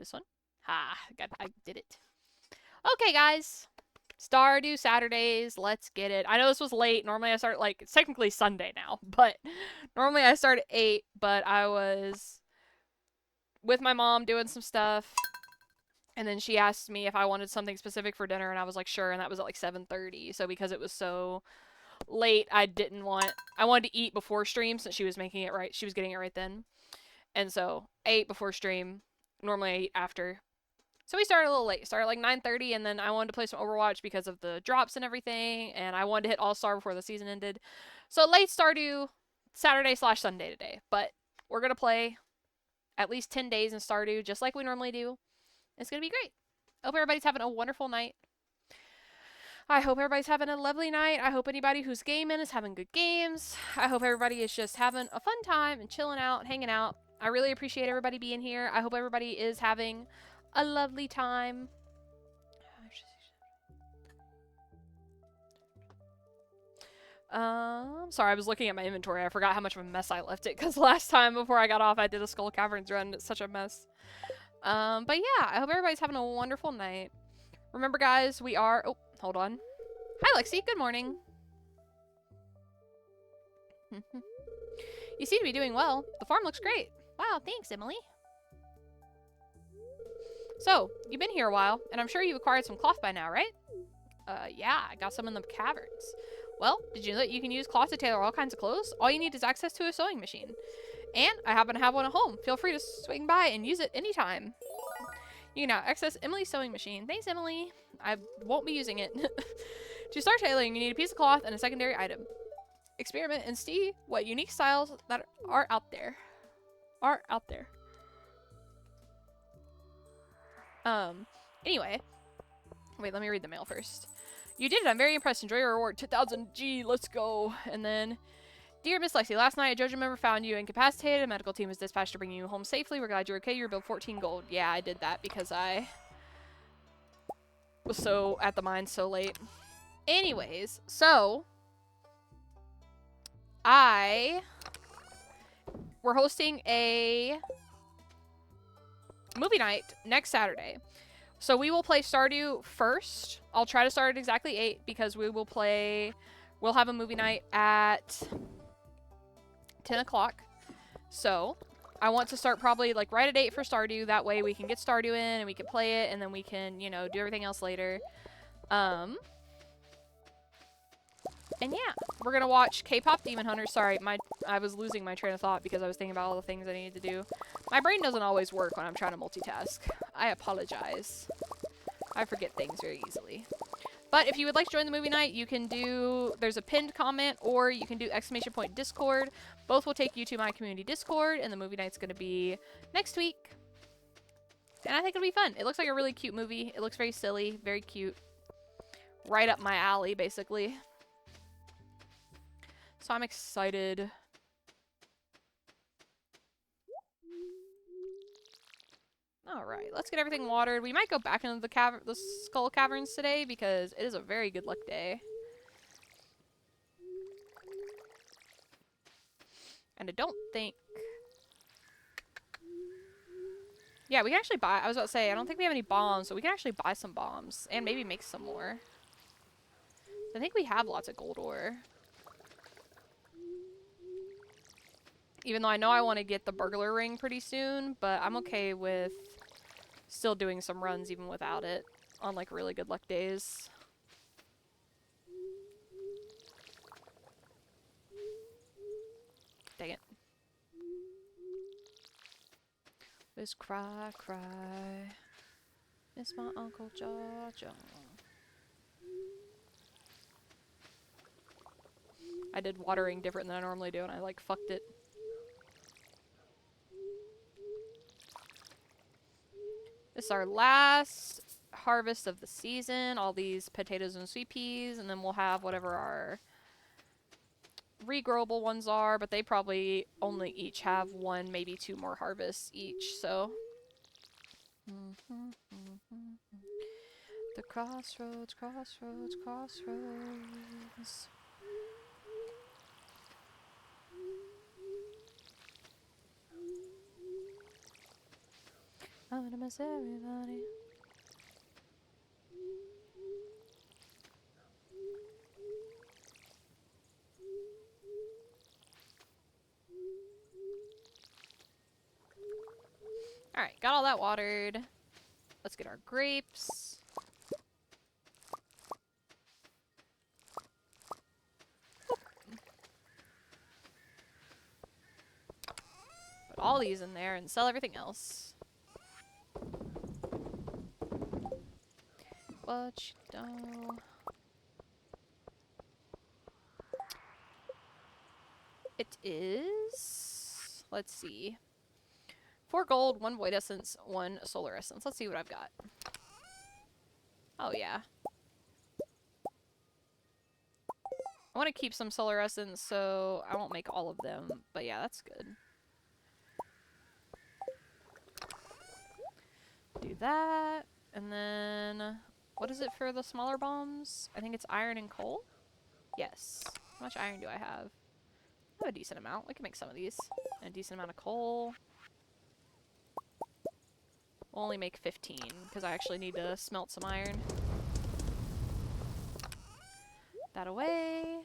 This one? Ha, I did it. Okay, guys. Stardew Saturdays, let's get it. I know this was late. Normally I start, like, it's technically Sunday now, but normally I start at 8, but I was with my mom doing some stuff, and then she asked me if I wanted something specific for dinner, and I was like, sure, and that was at like 7:30. So because it was so late, I wanted to eat before stream since she was making it right. She was getting it right then. And so I ate before stream. Normally I eat after. So we started a little late. Started like 9:30, and then I wanted to play some Overwatch because of the drops and everything, and I wanted to hit All-Star before the season ended. So late Stardew Saturday/Sunday today, but we're going to play at least 10 days in Stardew just like we normally do. It's going to be great. I hope everybody's having a wonderful night. I hope everybody's having a lovely night. I hope anybody who's gaming is having good games. I hope everybody is just having a fun time and chilling out, hanging out. I really appreciate everybody being here. I hope everybody is having a lovely time. Sorry, I was looking at my inventory. I forgot how much of a mess I left it because last time before I got off, I did a Skull Caverns run. It's such a mess. But yeah, I hope everybody's having a wonderful night. Remember, guys, we are... Oh, hold on. Hi, Lexi. Good morning. You seem to be doing well. The farm looks great. Wow, thanks, Emily. So, you've been here a while, and I'm sure you've acquired some cloth by now, right? Yeah, I got some in the caverns. Well, did you know that you can use cloth to tailor all kinds of clothes? All you need is access to a sewing machine. And I happen to have one at home. Feel free to swing by and use it anytime. You can now access Emily's sewing machine. Thanks, Emily. I won't be using it. To start tailoring, you need a piece of cloth and a secondary item. Experiment and see what unique styles that are out there. Anyway. Wait, let me read the mail first. You did it. I'm very impressed. Enjoy your reward. 2,000 G. Let's go. And then, dear Miss Lexi, last night a JoJo member found you incapacitated. A medical team was dispatched to bring you home safely. We're glad you're okay. You're billed 14 gold. Yeah, I did that because I was so at the mine so late. Anyways, so we're hosting a movie night next Saturday. So we will play Stardew first. I'll try to start at exactly 8 because we'll have a movie night at 10 o'clock. So I want to start probably like right at 8 for Stardew. That way we can get Stardew in and we can play it and then we can, you know, do everything else later. And yeah, we're gonna watch K-pop Demon Hunter. Sorry, I was losing my train of thought because I was thinking about all the things I needed to do. My brain doesn't always work when I'm trying to multitask. I apologize. I forget things very easily. But if you would like to join the movie night, you can do, there's a pinned comment, or you can do !point Discord. Both will take you to my community Discord, and the movie night's gonna be next week. And I think it'll be fun. It looks like a really cute movie. It looks very silly, very cute. Right up my alley, basically. So I'm excited. Alright, let's get everything watered. We might go back into the Skull Caverns today because it is a very good luck day. And I don't think... Yeah, we can actually buy... I was about to say, I don't think we have any bombs, so we can actually buy some bombs. And maybe make some more. I think we have lots of gold ore. Even though I know I want to get the burglar ring pretty soon, but I'm okay with still doing some runs even without it on like really good luck days. Dang it. Miss Cry Cry. Miss my Uncle Georgia. I did watering different than I normally do and I like fucked it. This is our last harvest of the season. All these potatoes and sweet peas. And then we'll have whatever our regrowable ones are. But they probably only each have 1, maybe 2 more harvests each. So. The crossroads, crossroads, crossroads. I'm gonna miss everybody. Alright, got all that watered. Let's get our grapes. Put all these in there and sell everything else. What you do? It is... Let's see. 4 gold, 1 void essence, 1 solar essence. Let's see what I've got. Oh, yeah. I want to keep some solar essence, so I won't make all of them. But yeah, that's good. Do that. And then... What is it for the smaller bombs? I think it's iron and coal? Yes. How much iron do I have? I have a decent amount. We can make some of these. And a decent amount of coal. We'll only make 15, because I actually need to smelt some iron. That away.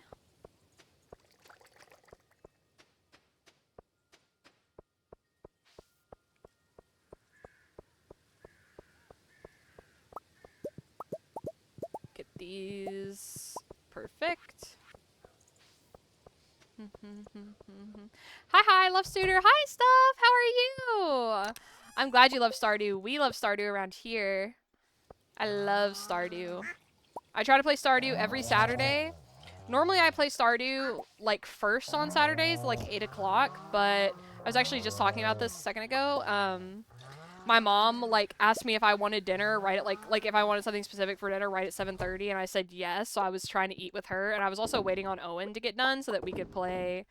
Get these. Perfect. Hi, Love Suitor. Hi, Stuff. How are you? I'm glad you love Stardew. We love Stardew around here. I love Stardew. I try to play Stardew every Saturday. Normally I play Stardew, like, first on Saturdays, like 8 o'clock, but I was actually just talking about this a second ago. My mom, like, asked me if I wanted dinner right at, like if I wanted something specific for dinner right at 7:30, and I said yes, so I was trying to eat with her, and I was also waiting on Owen to get done so that we could play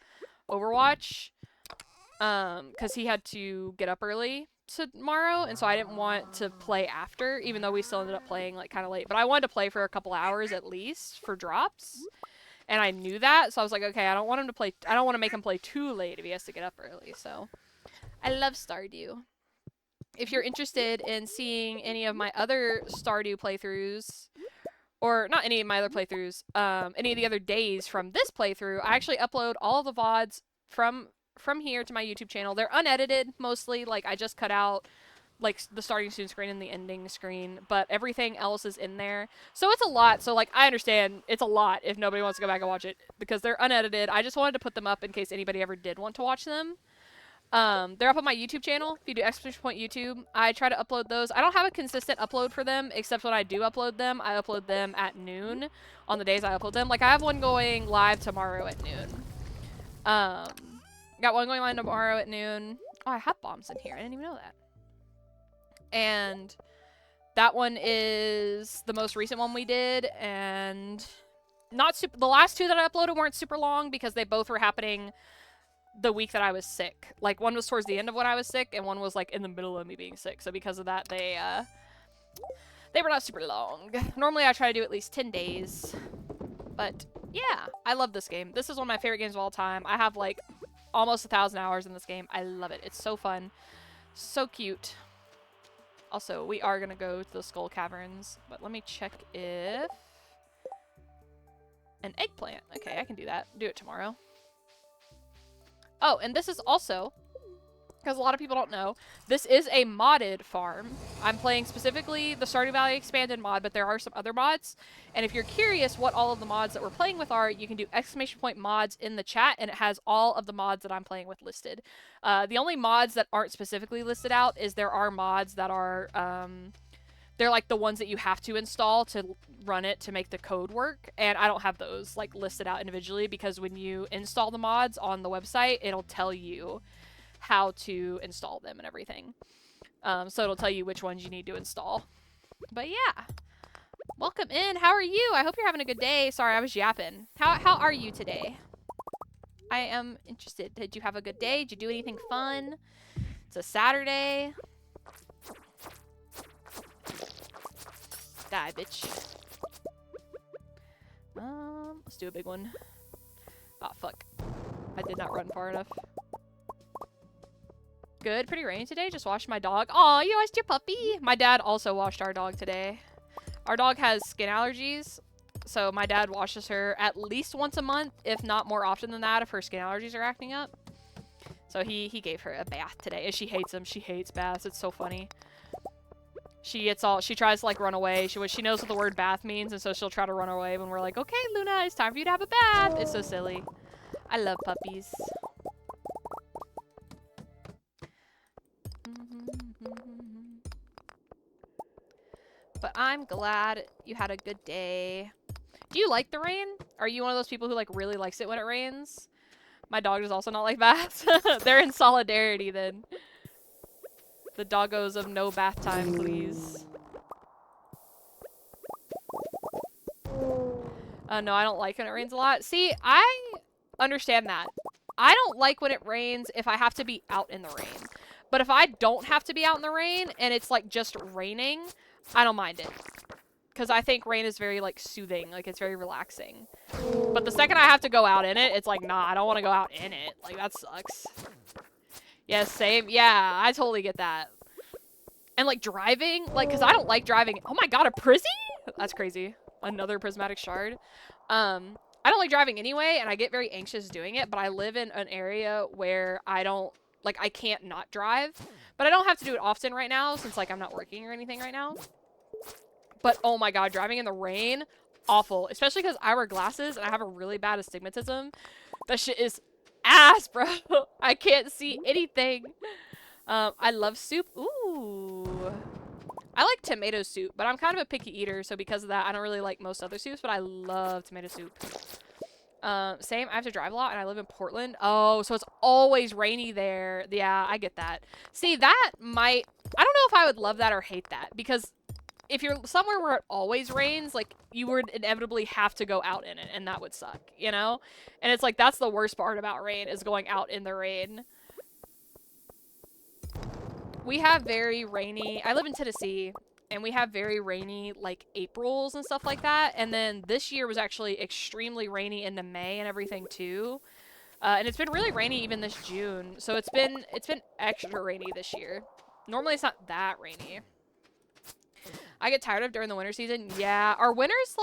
Overwatch, because he had to get up early tomorrow, and so I didn't want to play after, even though we still ended up playing, like, kind of late, but I wanted to play for a couple hours at least for drops. And I knew that, so I was like, okay, I don't want him to play, I don't want to make him play too late if he has to get up early, so. I love Stardew. If you're interested in seeing any of my other Stardew playthroughs, or not any of my other playthroughs, any of the other days from this playthrough, I actually upload all of the VODs from here to my YouTube channel. They're unedited, mostly, like, I just cut out like the starting soon screen and the ending screen, but everything else is in there. So it's a lot. So, like, I understand it's a lot if nobody wants to go back and watch it because they're unedited. I just wanted to put them up in case anybody ever did want to watch them. They're up on my YouTube channel. If you do exclamation point YouTube, I try to upload those. I don't have a consistent upload for them, except when I do upload them, I upload them at noon on the days I upload them. Like, I have one going live tomorrow at noon. Got one going live tomorrow at noon. Oh, I have bombs in here. I didn't even know that. And that one is the most recent one we did, and not super, the last 2 that I uploaded weren't super long because they both were happening the week that I was sick. Like, one was towards the end of when I was sick, and one was, like, in the middle of me being sick. So because of that, they were not super long. Normally I try to do at least 10 days. But yeah, I love this game. This is one of my favorite games of all time. I have, like, almost 1,000 hours in this game. I love it. It's so fun. So cute. Also, we are going to go to the Skull Caverns, but let me check if... An eggplant. Okay, I can do that. Do it tomorrow. Oh, and this is also, because a lot of people don't know, this is a modded farm. I'm playing specifically the Stardew Valley Expanded mod, but there are some other mods. And if you're curious what all of the mods that we're playing with are, you can do exclamation point mods in the chat, and it has all of the mods that I'm playing with listed. The only mods that aren't specifically listed out is there are mods that are, they're like the ones that you have to install to run it to make the code work, and I don't have those, like, listed out individually because when you install the mods on the website, it'll tell you how to install them and everything. So it'll tell you which ones you need to install. But yeah. Welcome in. How are you? I hope you're having a good day. Sorry, I was yapping. How are you today? I am interested. Did you have a good day? Did you do anything fun? It's a Saturday. Die, bitch. Let's do a big one. Ah, fuck. I did not run far enough. Good. Pretty rainy today. Just washed my dog. Aw, you washed your puppy. My dad also washed our dog today. Our dog has skin allergies, so my dad washes her at least once a month, if not more often than that, if her skin allergies are acting up. So he gave her a bath today, and she hates them. She hates baths. It's so funny. She tries to like run away. She knows what the word bath means, and so she'll try to run away when we're like, okay, Luna, it's time for you to have a bath. It's so silly. I love puppies. But I'm glad you had a good day. Do you like the rain? Are you one of those people who like really likes it when it rains? My dog does also not like baths. They're in solidarity then. The doggos of no bath time, please. No, I don't like when it rains a lot. See, I understand that. I don't like when it rains if I have to be out in the rain. But if I don't have to be out in the rain and it's like just raining, I don't mind it. Because I think rain is very like soothing, like it's very relaxing. But the second I have to go out in it, it's like, nah, I don't want to go out in it. Like, that sucks. Yeah, same. Yeah, I totally get that. And like driving, like, because I don't like driving. Oh my god, a Prizzy? That's crazy. Another prismatic shard. I don't like driving anyway, and I get very anxious doing it, but I live in an area where I can't not drive. But I don't have to do it often right now, since like I'm not working or anything right now. But oh my god, driving in the rain, awful. Especially because I wear glasses and I have a really bad astigmatism. That shit is ass, bro. I can't see anything. I love soup. Ooh. I like tomato soup, but I'm kind of a picky eater, so because of that, I don't really like most other soups, but I love tomato soup. Same, I have to drive a lot, and I live in Portland. Oh, so it's always rainy there. Yeah, I get that. See, that might... I don't know if I would love that or hate that, because if you're somewhere where it always rains, like, you would inevitably have to go out in it, and that would suck, you know? And it's like, that's the worst part about rain, is going out in the rain. We have very rainy... I live in Tennessee, and we have very rainy, like, Aprils and stuff like that. And then this year was actually extremely rainy into May and everything, too. And it's been really rainy even this June. So it's been extra rainy this year. Normally it's not that rainy. I get tired of during the winter season. Yeah, our winters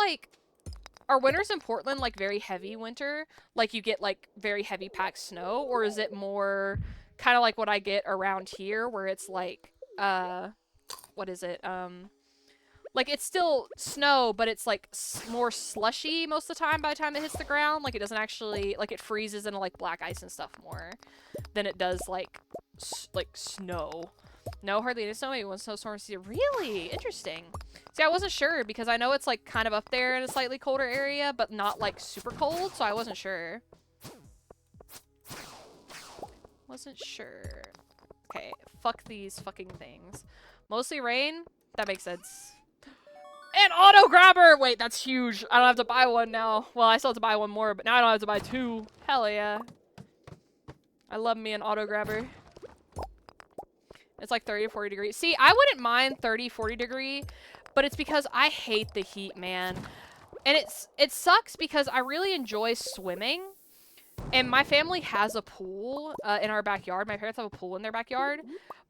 in Portland, like, very heavy winter? Like, you get, like, very heavy packed snow? Or is it more... kind of like what I get around here, where it's like, what is it? Like, it's still snow, but it's like more slushy most of the time by the time it hits the ground. Like, it doesn't actually, like, it freezes into like black ice and stuff more than it does like snow. No, hardly any snow. Maybe one snowstorm. Really interesting. See, I wasn't sure because I know it's like kind of up there in a slightly colder area, but not like super cold, so I wasn't sure. Wasn't sure. Okay, fuck these fucking things. Mostly rain? That makes sense. An auto grabber! Wait, that's huge. I don't have to buy one now. Well, I still have to buy one more, but now I don't have to buy two. Hell yeah. I love me an auto grabber. It's like 30 to 40 degrees. See, I wouldn't mind 30, 40 degree, but it's because I hate the heat, man. And it sucks because I really enjoy swimming. And my family has a pool in our backyard. My parents have a pool in their backyard.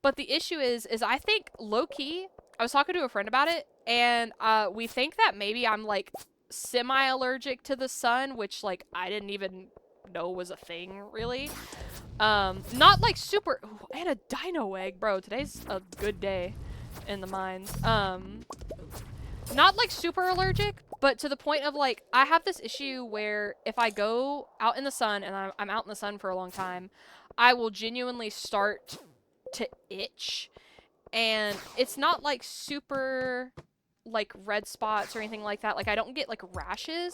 But the issue is I think, low-key, I was talking to a friend about it, and we think that maybe I'm, like, semi-allergic to the sun, which, like, I didn't even know was a thing, really. Not, like, super... Ooh, and a dino egg, bro. Today's a good day in the mines. Not, like, super allergic, but to the point of, like, I have this issue where if I go out in the sun, and I'm out in the sun for a long time, I will genuinely start to itch. And it's not, like, super, like, red spots or anything like that. Like, I don't get, like, rashes,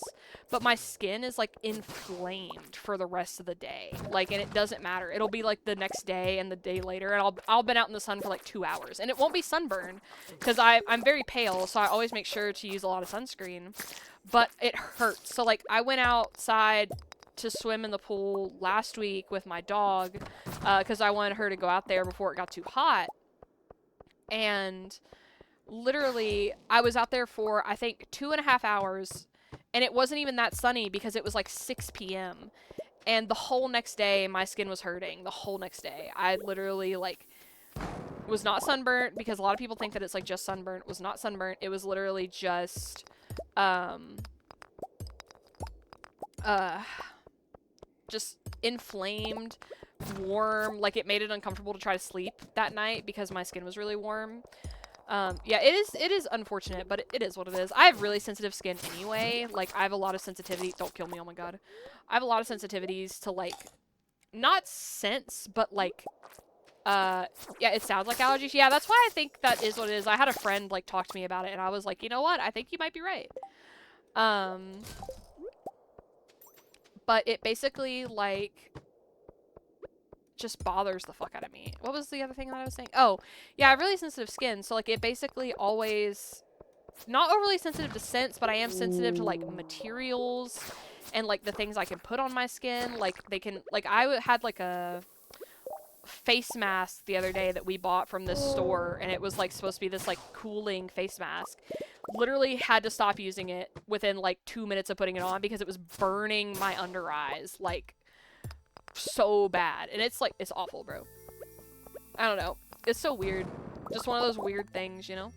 but my skin is, like, inflamed for the rest of the day. Like, and it doesn't matter. It'll be, like, the next day and the day later, and I'll been out in the sun for, like, 2 hours. And it won't be sunburn, because I'm very pale, so I always make sure to use a lot of sunscreen. But it hurts. So, like, I went outside to swim in the pool last week with my dog, because I wanted her to go out there before it got too hot. And... literally, I was out there for, I think, 2.5 hours, and it wasn't even that sunny because it was like 6 p.m. And the whole next day, my skin was hurting. The whole next day. I literally, like, was not sunburnt, because a lot of people think that it's, like, just sunburnt. It was not sunburnt. It was literally just, just inflamed, warm. Like, it made it uncomfortable to try to sleep that night because my skin was really warm. Yeah, it is unfortunate, but it is what it is. I have really sensitive skin anyway. Like, I have a lot of sensitivity. Don't kill me, oh my god. I have a lot of sensitivities to, like, not scents, but, like, yeah, it sounds like allergies. Yeah, that's why I think that is what it is. I had a friend, like, talk to me about it, and I was like, you know what? I think you might be right. But it basically, like, just bothers the fuck out of me. What was the other thing that I was saying? Oh, yeah, I have really sensitive skin, so, like, it basically always... Not overly sensitive to scents, but I am sensitive to, like, materials and, like, the things I can put on my skin. Like, they can... Like, I had, like, a face mask the other day that we bought from this store, and it was, like, supposed to be this, like, cooling face mask. Literally had to stop using it within, like, 2 minutes of putting it on because it was burning my under eyes, like... so bad. And it's like, it's awful, bro. I don't know. It's so weird. Just one of those weird things, you know?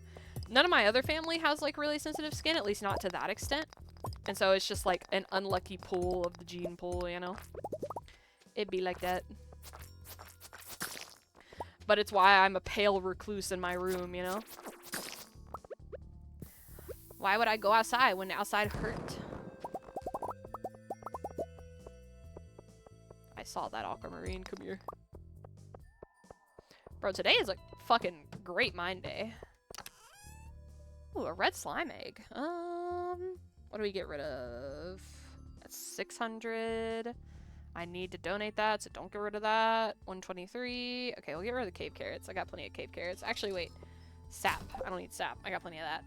None of my other family has, like, really sensitive skin, at least not to that extent. And so it's just, like, an unlucky pull of the gene pool, you know? It'd be like that. But it's why I'm a pale recluse in my room, you know? Why would I go outside when outside hurt? I saw that aquamarine. Come here. Bro, today is a fucking great mine day. Ooh, a red slime egg. What do we get rid of? That's 600. I need to donate that, so don't get rid of that. 123. Okay, we'll get rid of the cave carrots. I got plenty of cave carrots. Actually, wait. Sap. I don't need sap. I got plenty of that.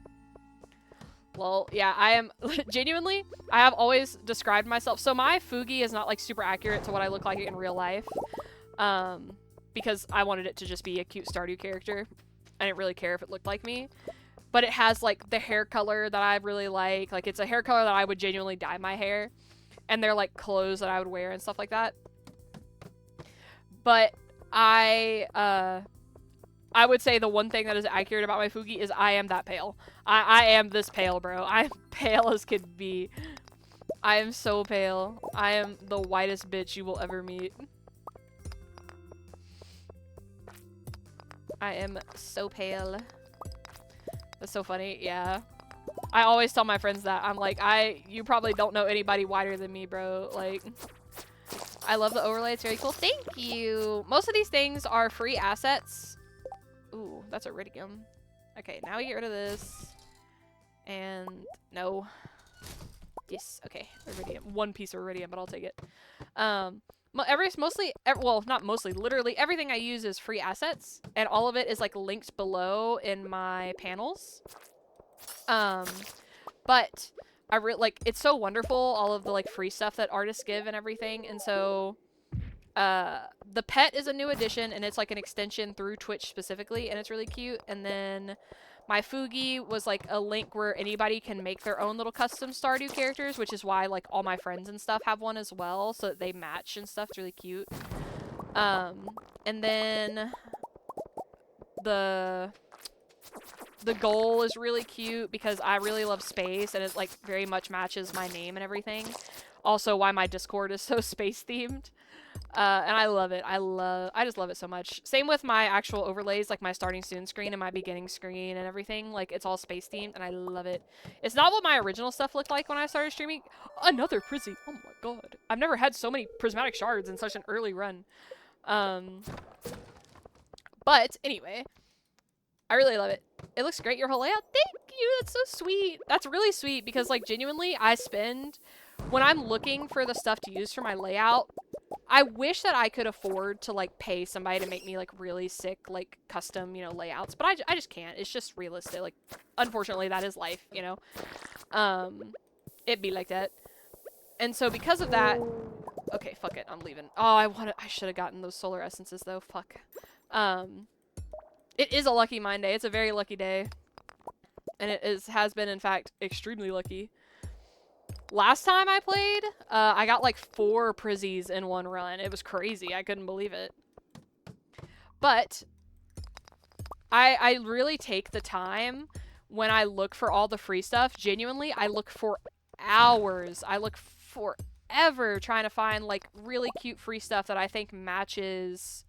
Well, yeah, I am genuinely, I have always described myself. So my Fugi is not, like, super accurate to what I look like in real life. Because I wanted it to just be a cute Stardew character. I didn't really care if it looked like me. But it has, like, the hair color that I really like. Like, it's a hair color that I would genuinely dye my hair. And they're, like, clothes that I would wear and stuff like that. But I would say the one thing that is accurate about my Fugi is I am that pale. I am this pale, bro. I'm pale as could be. I am so pale. I am the whitest bitch you will ever meet. I am so pale. That's so funny. Yeah. I always tell my friends that. I'm like, you probably don't know anybody whiter than me, bro. Like, I love the overlay. It's very cool. Thank you. Most of these things are free assets. Ooh, that's iridium. Okay, now we get rid of this. And no. Yes, okay. Iridium. One piece of iridium, but I'll take it. Well, not mostly, literally everything I use is free assets, and all of it is, like, linked below in my panels. But like, it's so wonderful, all of the, like, free stuff that artists give and everything, and so the pet is a new addition, and it's, like, an extension through Twitch specifically, and it's really cute. And then my Fugi was, like, a link where anybody can make their own little custom Stardew characters, which is why, like, all my friends and stuff have one as well, so that they match and stuff. It's really cute. And then the goal is really cute because I really love space, and it, like, very much matches my name and everything. Also why my Discord is so space themed. And I love it. I just love it so much. Same with my actual overlays, like my starting soon screen and my beginning screen and everything. Like, it's all space themed, and I love it. It's not what my original stuff looked like when I started streaming. Another Prizzy. Oh my god. I've never had so many prismatic shards in such an early run. But anyway, I really love it. It looks great, your whole layout. Thank you. That's so sweet. That's really sweet because, like, genuinely, when I'm looking for the stuff to use for my layout, I wish that I could afford to, like, pay somebody to make me, like, really sick, like, custom, you know, layouts. But I just can't. It's just realistic. Like, unfortunately, that is life, you know? It'd be like that. And so because of that... Okay, fuck it. I'm leaving. Oh, I should have gotten those solar essences, though. Fuck. It is a lucky mine day. It's a very lucky day. And it has been, in fact, extremely lucky. Last time I played, I got like 4 prizzies in one run. It was crazy. I couldn't believe it. But I really take the time when I look for all the free stuff. Genuinely, I look for hours. I look forever trying to find like really cute free stuff that I think matches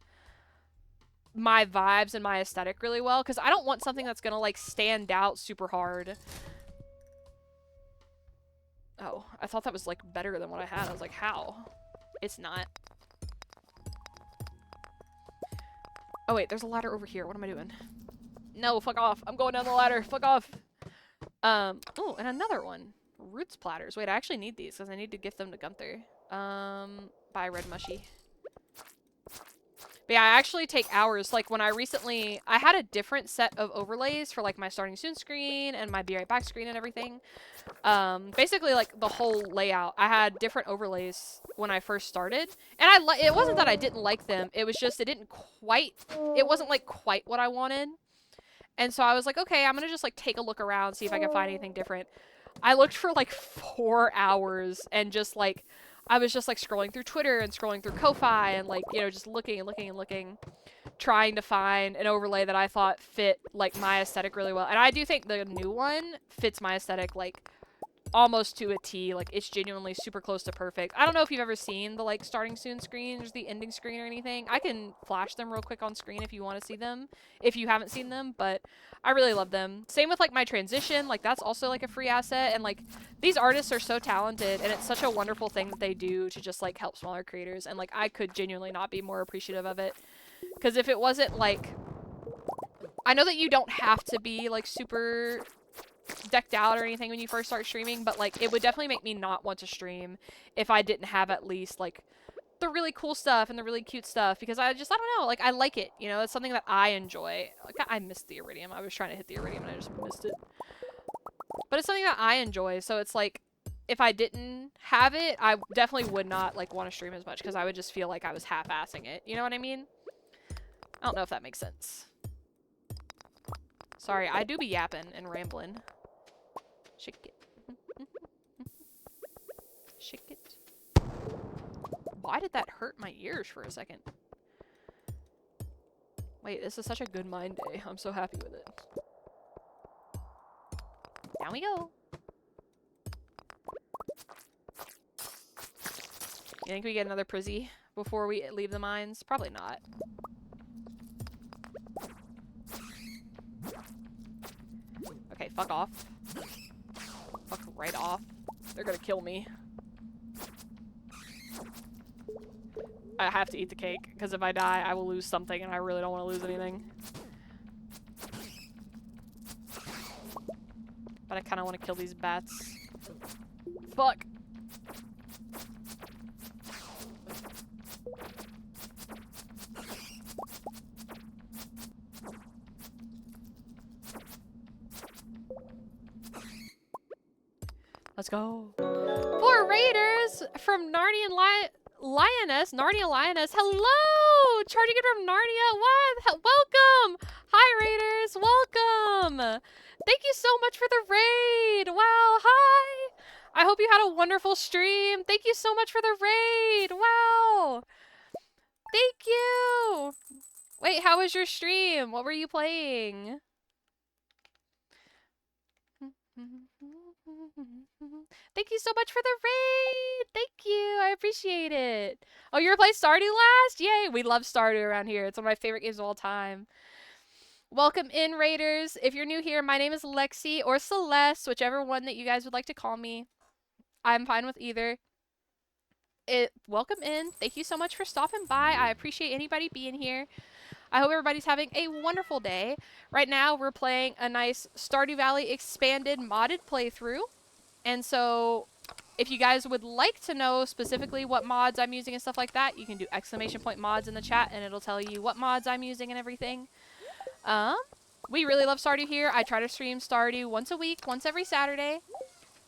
my vibes and my aesthetic really well, because I don't want something that's gonna like stand out super hard. Oh, I thought that was like better than what I had. I was like, how? It's not. Oh wait, there's a ladder over here. What am I doing? No, fuck off. I'm going down the ladder. Fuck off. Oh, and another one. Roots platters. Wait, I actually need these because I need to gift them to Gunther. Bye, Red Mushy. But yeah, I actually take hours. Like when I had a different set of overlays for like my starting soon screen and my be right back screen and everything. Basically like the whole layout. I had different overlays when I first started, and it wasn't that I didn't like them. It was just it wasn't like quite what I wanted. And so I was like, okay, I'm gonna just like take a look around, see if I can find anything different. I looked for like 4 hours and just like I was just like scrolling through Twitter and scrolling through Ko-Fi and like, you know, just looking and looking and looking, trying to find an overlay that I thought fit like my aesthetic really well. And I do think the new one fits my aesthetic like almost to a T. Like it's genuinely super close to perfect. I don't know if you've ever seen the like starting soon screen or the ending screen or anything. I can flash them real quick on screen if you want to see them, if you haven't seen them, but I really love them. Same with like my transition, like that's also like a free asset, and like these artists are so talented, and it's such a wonderful thing that they do to just like help smaller creators, and like I could genuinely not be more appreciative of it, because if it wasn't like, I know that you don't have to be like super decked out or anything when you first start streaming, but like it would definitely make me not want to stream if I didn't have at least like the really cool stuff and the really cute stuff, because I don't know, like I like it, you know, it's something that I enjoy. Like I missed the iridium. I was trying to hit the iridium and I just missed it. But it's something that I enjoy, so it's like if I didn't have it, I definitely would not like want to stream as much, because I would just feel like I was half-assing it. You know what I mean? I don't know if that makes sense. Sorry, I do be yapping and rambling. Shake it. Shake it. Why did that hurt my ears for a second? Wait, this is such a good mine day. I'm so happy with it. Down we go. You think we get another prizzy before we leave the mines? Probably not. Okay, fuck off. Fuck right off. They're gonna kill me. I have to eat the cake, because if I die, I will lose something, and I really don't want to lose anything. But I kind of want to kill these bats. Fuck! Let's go. 4 raiders from Narnia Lioness. Narnia Lioness. Hello! Charging it from Narnia. What? Welcome! Hi, raiders. Welcome! Thank you so much for the raid. Wow, hi! I hope you had a wonderful stream. Thank you so much for the raid. Wow! Thank you! Wait, how was your stream? What were you playing? Thank you so much for the raid! Thank you! I appreciate it! Oh, you were playing Stardew last? Yay! We love Stardew around here. It's one of my favorite games of all time. Welcome in, raiders. If you're new here, my name is Lexi, or Celeste, whichever one that you guys would like to call me. I'm fine with either. Welcome in. Thank you so much for stopping by. I appreciate anybody being here. I hope everybody's having a wonderful day. Right now, we're playing a nice Stardew Valley Expanded modded playthrough. And so, if you guys would like to know specifically what mods I'm using and stuff like that, you can do !mods in the chat, and it'll tell you what mods I'm using and everything. We really love Stardew here. I try to stream Stardew once a week, once every Saturday.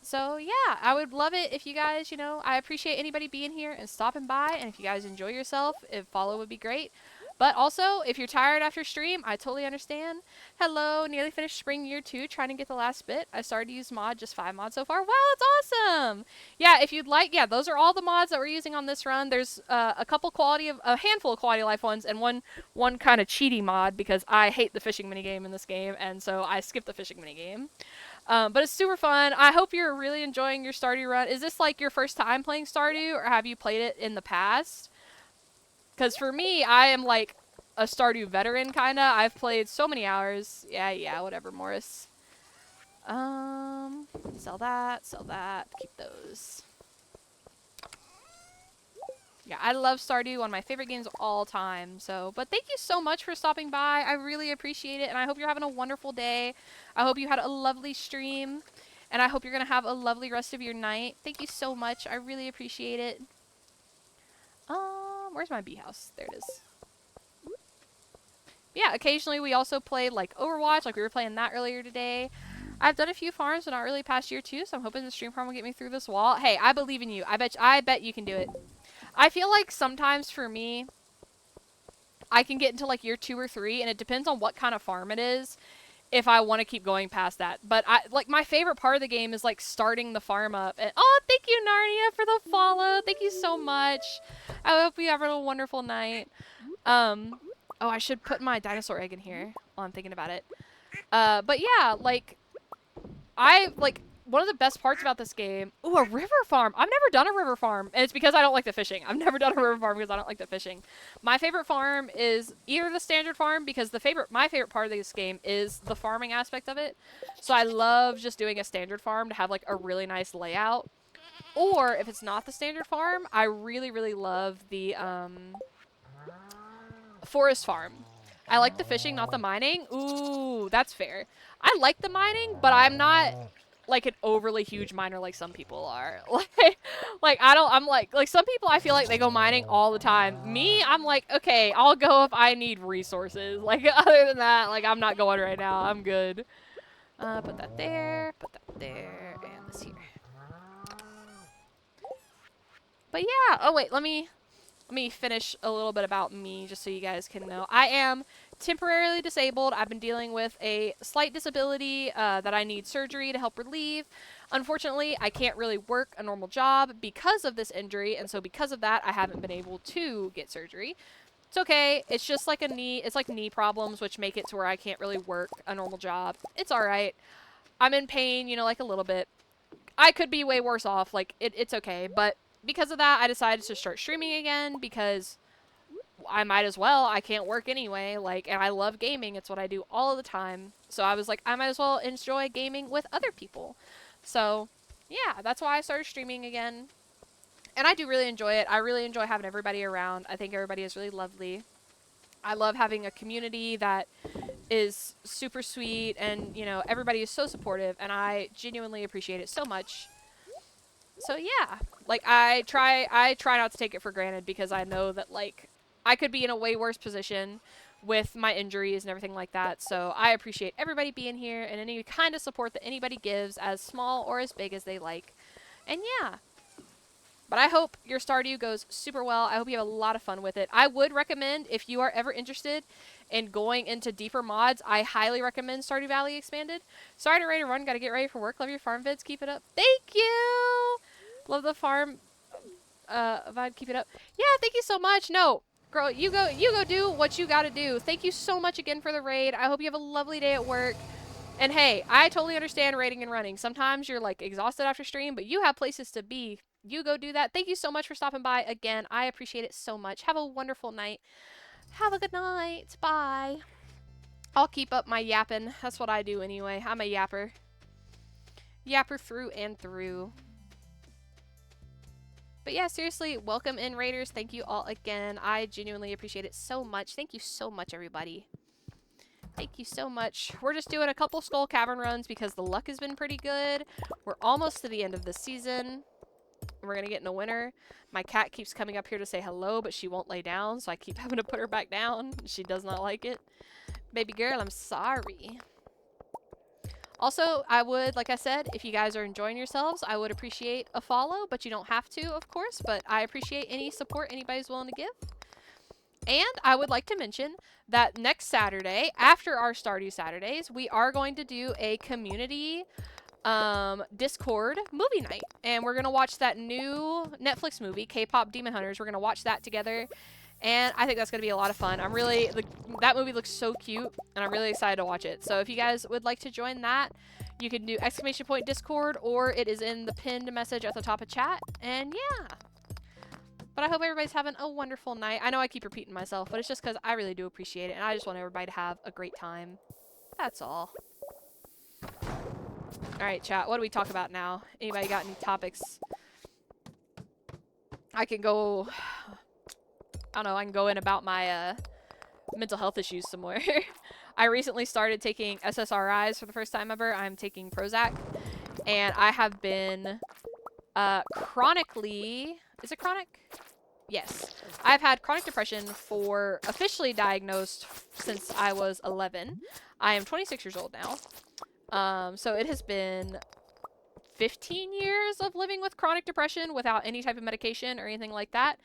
So, yeah, I would love it if you guys, you know, I appreciate anybody being here and stopping by. And if you guys enjoy yourself, if follow would be great. But also, if you're tired after stream, I totally understand. Hello, nearly finished spring year 2, trying to get the last bit. I started to use mod, just 5 mods so far. Wow, that's awesome! Yeah, if you'd like, yeah, those are all the mods that we're using on this run. There's a handful of quality of life ones, and one kind of cheaty mod because I hate the fishing minigame in this game, and so I skipped the fishing minigame. But it's super fun. I hope you're really enjoying your Stardew run. Is this like your first time playing Stardew, or have you played it in the past? Because for me, I am like a Stardew veteran, kinda. I've played so many hours. Yeah, whatever, Morris. Sell that, keep those. Yeah, I love Stardew, one of my favorite games of all time. So, but thank you so much for stopping by. I really appreciate it, and I hope you're having a wonderful day. I hope you had a lovely stream, and I hope you're gonna have a lovely rest of your night. Thank you so much. I really appreciate it. Where's my bee house? There it is. Yeah, occasionally we also play like Overwatch, like we were playing that earlier today. I've done a few farms, but not really past year 2, so I'm hoping the stream farm will get me through this wall. Hey, I believe in you. I bet you can do it. I feel like sometimes for me, I can get into like year 2 or 3, and it depends on what kind of farm it is if I want to keep going past that. But like my favorite part of the game is like starting the farm up. And oh, thank you Narnia for the follow. Thank you so much. I hope you have a wonderful night. Oh, I should put my dinosaur egg in here while I'm thinking about it. But yeah, like one of the best parts about this game. Ooh, a river farm. I've never done a river farm, and it's because I don't like the fishing. I've never done a river farm because I don't like the fishing. My favorite farm is either the standard farm, because my favorite part of this game is the farming aspect of it. So I love just doing a standard farm to have like a really nice layout. Or if it's not the standard farm, I really, really love the forest farm. I like the fishing, not the mining. Ooh, that's fair. I like the mining, but I'm not like an overly huge miner like some people are. I'm like some people I feel like they go mining all the time. Me, I'm like, okay, I'll go if I need resources. Like other than that, like I'm not going right now. I'm good. Put that there, and this here. But yeah, oh wait, let me finish a little bit about me just so you guys can know. I am temporarily disabled. I've been dealing with a slight disability that I need surgery to help relieve. Unfortunately, I can't really work a normal job because of this injury, and so because of that, I haven't been able to get surgery. It's okay. It's just like it's like knee problems, which make it to where I can't really work a normal job. It's alright. I'm in pain, like a little bit. I could be way worse off. Like, it's okay, but because of that, I decided to start streaming again because I might as well. I can't work anyway. And I love gaming. It's what I do all of the time. So I was like, I might as well enjoy gaming with other people. So, yeah, that's why I started streaming again. And I do really enjoy it. I really enjoy having everybody around. I think everybody is really lovely. I love having a community that is super sweet and, everybody is so supportive, and I genuinely appreciate it so much. So yeah, I try not to take it for granted because I know that I could be in a way worse position with my injuries and everything like that. So I appreciate everybody being here and any kind of support that anybody gives, as small or as big as they like. And yeah. But I hope your Stardew goes super well. I hope you have a lot of fun with it. I would recommend, if you are ever interested in going into deeper mods, I highly recommend Stardew Valley Expanded. Sorry to ready to run. Gotta get ready for work. Love your farm vids. Keep it up. Thank you! Love the farm vibe. Keep it up. Yeah, thank you so much. No, girl, you go do what you gotta do. Thank you so much again for the raid. I hope you have a lovely day at work. And hey, I totally understand raiding and running. Sometimes you're exhausted after stream, but you have places to be. You go do that. Thank you so much for stopping by again. I appreciate it so much. Have a wonderful night. Have a good night. Bye. I'll keep up my yapping. That's what I do anyway. I'm a yapper. Yapper through and through. But yeah, seriously, welcome in, Raiders. Thank you all again. I genuinely appreciate it so much. Thank you so much, everybody. Thank you so much. We're just doing a couple Skull Cavern runs because the luck has been pretty good. We're almost to the end of the season. We're going to get in the winter. My cat keeps coming up here to say hello, but she won't lay down, so I keep having to put her back down. She does not like it. Baby girl, I'm sorry. Also, I would, like I said, if you guys are enjoying yourselves, I would appreciate a follow, but you don't have to, of course, but I appreciate any support anybody's willing to give. And I would like to mention that next Saturday, after our Stardew Saturdays, we are going to do a community Discord movie night. And we're going to watch that new Netflix movie, K-Pop Demon Hunters. We're going to watch that together. And I think that's going to be a lot of fun. That movie looks so cute, and I'm really excited to watch it. So if you guys would like to join that, you can do !Discord, or it is in the pinned message at the top of chat. And yeah. But I hope everybody's having a wonderful night. I know I keep repeating myself, but it's just because I really do appreciate it, and I just want everybody to have a great time. That's all. Alright, chat, what do we talk about now? Anybody got any topics? I can go... I don't know, I can go in about my mental health issues some more. I recently started taking SSRIs for the first time ever. I'm taking Prozac, and I have been chronically... Is it chronic? Yes. I've had chronic depression for officially diagnosed since I was 11. I am 26 years old now. So it has been 15 years of living with chronic depression without any type of medication or anything like that.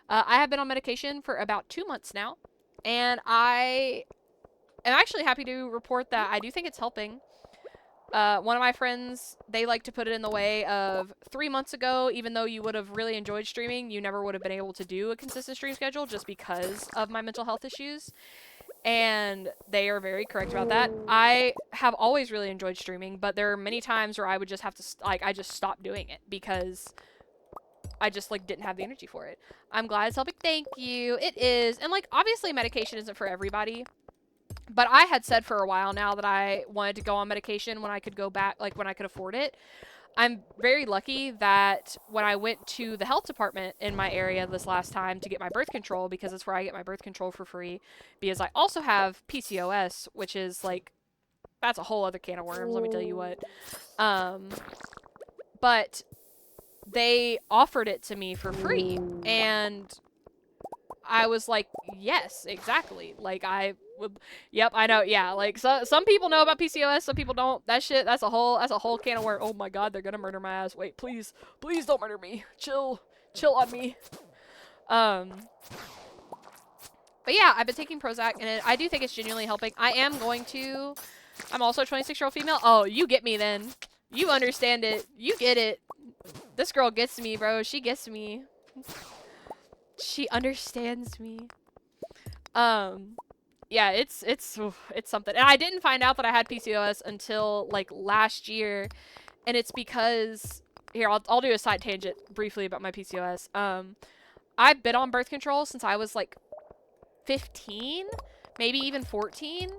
I have been on medication for about 2 months now. And I am actually happy to report that I do think it's helping. One of my friends, they like to put it in the way of 3 months ago, even though you would have really enjoyed streaming, you never would have been able to do a consistent stream schedule just because of my mental health issues. And they are very correct about that. I have always really enjoyed streaming, but there are many times where I would just have to, I just stopped doing it because I just, didn't have the energy for it. I'm glad it's helping. Thank you. It is. And, obviously medication isn't for everybody. But I had said for a while now that I wanted to go on medication when I could go back, when I could afford it. I'm very lucky that when I went to the health department in my area this last time to get my birth control, because it's where I get my birth control for free, because I also have PCOS, which is, that's a whole other can of worms, let me tell you what. But they offered it to me for free, and I was like, yes, exactly. Yep, I know, yeah. So, some people know about PCOS, some people don't. That's a whole can of worms. Oh my god, they're gonna murder my ass. Wait, please don't murder me. Chill on me. But yeah, I've been taking Prozac, and I do think it's genuinely helping. I'm also a 26-year-old female. Oh, you get me then. You understand it. You get it. This girl gets me, bro. She gets me. She understands me. Yeah, it's something. And I didn't find out that I had PCOS until last year, and it's because here I'll do a side tangent briefly about my PCOS. I've been on birth control since I was 15, maybe even 14,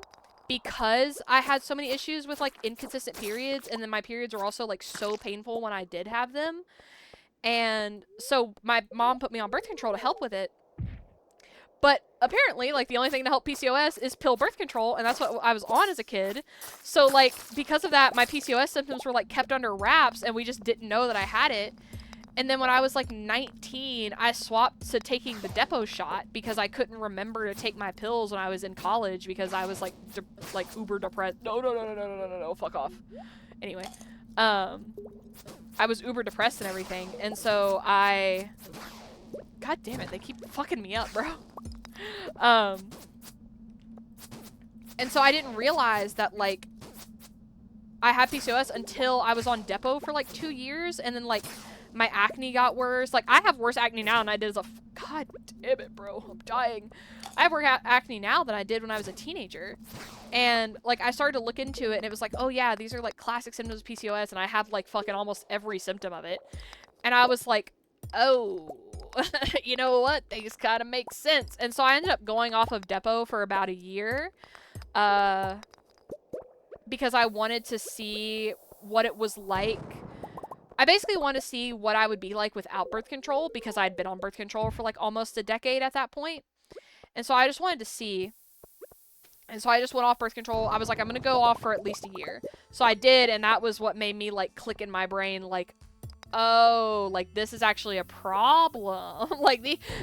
because I had so many issues with inconsistent periods, and then my periods were also so painful when I did have them. And so my mom put me on birth control to help with it. But apparently, the only thing to help PCOS is pill birth control, and that's what I was on as a kid. So, because of that, my PCOS symptoms were, kept under wraps, and we just didn't know that I had it. And then when I was, 19, I swapped to taking the depot shot because I couldn't remember to take my pills when I was in college because I was, uber depressed. No, fuck off. Anyway, I was uber depressed and everything, and so God damn it, they keep fucking me up, bro. And so I didn't realize that, I had PCOS until I was on depot for, 2 years, and then, my acne got worse. I have worse acne now than I did as a... God damn it, bro. I'm dying. I have worse acne now than I did when I was a teenager. And, I started to look into it, and it was oh, yeah, these are, classic symptoms of PCOS, and I have, fucking almost every symptom of it. And I was oh... you know what? Things kind of make sense. And so I ended up going off of depot for about a year. Because I wanted to see what it was like. I basically wanted to see what I would be like without birth control, because I'd been on birth control for almost a decade at that point. And so I just wanted to see. And so I just went off birth control. I was I'm going to go off for at least a year. So I did, and that was what made me click in my brain oh, this is actually a problem.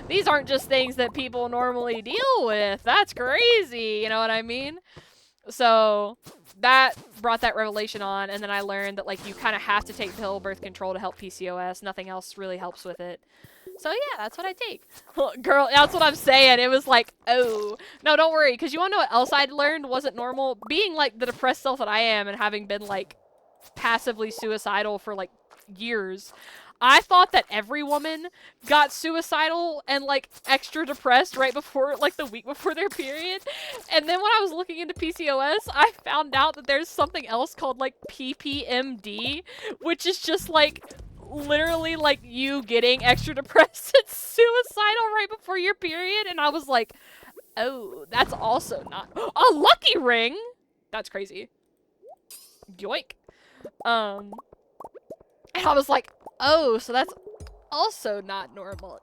These aren't just things that people normally deal with. That's crazy. You know what I mean? So that brought that revelation on, and then I learned that you kind of have to take pill birth control to help PCOS. Nothing else really helps with it. So yeah, that's what I take. Girl, that's what I'm saying. It was like, oh. No, don't worry, because you want to know what else I'd learned wasn't normal? Being like the depressed self that I am and having been like passively suicidal for like years, I thought that every woman got suicidal and like extra depressed right before, like the week before their period. And then when I was looking into PCOS, I found out that there's something else called like PPMD, which is just like literally like you getting extra depressed and suicidal right before your period. And I was like, oh, that's also not a lucky ring. That's crazy. Yoink. And I was like, oh, so that's also not normal.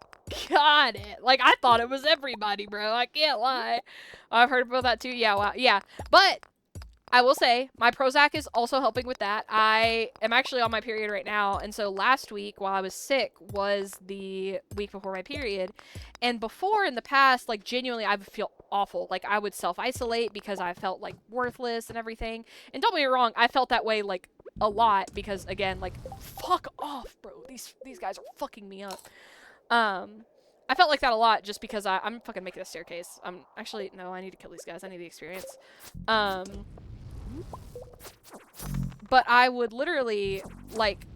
Got it. Like, I thought it was everybody, bro. I can't lie. I've heard about that too. Yeah, wow. Yeah. But I will say, my Prozac is also helping with that. I am actually on my period right now, and so last week, while I was sick, was the week before my period. And before, in the past, like, genuinely, I would feel awful. Like, I would self-isolate because I felt, like, worthless and everything. And don't get me wrong, I felt that way, like, a lot because, again, like, fuck off, bro. These guys are fucking me up. I felt like that a lot just because I'm fucking making a staircase. Actually, no, I need to kill these guys. I need the experience. But I would literally, like,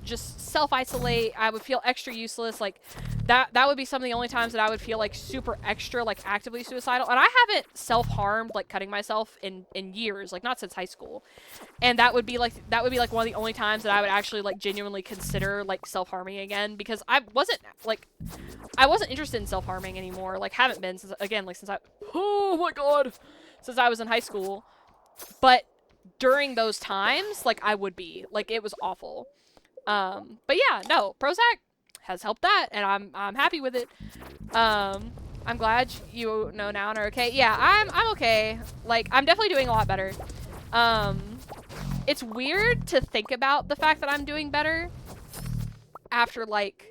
just self-isolate. I would feel extra useless. Like, that would be some of the only times that I would feel, like, super extra, like, actively suicidal. And I haven't self-harmed, like, cutting myself in years. Like, not since high school. And that would be, like, one of the only times that I would actually, like, genuinely consider, like, self-harming again. Because I wasn't interested in self-harming anymore. Like, haven't been since, again, like, oh my god, since I was in high school. But during those times, like, I would be. Like, it was awful. But yeah, no, Prozac has helped that, and I'm happy with it. I'm glad you know now and are okay. Yeah, I'm okay. Like, I'm definitely doing a lot better. It's weird to think about the fact that I'm doing better after, like,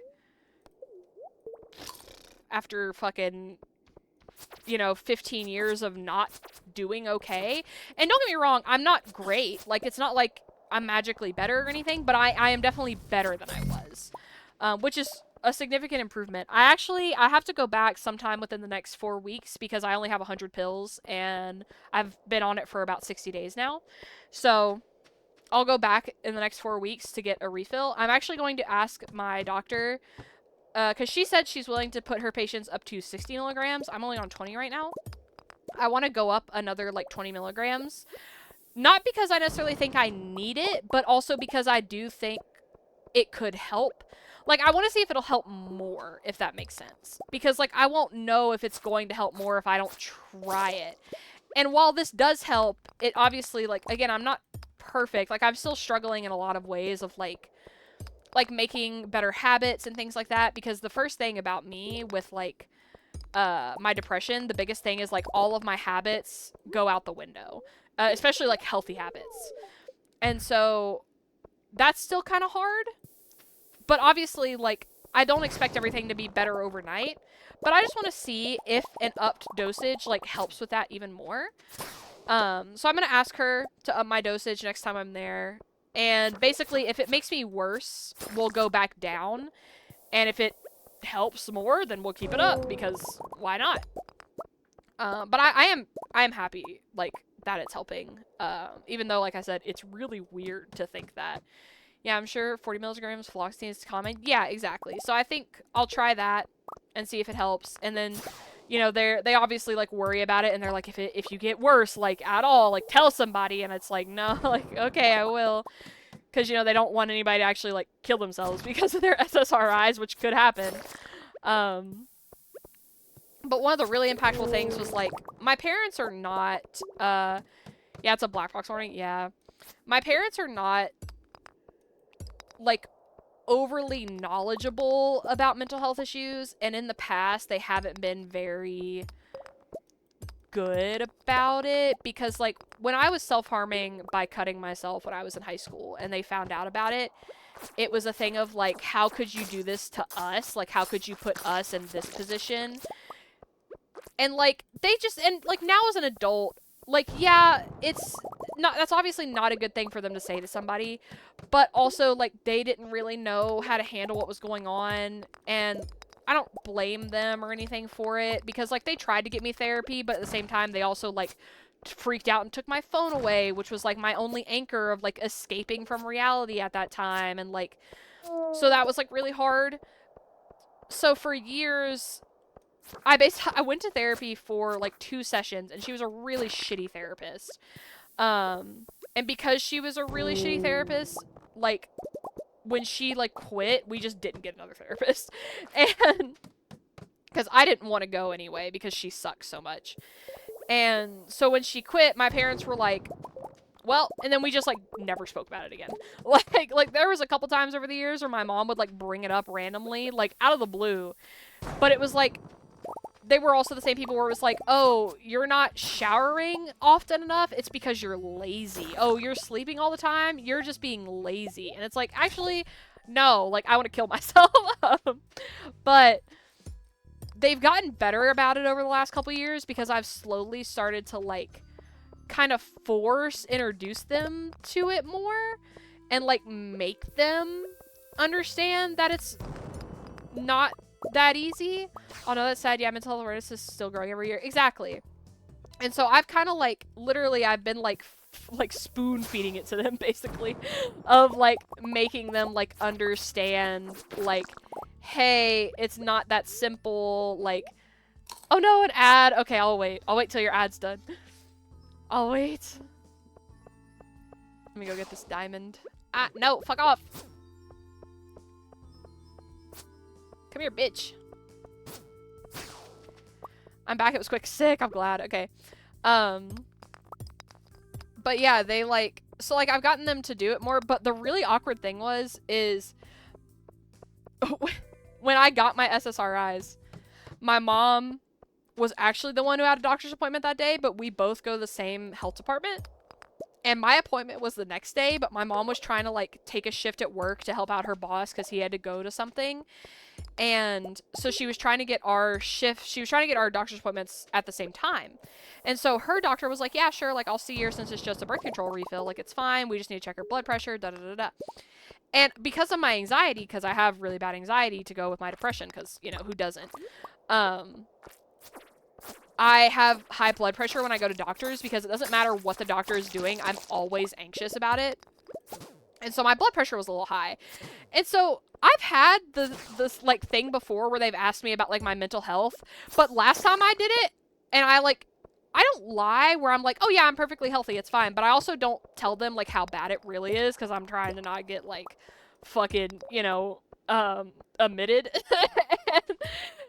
after fucking, you know, 15 years of not doing okay. And don't get me wrong, I'm not great. Like, it's not like I'm magically better or anything, but I am definitely better than I was, which is a significant improvement. I have to go back sometime within the next 4 weeks because I only have 100 pills and I've been on it for about 60 days now. So I'll go back in the next 4 weeks to get a refill. I'm actually going to ask my doctor because she said she's willing to put her patients up to 60 milligrams. I'm only on 20 right now. I want to go up another, like, 20 milligrams. Not because I necessarily think I need it, but also because I do think it could help. Like, I want to see if it'll help more, if that makes sense. Because, like, I won't know if it's going to help more if I don't try it. And while this does help, it obviously, like, again, I'm not perfect. Like, I'm still struggling in a lot of ways of, like making better habits and things like that. Because the first thing about me with, like, my depression, the biggest thing is, like, all of my habits go out the window. Especially, like, healthy habits. And so that's still kind of hard. But obviously, like, I don't expect everything to be better overnight. But I just want to see if an upped dosage, like, helps with that even more. So I'm going to ask her to up my dosage next time I'm there. And basically, if it makes me worse, we'll go back down. And if it helps more, then we'll keep it up. Because why not? But I am happy, like, that it's helping. Even though, like I said, it's really weird to think that. Yeah, I'm sure 40 milligrams fluoxetine is common. Yeah, exactly. So I think I'll try that and see if it helps. And then, you know, they obviously, like, worry about it, and they're like, if you get worse, like, at all, like, tell somebody. And it's like, no, like, okay, I will. Because, you know, they don't want anybody to actually, like, kill themselves because of their SSRIs, which could happen. But one of the really impactful things was, like, my parents are not, yeah, it's a black box warning, yeah. My parents are not, like, overly knowledgeable about mental health issues, and in the past, they haven't been very good about it, because, like, when I was self-harming by cutting myself when I was in high school, and they found out about it, it was a thing of, like, how could you do this to us? Like, how could you put us in this position? And, like, they just, and, like, now as an adult, like, yeah, it's, that's obviously not a good thing for them to say to somebody, but also, like, they didn't really know how to handle what was going on, and I don't blame them or anything for it, because, like, they tried to get me therapy, but at the same time, they also, like, freaked out and took my phone away, which was, like, my only anchor of, like, escaping from reality at that time, and, like, so that was, like, really hard. So for years, I went to therapy for, like, 2 sessions, and she was a really shitty therapist. And because she was a really shitty therapist, like, when she, like, quit, we just didn't get another therapist. And because I didn't want to go anyway, because she sucks so much. And so when she quit, my parents were like, well, and then we just, like, never spoke about it again. Like there was a couple times over the years where my mom would, like, bring it up randomly, like, out of the blue. But it was, like, they were also the same people where it was like, oh, you're not showering often enough? It's because you're lazy. Oh, you're sleeping all the time? You're just being lazy. And it's like, actually, no. Like, I want to kill myself. But they've gotten better about it over the last couple years because I've slowly started to, like, kind of introduce them to it more and, like, make them understand that it's not that easy. Oh no, that's sad. Yeah, mental health awareness is still growing every year. Exactly. And so I've kind of, like, literally, I've been, like, spoon feeding it to them, basically, of, like, making them, like, understand, like, hey, it's not that simple, like, oh no, an ad. Okay, I'll wait till your ad's done. I'll wait. Let me go get this diamond. Ah, no, fuck off. Come here, bitch. I'm back. It was quick. Sick. I'm glad. Okay. But yeah, they, like, so, like, I've gotten them to do it more, but the really awkward thing is when I got my SSRIs, my mom was actually the one who had a doctor's appointment that day, but we both go to the same health department. And my appointment was the next day, but my mom was trying to, like, take a shift at work to help out her boss because he had to go to something. And so she was trying to get our doctor's appointments at the same time. And so her doctor was like, yeah, sure, like, I'll see her since it's just a birth control refill. Like, it's fine. We just need to check her blood pressure, da-da-da-da. And because of my anxiety, because I have really bad anxiety to go with my depression, because, you know, who doesn't? I have high blood pressure when I go to doctors because it doesn't matter what the doctor is doing. I'm always anxious about it. And so my blood pressure was a little high. And so I've had this like, thing before where they've asked me about, like, my mental health. But last time I did it, and I don't lie where I'm like, oh, yeah, I'm perfectly healthy. It's fine. But I also don't tell them, like, how bad it really is because I'm trying to not get, like, fucking, you know, omitted.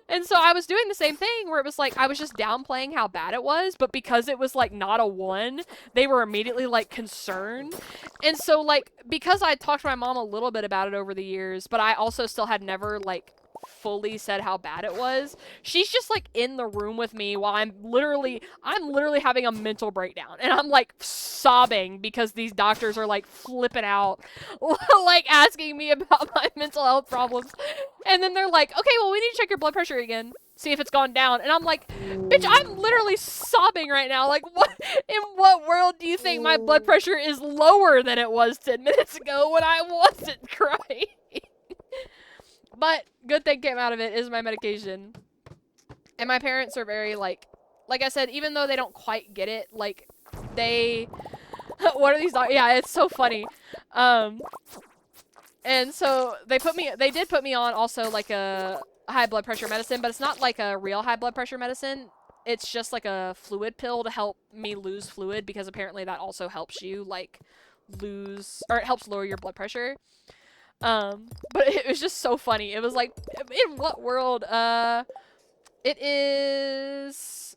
And so I was doing the same thing where it was like I was just downplaying how bad it was, but because it was, like, not a 1, they were immediately, like, concerned. And so, like, because I talked to my mom a little bit about it over the years, but I also still had never, like, fully said how bad it was, she's just, like, in the room with me while I'm literally having a mental breakdown, and I'm, like, sobbing because these doctors are, like, flipping out, like, asking me about my mental health problems. And then they're like, okay, well, we need to check your blood pressure again, see if it's gone down. And I'm like, bitch, I'm literally sobbing right now. Like, what, in what world do you think my blood pressure is lower than it was 10 minutes ago when I wasn't crying? But good thing came out of it is my medication. And my parents are very, like I said, even though they don't quite get it, like, they, what are these, yeah, it's so funny. And so they did put me on also, like, a high blood pressure medicine, but it's not like a real high blood pressure medicine. It's just like a fluid pill to help me lose fluid, because apparently that also helps you, like, it helps lower your blood pressure. But it was just so funny. It was like, in what world? It is,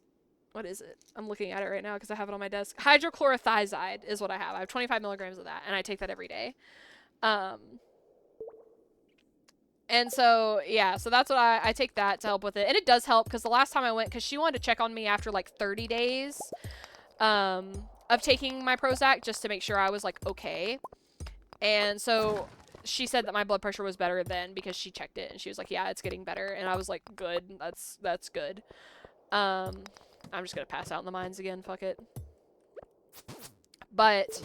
what is it? I'm looking at it right now because I have it on my desk. Hydrochlorothiazide is what I have. I have 25 milligrams of that, and I take that every day. And so, yeah, so that's what I take that to help with it. And it does help, because the last time I went, because she wanted to check on me after, like, 30 days of taking my Prozac, just to make sure I was, like, okay. And so she said that my blood pressure was better then, because she checked it, and she was like, yeah, it's getting better. And I was like, good, that's good. I'm just gonna pass out in the mines again, fuck it. But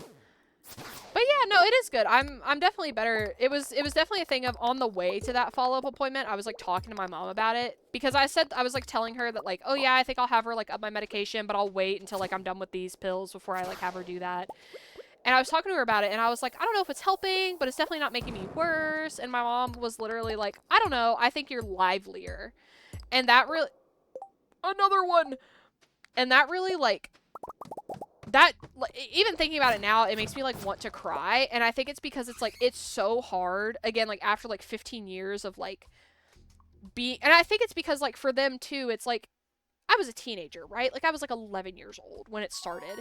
yeah, no, it is good. I'm definitely better. It was definitely a thing of on the way to that follow-up appointment, I was like talking to my mom about it because I was like telling her that like, oh yeah, I think I'll have her like up my medication, but I'll wait until like I'm done with these pills before I like have her do that. And I was talking to her about it and I was like, I don't know if it's helping, but it's definitely not making me worse. And my mom was literally like, I don't know, I think you're livelier. And that really another one. And that really like that, even thinking about it now, it makes me like want to cry. And I think it's because it's like it's so hard again, like after like 15 years of like being, and I think it's because like for them too, it's like I was a teenager, right? Like I was like 11 years old when it started.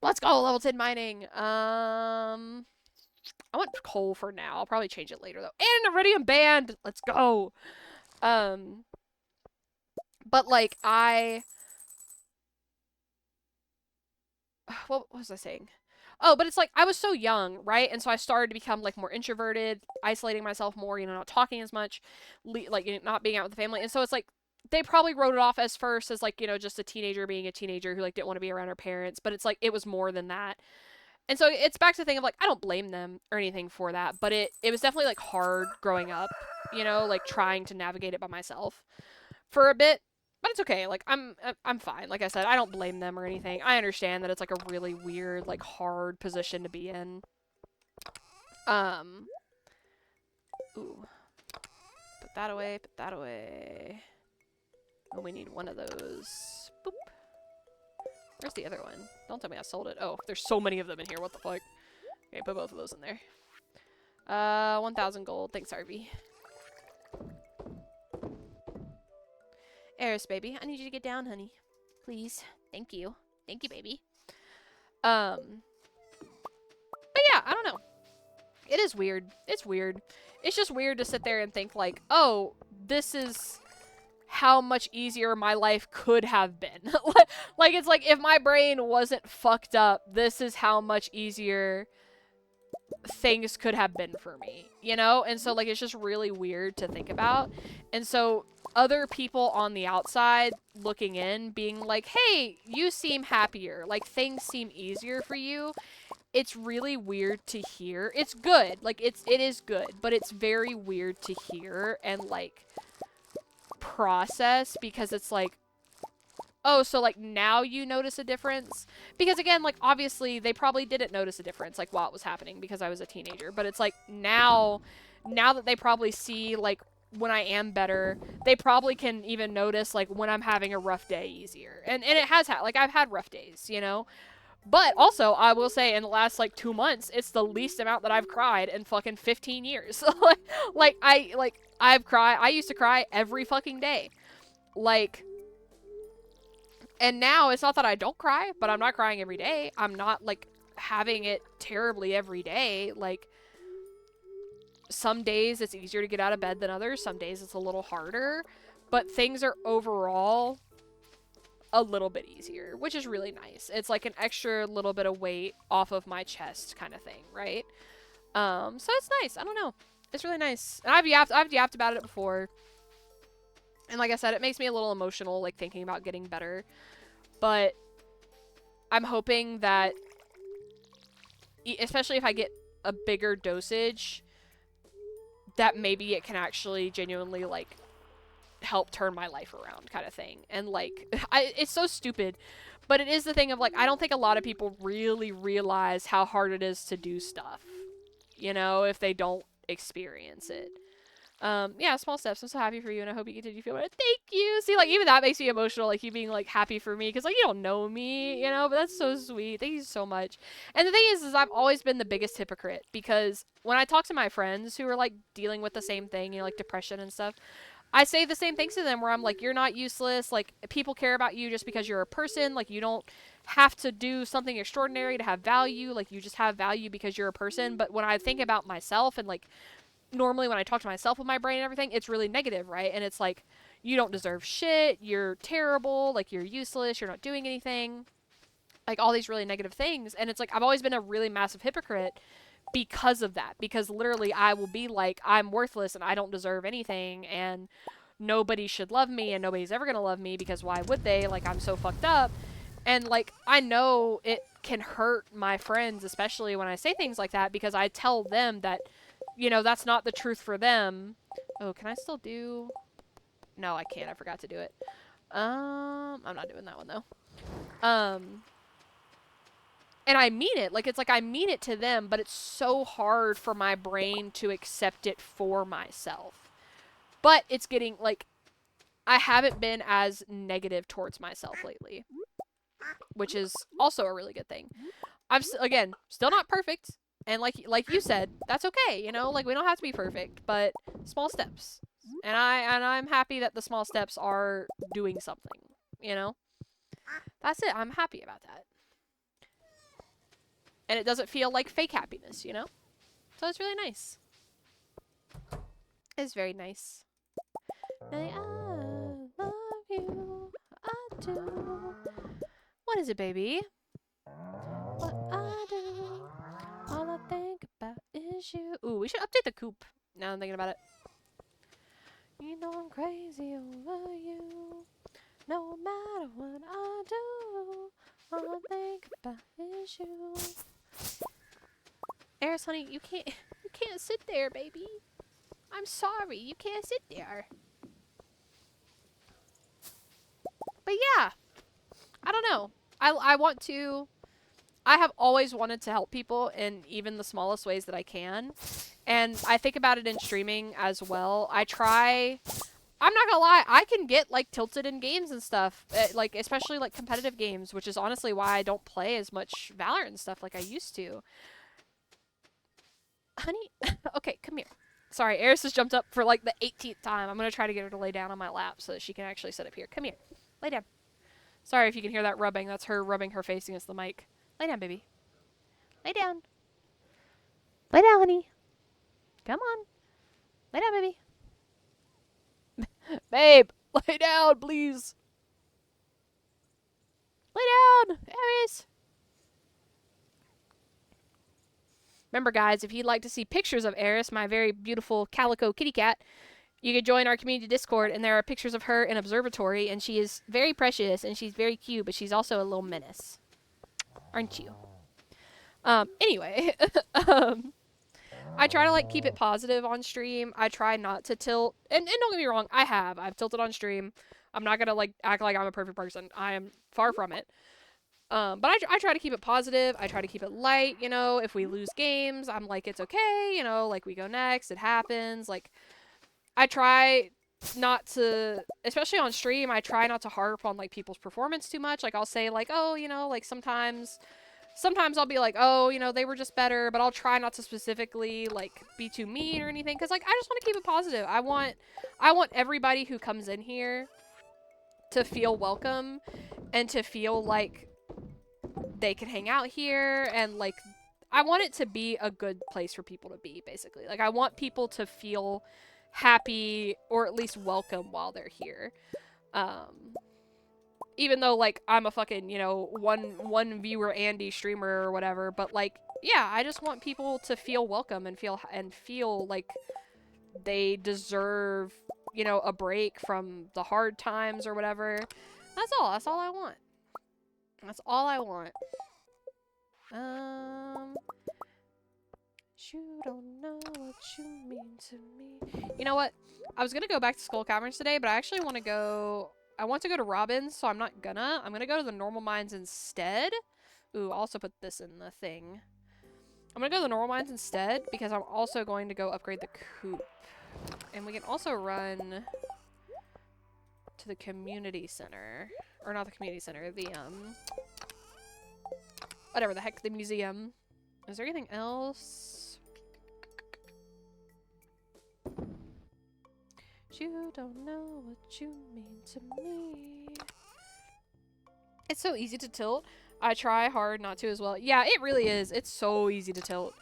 Let's go level 10 mining. I want coal for now. I'll probably change it later though. And iridium band. Let's go. But like what was I saying? Oh, but it's like I was so young, right? And so I started to become like more introverted, isolating myself more, you know, not talking as much, like you know, not being out with the family. And so it's like they probably wrote it off as first as like, you know, just a teenager being a teenager who like didn't want to be around her parents, but it's like it was more than that. And so it's back to the thing of like I don't blame them or anything for that, but it was definitely like hard growing up, you know, like trying to navigate it by myself for a bit. But it's okay. Like I'm fine. Like I said, I don't blame them or anything. I understand that it's like a really weird, like hard position to be in. Ooh. Put that away, put that away. Oh, we need one of those. Boop. Where's the other one? Don't tell me I sold it. Oh, there's so many of them in here. What the fuck? Okay, put both of those in there. 1,000 gold. Thanks, Harvey. Eris, baby. I need you to get down, honey. Please. Thank you. Thank you, baby. But yeah, I don't know. It is weird. It's weird. It's just weird to sit there and think like, oh, this is how much easier my life could have been. Like, it's like if my brain wasn't fucked up, this is how much easier things could have been for me, you know? And so like it's just really weird to think about. And so other people on the outside looking in being like, hey, you seem happier, like things seem easier for you. It's really weird to hear. It's good, like it is good, but it's very weird to hear and like process, because it's like, oh, so like now you notice a difference? Because again, like obviously they probably didn't notice a difference like while it was happening because I was a teenager, but it's like now that they probably see like when I am better, they probably can even notice like when I'm having a rough day easier. And it has like I've had rough days, you know? But also, I will say in the last like 2 months, it's the least amount that I've cried in fucking 15 years. I've cried. I used to cry every fucking day. Like, and now it's not that I don't cry, but I'm not crying every day. I'm not like having it terribly every day. Like, some days it's easier to get out of bed than others. Some days it's a little harder, but things are overall a little bit easier, which is really nice. It's like an extra little bit of weight off of my chest kind of thing, right? So it's nice. I don't know. It's really nice. And I've yapped about it before. And like I said, it makes me a little emotional, like thinking about getting better. But I'm hoping that, especially if I get a bigger dosage, that maybe it can actually genuinely like help turn my life around kind of thing. And like it's so stupid, but it is the thing of like I don't think a lot of people really realize how hard it is to do stuff, you know, if they don't experience it. Yeah, small steps. I'm so happy for you, and I hope you continue to feel better. Thank you. See, like even that makes me emotional, like you being like happy for me, because like you don't know me, you know, but that's so sweet. Thank you so much. And the thing is I've always been the biggest hypocrite, because when I talk to my friends who are like dealing with the same thing, you know, like depression and stuff, I say the same things to them where I'm like, you're not useless. Like, people care about you just because you're a person. Like, you don't have to do something extraordinary to have value. Like, you just have value because you're a person. But when I think about myself and, like, normally when I talk to myself with my brain and everything, it's really negative, right? And it's like, you don't deserve shit. You're terrible. Like, you're useless. You're not doing anything. Like, all these really negative things. And it's like, I've always been a really massive hypocrite because of that, because literally I will be like, I'm worthless and I don't deserve anything and nobody should love me and nobody's ever gonna love me because why would they, like I'm so fucked up. And, like, I know it can hurt my friends, especially when I say things like that, because I tell them that, you know, that's not the truth for them. Oh, can I still do... No, I can't. I forgot to do it. I'm not doing that one, though. And I mean it. Like, it's like I mean it to them, but it's so hard for my brain to accept it for myself. But it's getting, like, I haven't been as negative towards myself lately, which is also a really good thing. I'm, again, still not perfect. And like you said, that's okay, you know? Like, we don't have to be perfect, but small steps. And I'm happy that the small steps are doing something, you know? That's it. I'm happy about that. And it doesn't feel like fake happiness, you know? So it's really nice. It's very nice. I love you. I do. What is it, baby? What I do. All I think about is you. Ooh, we should update the coop. Now I'm thinking about it. You know I'm crazy over you. No matter what I do, all I think about is you. Eris, honey, you can't sit there, baby. I'm sorry, you can't sit there. But yeah, I don't know. I want to. I have always wanted to help people in even the smallest ways that I can. And I think about it in streaming as well. I try. I'm not gonna lie, I can get, like, tilted in games and stuff. Like, especially, like, competitive games, which is honestly why I don't play as much Valorant and stuff like I used to. Honey? Okay, come here. Sorry, Eris has jumped up for, like, the 18th time. I'm gonna try to get her to lay down on my lap so that she can actually sit up here. Come here. Lay down. Sorry if you can hear that rubbing. That's her rubbing her face against the mic. Lay down, baby. Lay down. Lay down, honey. Come on. Lay down, baby. Babe, lay down, please. Lay down, Aries. Remember, guys, if you'd like to see pictures of Eris, my very beautiful calico kitty cat, you could join our community Discord, and there are pictures of her in Observatory, and she is very precious, and she's very cute, but she's also a little menace. Aren't you? Anyway, I try to, like, keep it positive on stream. I try not to tilt, and don't get me wrong, I've tilted on stream. I'm not gonna, like, act like I'm a perfect person. I am far from it. But I try to keep it positive. I try to keep it light, you know. If we lose games, I'm like, it's okay, you know, like, we go next, it happens. Like, I try not to, especially on stream, I try not to harp on, like, people's performance too much. Like, I'll say, like, oh, you know, like, sometimes I'll be like, oh, you know, they were just better, but I'll try not to specifically, like, be too mean or anything, because, like, I just want to keep it positive. I want everybody who comes in here to feel welcome and to feel like they can hang out here, and, like, I want it to be a good place for people to be, basically. Like, I want people to feel happy or at least welcome while they're here. Even though, like, I'm a fucking, you know, one viewer Andy streamer or whatever, but, like, yeah, I just want people to feel welcome and feel like they deserve, you know, a break from the hard times or whatever. That's all I want. That's all I want. You don't know what you mean to me. You know what? I was gonna go back to Skull Caverns today, but I actually want to go... I want to go to Robin's, so I'm not gonna. I'm gonna go to the normal mines instead. Ooh, I'll also put this in the thing. I'm gonna go to the normal mines instead, because I'm also going to go upgrade the coop. And we can also run to the community center. Or not the community center, the, whatever the heck, the museum. Is there anything else? You don't know what you mean to me. It's so easy to tilt. I try hard not to as well. Yeah, it really is. It's so easy to tilt.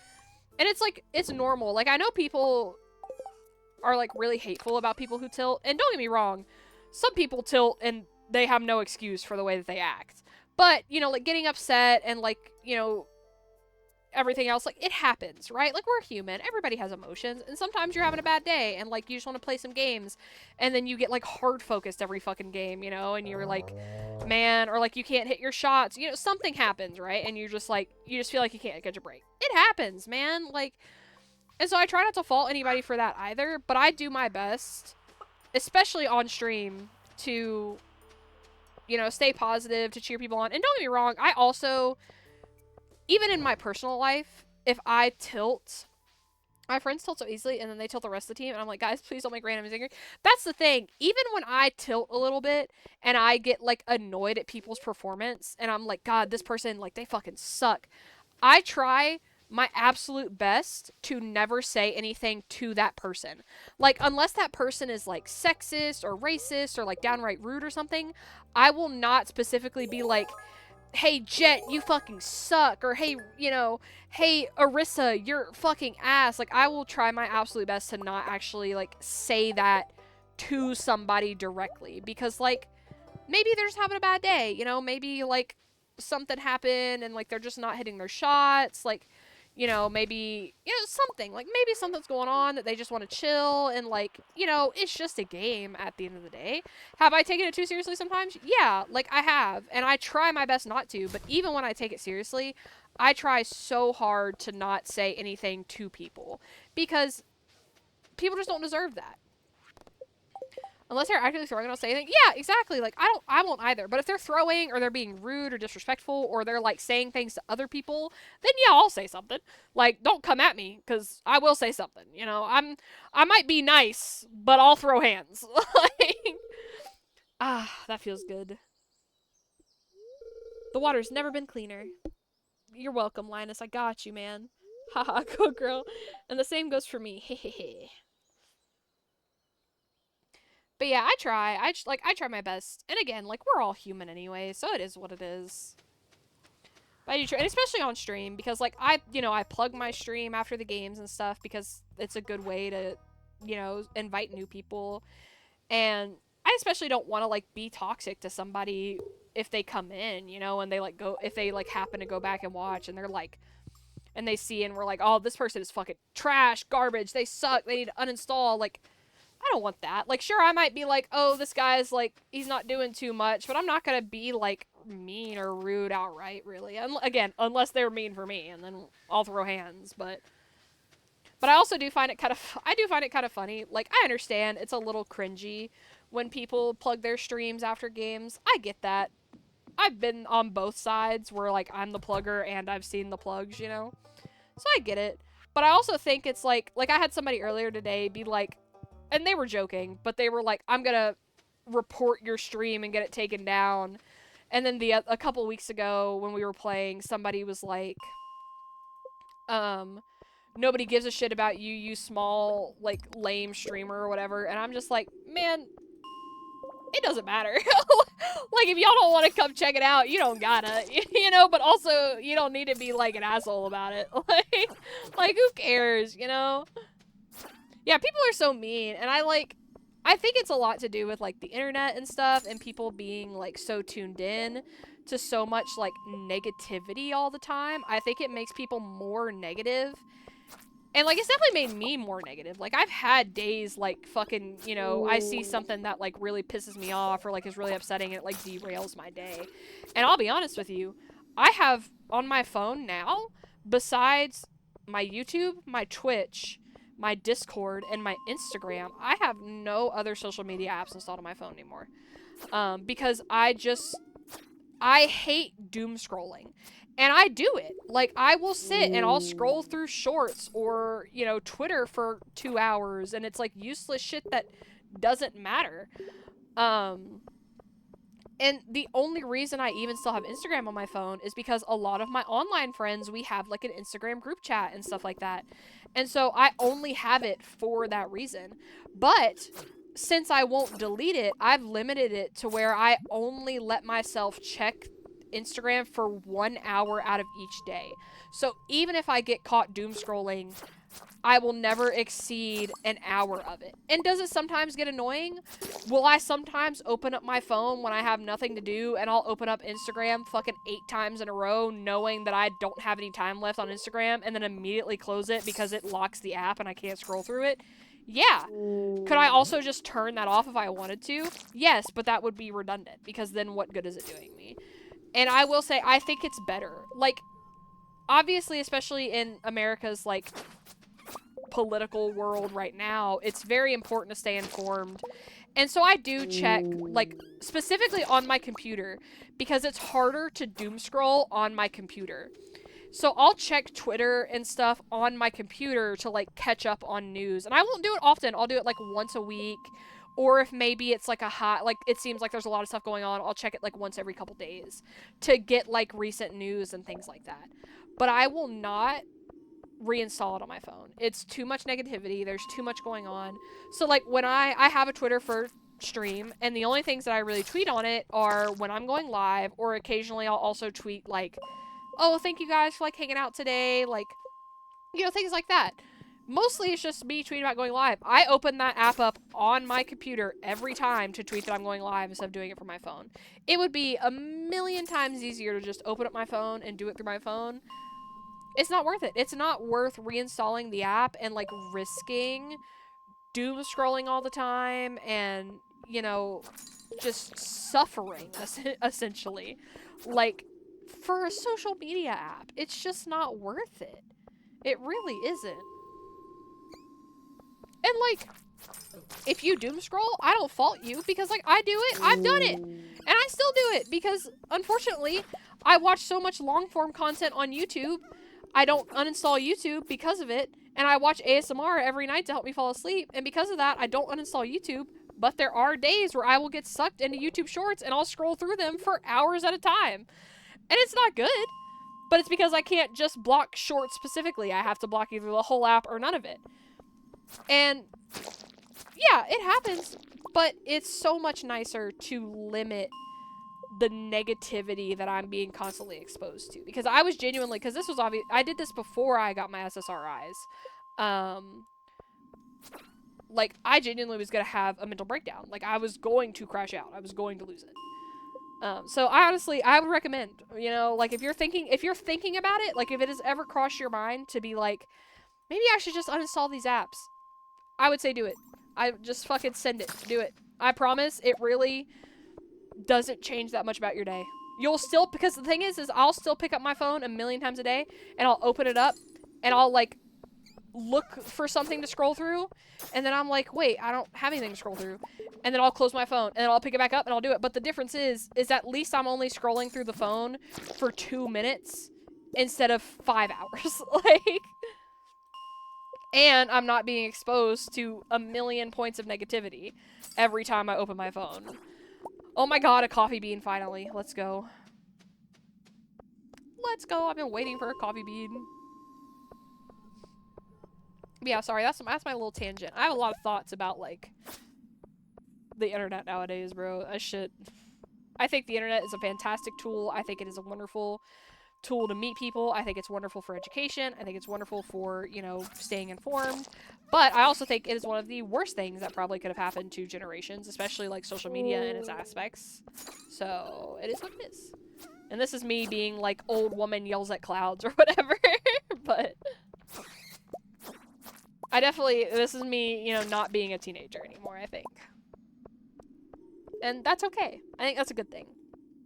And it's like, it's normal. Like, I know people are, like, really hateful about people who tilt. And don't get me wrong, some people tilt and they have no excuse for the way that they act. But, you know, like, getting upset and, like, you know, everything else, like, it happens, right? Like, we're human. Everybody has emotions, and sometimes you're having a bad day, and, like, you just want to play some games, and then you get, like, hard-focused every fucking game, you know, and you're like, man, or, like, you can't hit your shots, you know, something happens, right? And you're just, like, you just feel like you can't catch a break. It happens, man, like, and so I try not to fault anybody for that either, but I do my best, especially on stream, to, you know, stay positive, to cheer people on, and don't get me wrong, I also, even in my personal life, if I tilt, my friends tilt so easily, and then they tilt the rest of the team, and I'm like, guys, please don't make random angry. That's the thing. Even when I tilt a little bit, and I get, like, annoyed at people's performance, and I'm like, God, this person, like, they fucking suck. I try my absolute best to never say anything to that person. Like, unless that person is, like, sexist, or racist, or, like, downright rude or something, I will not specifically be like, hey, Jet, you fucking suck, or hey, you know, hey, Arissa, you're fucking ass. Like, I will try my absolute best to not actually, like, say that to somebody directly, because, like, maybe they're just having a bad day, you know, maybe, like, something happened, and, like, they're just not hitting their shots, like, you know, maybe, you know, something, like, maybe something's going on that they just want to chill, and, like, you know, it's just a game at the end of the day. Have I taken it too seriously sometimes? Yeah, like, I have, and I try my best not to, but even when I take it seriously, I try so hard to not say anything to people, because people just don't deserve that. Unless they're actively throwing and I'll say anything. Yeah, exactly. Like, I won't either. But if they're throwing, or they're being rude or disrespectful, or they're, like, saying things to other people, then yeah, I'll say something. Like, don't come at me, because I will say something. You know, I might be nice, but I'll throw hands. Like, that feels good. The water's never been cleaner. You're welcome, Linus. I got you, man. Haha, go girl. And the same goes for me. Hehehe. But yeah, I try. I try my best. And again, like, we're all human anyway, so it is what it is. But I do try, and especially on stream, because, like, I plug my stream after the games and stuff, because it's a good way to, you know, invite new people. And I especially don't want to, like, be toxic to somebody if they come in, you know, and they, like, if they, like, happen to go back and watch, and they're, like, and they see, and we're like, oh, this person is fucking trash, garbage, they suck, they need to uninstall, like, I don't want that. Like, sure, I might be like, oh, this guy's, like, he's not doing too much, but I'm not gonna be, like, mean or rude outright, really. Again, unless they're mean for me, and then I'll throw hands, but I also do find it kind of funny. Like, I understand it's a little cringy when people plug their streams after games. I get that. I've been on both sides where, like, I'm the plugger and I've seen the plugs, you know? So I get it. But I also think it's like I had somebody earlier today be like, and they were joking, but they were like, I'm gonna report your stream and get it taken down. And then a couple weeks ago when we were playing, somebody was like, nobody gives a shit about you, you small, like, lame streamer or whatever. And I'm just like, man, it doesn't matter. Like, if y'all don't want to come check it out, you don't gotta, you know, but also, you don't need to be, like, an asshole about it. Like, who cares, you know? Yeah, people are so mean, and I think it's a lot to do with, like, the internet and stuff, and people being, like, so tuned in to so much, like, negativity all the time. I think it makes people more negative. And, like, it's definitely made me more negative. Like, I've had days, like, fucking, you know, I see something that, like, really pisses me off or, like, is really upsetting, and it, like, derails my day. And I'll be honest with you, I have, on my phone now, besides my YouTube, my Twitch, my Discord, and my Instagram, I have no other social media apps installed on my phone anymore. Because I hate doom scrolling. And I do it. Like, I will sit and I'll scroll through shorts or, you know, Twitter for 2 hours, and it's, like, useless shit that doesn't matter. And the only reason I even still have Instagram on my phone is because a lot of my online friends, we have, like, an Instagram group chat and stuff like that. And so I only have it for that reason. But since I won't delete it, I've limited it to where I only let myself check Instagram for 1 hour out of each day. So even if I get caught doom scrolling, I will never exceed an hour of it. And does it sometimes get annoying? Will I sometimes open up my phone when I have nothing to do, and I'll open up Instagram fucking 8 times in a row knowing that I don't have any time left on Instagram, and then immediately close it because it locks the app and I can't scroll through it? Yeah. Could I also just turn that off if I wanted to? Yes, but that would be redundant, because then what good is it doing me? And I will say, I think it's better. Like, obviously, especially in America's, like, political world right now, it's very important to stay informed. And so I do check, like, specifically on my computer, because it's harder to doom scroll on my computer. So I'll check Twitter and stuff on my computer to, like, catch up on news. And I won't do it often. I'll do it, like, once a week. Or if maybe it's, like, like, it seems like there's a lot of stuff going on, I'll check it, like, once every couple days to get, like, recent news and things like that. But I will not reinstall it on my phone. It's too much negativity. There's too much going on. So, like, when I have a Twitter for stream, and the only things that I really tweet on it are when I'm going live, or occasionally I'll also tweet, like, oh, thank you guys for, like, hanging out today, like, you know, things like that. Mostly it's just me tweeting about going live. I open that app up on my computer every time to tweet that I'm going live instead of doing it from my phone. It would be a million times easier to just open up my phone and do it through my phone. It's not worth it. It's not worth reinstalling the app and, like, risking doom scrolling all the time and, you know, just suffering, essentially. Like, for a social media app, it's just not worth it. It really isn't. And, like, if you doom scroll, I don't fault you, because, like, I do it. I've done it. And I still do it, because, unfortunately, I watch so much long-form content on YouTube, I don't uninstall YouTube because of it, and I watch ASMR every night to help me fall asleep, and because of that, I don't uninstall YouTube, but there are days where I will get sucked into YouTube Shorts, and I'll scroll through them for hours at a time. And it's not good, but it's because I can't just block Shorts specifically. I have to block either the whole app or none of it. And, yeah, it happens, but it's so much nicer to limit the negativity that I'm being constantly exposed to. Because I was genuinely, because this was obvious, I did this before I got my SSRIs. Like, I genuinely was going to have a mental breakdown. Like, I was going to crash out. I was going to lose it. So I honestly, I would recommend, you know, like, if you're thinking about it, like, if it has ever crossed your mind to be like, maybe I should just uninstall these apps, I would say do it. I just fucking send it. Do it. I promise it really doesn't change that much about your day. You'll still, because the thing is I'll still pick up my phone a million times a day, and I'll open it up, and I'll, like, look for something to scroll through, and then I'm like, wait, I don't have anything to scroll through. And then I'll close my phone, and then I'll pick it back up, and I'll do it. But the difference is at least I'm only scrolling through the phone for 2 minutes instead of 5 hours. Like, and I'm not being exposed to a million points of negativity every time I open my phone. Oh my god, a coffee bean finally. Let's go. Let's go. I've been waiting for a coffee bean. Yeah, sorry, that's my little tangent. I have a lot of thoughts about, like, the internet nowadays, bro. I think the internet is a fantastic tool. I think it is a wonderful tool to meet people. I think it's wonderful for education. I think it's wonderful for, you know, staying informed. But I also think it is one of the worst things that probably could have happened to generations, especially, like, social media and its aspects. So, it is what it is. And this is me being, like, old woman yells at clouds or whatever. But this is me, you know, not being a teenager anymore, I think. And that's okay. I think that's a good thing.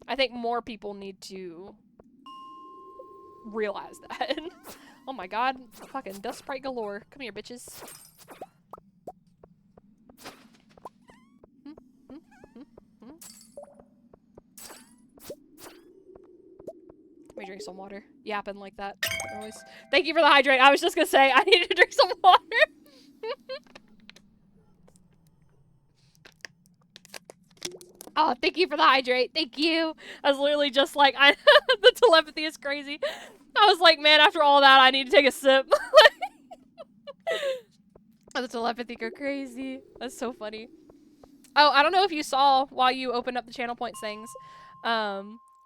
I think more people need to realize that. Oh my god. Fucking dust sprite galore. Come here, bitches. Let me drink some water. Yapping like that. Always. Thank you for the hydrate. I was just gonna say, I need to drink some water. Oh, thank you for the hydrate. Thank you. I was literally just like, the telepathy is crazy. I was like, man, after all that, I need to take a sip. The telepathy go crazy. That's so funny. Oh, I don't know if you saw while you opened up the channel points things.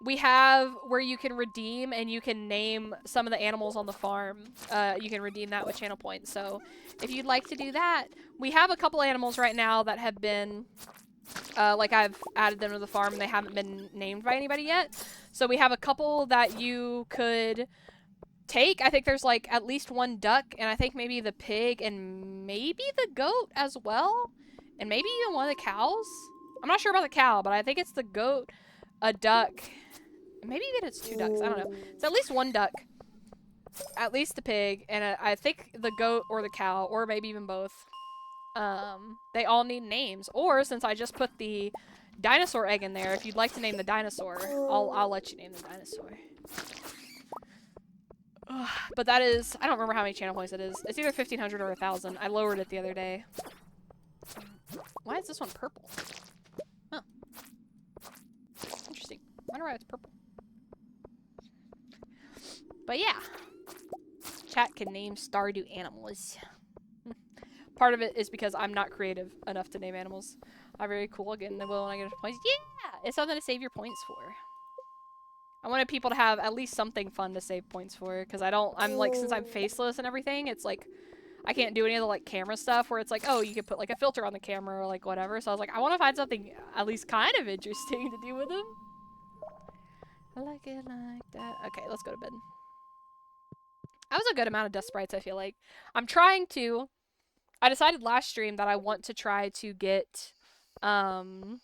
we have where you can redeem and you can name some of the animals on the farm. You can redeem that with channel points. So if you'd like to do that, we have a couple animals right now that have been, like I've added them to the farm and they haven't been named by anybody yet. So we have a couple that you could take. I think there's like at least one duck and I think maybe the pig and maybe the goat as well. And maybe even one of the cows. I'm not sure about the cow, but I think it's the goat, a duck, maybe even it's 2 ducks. I don't know. It's at least 1 duck, at least the pig, and I think the goat or the cow, or maybe even both. They all need names. Or since I just put the dinosaur egg in there, if you'd like to name the dinosaur, I'll let you name the dinosaur. But that is, I don't remember how many channel points it is. It's either 1,500 or 1,000. I lowered it the other day. Why is this one purple? Huh. Interesting. I wonder why it's purple. But yeah. Chat can name Stardew animals. Part of it is because I'm not creative enough to name animals. I'm very cool. Again, the will when I get points. Yeah! It's something to save your points for. I wanted people to have at least something fun to save points for. Because I'm like, since I'm faceless and everything, it's like, I can't do any of the like camera stuff where it's like, oh, you can put like a filter on the camera or like whatever. So I was like, I want to find something at least kind of interesting to do with them. I like it like that. Okay, let's go to bed. That was a good amount of dust sprites, I feel like. I decided last stream that I want to try to get, I'm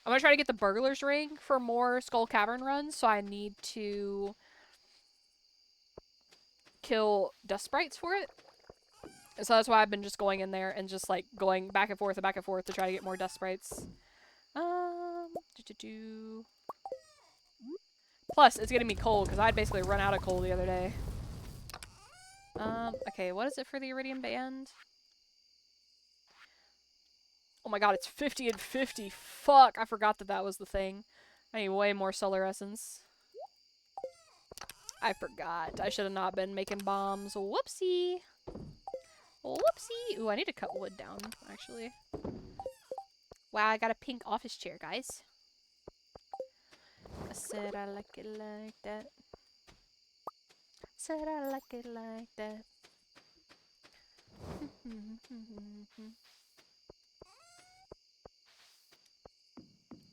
going to try to get the Burglar's Ring for more Skull Cavern runs, so I need to kill dust sprites for it. So that's why I've been just going in there and just, like, going back and forth to try to get more dust sprites. Plus, it's getting me cold, because I'd basically run out of coal the other day. Okay, what is it for the Iridium Band? Oh my god, it's 50 and 50. Fuck, I forgot that that was the thing. I need way more solar essence. I forgot. I should have not been making bombs. Whoopsie. Whoopsie. Ooh, I need to cut wood down, actually. Wow, I got a pink office chair, guys. I said I like it like that. Said I like it like that.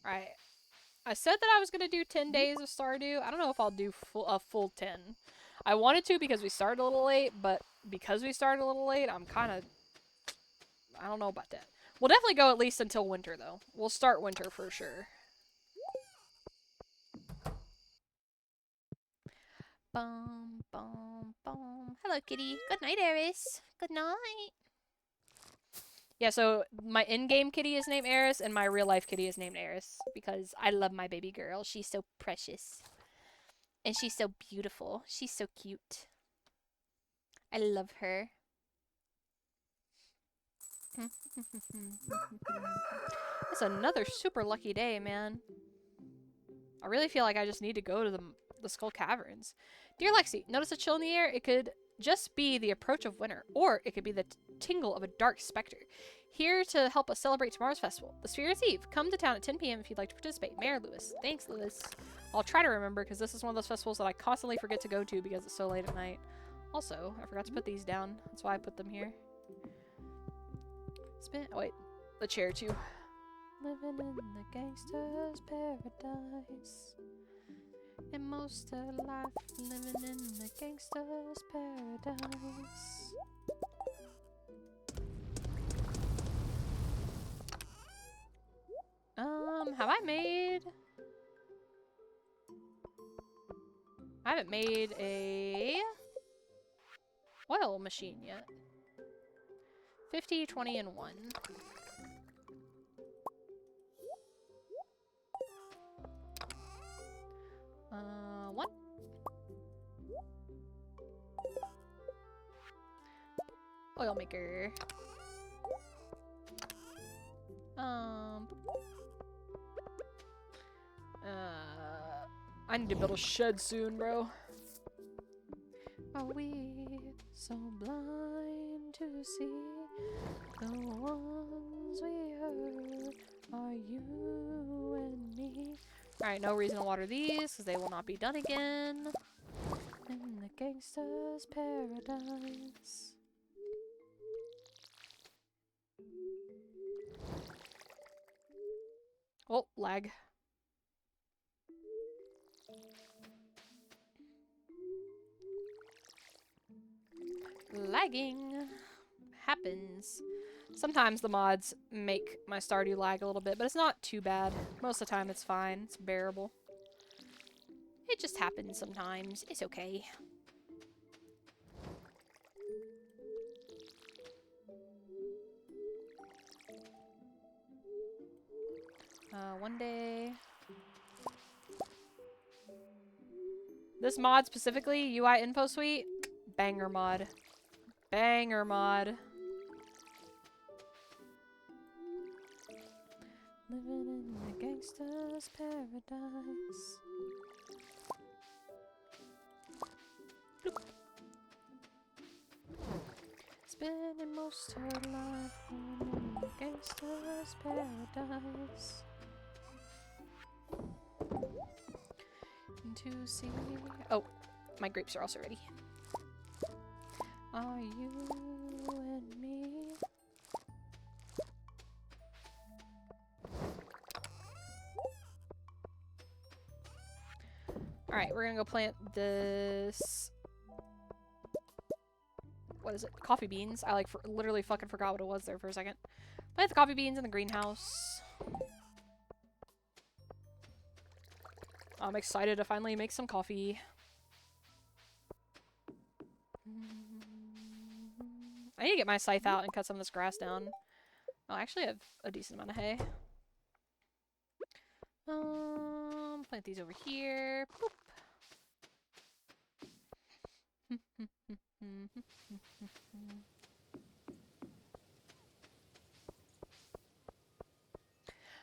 Alright. I said that I was going to do 10 days of Stardew. I don't know if I'll do a full 10. I wanted to because we started a little late, but because we started a little late, I'm kind of... I don't know about that. We'll definitely go at least until winter, though. We'll start winter for sure. Bum, bum, bum. Hello, kitty. Good night, Eris. Good night. Yeah, so my in-game kitty is named Eris, and my real-life kitty is named Eris, because I love my baby girl. She's so precious. And she's so beautiful. She's so cute. I love her. It's another super lucky day, man. I really feel like I just need to go to the Skull Caverns. Dear Lexi, notice a chill in the air? It could just be the approach of winter, or it could be the tingle of a dark specter. Here to help us celebrate tomorrow's festival, the Sphere's Eve. Come to town at 10 p.m. if you'd like to participate. Mayor Lewis. Thanks, Lewis. I'll try to remember, because this is one of those festivals that I constantly forget to go to because it's so late at night. Also, I forgot to put these down. That's why I put them here. Oh, wait. The chair, too. Living in the gangster's paradise. And most of life living in the gangster's paradise. Have I made... I haven't made a oil machine yet. 50, 20, and 1. One. Oil maker. I need to build a shed soon, bro. Are we so blind to see the ones we heard? Are you and me Alright, no reason to water these, because they will not be done again. In the gangster's paradise. Oh, lag. Lagging happens. Sometimes the mods make my Stardew lag a little bit, but it's not too bad. Most of the time it's fine. It's bearable. It just happens sometimes. It's okay. One day... This mod specifically, UI Info Suite, banger mod. Banger mod. Living in the gangster's paradise. Bloop. Spending most her life in the gangster's paradise. To see. Oh, my grapes are also ready. Are you and me? Alright, we're gonna go plant this. What is it? Coffee beans. I literally fucking forgot what it was there for a second. Plant the coffee beans in the greenhouse. I'm excited to finally make some coffee. I need to get my scythe out and cut some of this grass down. Oh, I actually have a decent amount of hay. Plant these over here. Boop.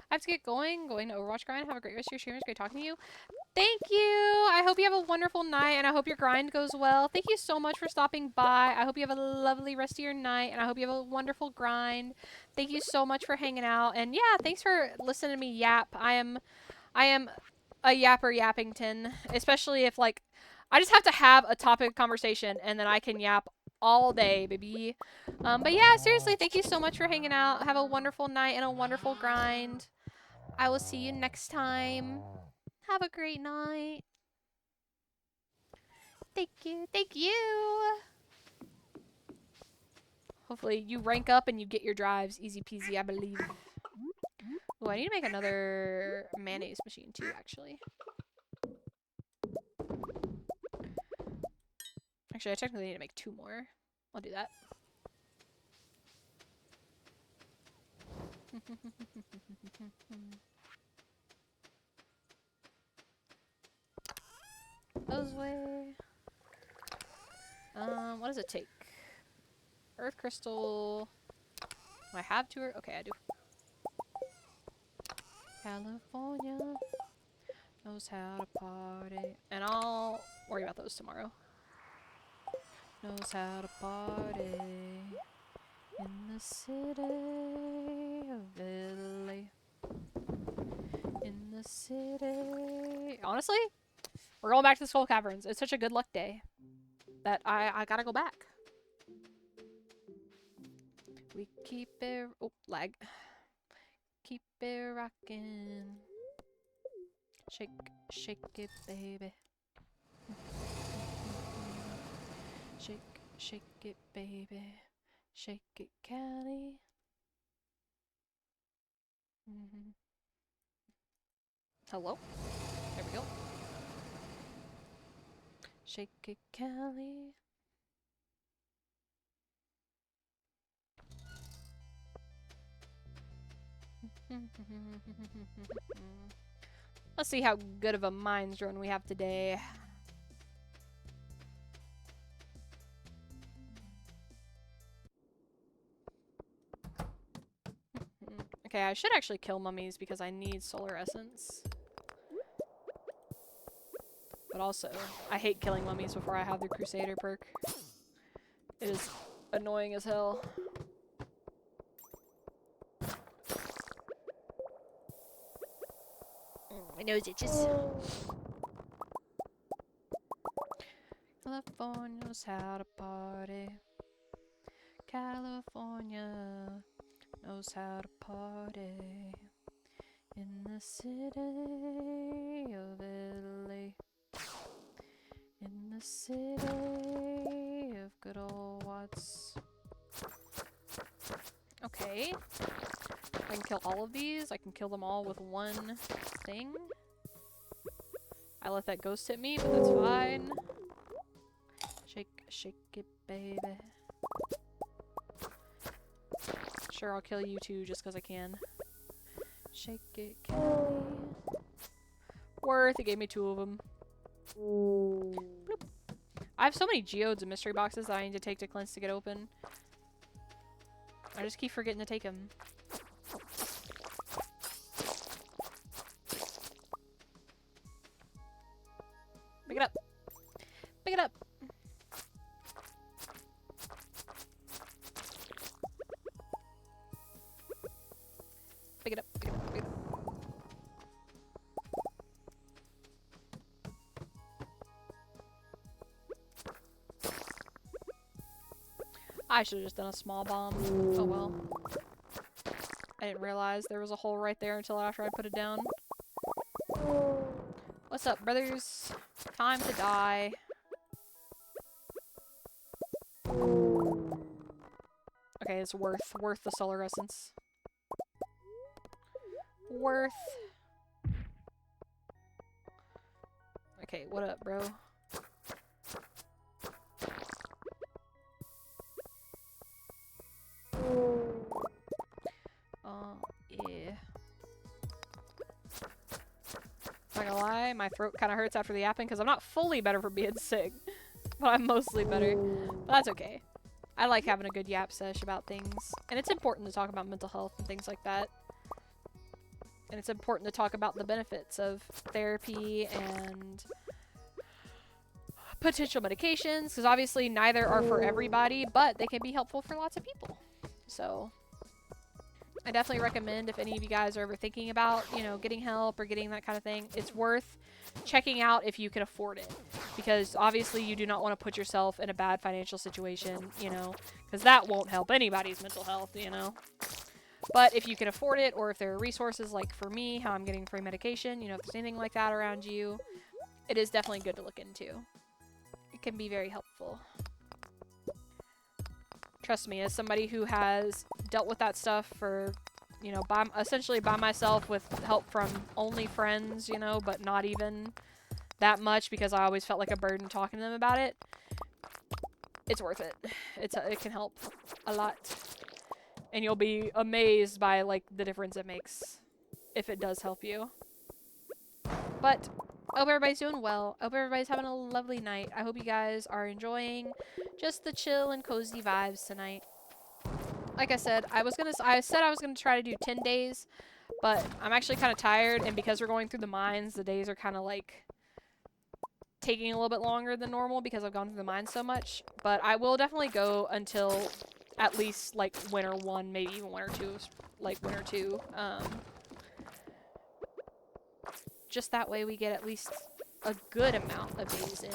I have to get going to Overwatch grind. Have a great rest of your stream. It's great talking to you. Thank you! I hope you have a wonderful night, and I hope your grind goes well. Thank you so much for stopping by. I hope you have a lovely rest of your night, and I hope you have a wonderful grind. Thank you so much for hanging out, and yeah, thanks for listening to me yap. I am a yapper yappington, especially if, like, I just have to have a topic of conversation, and then I can yap all day, baby. But yeah, seriously, thank you so much for hanging out. Have a wonderful night and a wonderful grind. I will see you next time. Have a great night. Thank you. Thank you. Hopefully you rank up and you get your drives. Easy peasy, I believe. Oh, I need to make another mayonnaise machine too, actually. Actually, I technically need to make 2 more. I'll do that. Those way. What does it take? Earth crystal. Do I have 2? Okay, I do. California knows how to party. And I'll worry about those tomorrow. Knows how to party in the city of Italy. In the city. Honestly, we're going back to the Skull Caverns. It's such a good luck day that I gotta go back. We keep it. Oh, lag. Keep it rockin'. Shake, shake it, baby. Shake, shake it, baby. Shake it, Callie. Hello? There we go. Shake it, Callie. Let's see how good of a mines run we have today. Okay, I should actually kill mummies because I need solar essence. But also, I hate killing mummies before I have the Crusader perk. It is annoying as hell. My nose itches. California knows how to party. California knows how to party. In the city of Italy. In the city of good old Watts. Okay. I can kill all of these. I can kill them all with one thing. I let that ghost hit me, but that's fine. Shake, shake it, baby. Sure, I'll kill you too, just because I can. Shake it, Kelly. Worth, it gave me 2 of them. Bloop. I have so many geodes and mystery boxes that I need to take to cleanse to get open. I just keep forgetting to take them. Pick it up. Pick it up. Pick it up. Pick it up. Pick it up. I should have just done a small bomb. Oh well. I didn't realize there was a hole right there until after I put it down. What's up, brothers? Time to die. Okay, it's worth the solar essence. Worth. Okay, what up, bro? Yeah. Not gonna lie, my throat kind of hurts after the yapping because I'm not fully better for being sick, but I'm mostly better. But that's okay. I like having a good yap sesh about things, and it's important to talk about mental health and things like that. And it's important to talk about the benefits of therapy and potential medications, because obviously neither are for everybody, but they can be helpful for lots of people. So I definitely recommend, if any of you guys are ever thinking about, you know, getting help or getting that kind of thing, it's worth checking out if you can afford it. Because obviously you do not want to put yourself in a bad financial situation, you know, because that won't help anybody's mental health, you know. But if you can afford it, or if there are resources like for me, how I'm getting free medication, you know, if there's anything like that around you, it is definitely good to look into. It can be very helpful. Trust me, as somebody who has dealt with that stuff for, you know, essentially by myself with help from only friends, you know, but not even that much because I always felt like a burden talking to them about it, it's worth it. It can help a lot. And you'll be amazed by, like, the difference it makes if it does help you. But I hope everybody's doing well. I hope everybody's having a lovely night. I hope you guys are enjoying just the chill and cozy vibes tonight. Like I said, I said I was gonna try to do 10 days, but I'm actually kind of tired, and because we're going through the mines, the days are kind of like taking a little bit longer than normal because I've gone through the mines so much. But I will definitely go until at least like winter 1, maybe even winter 2, like winter 2. Just that way we get at least a good amount of days in.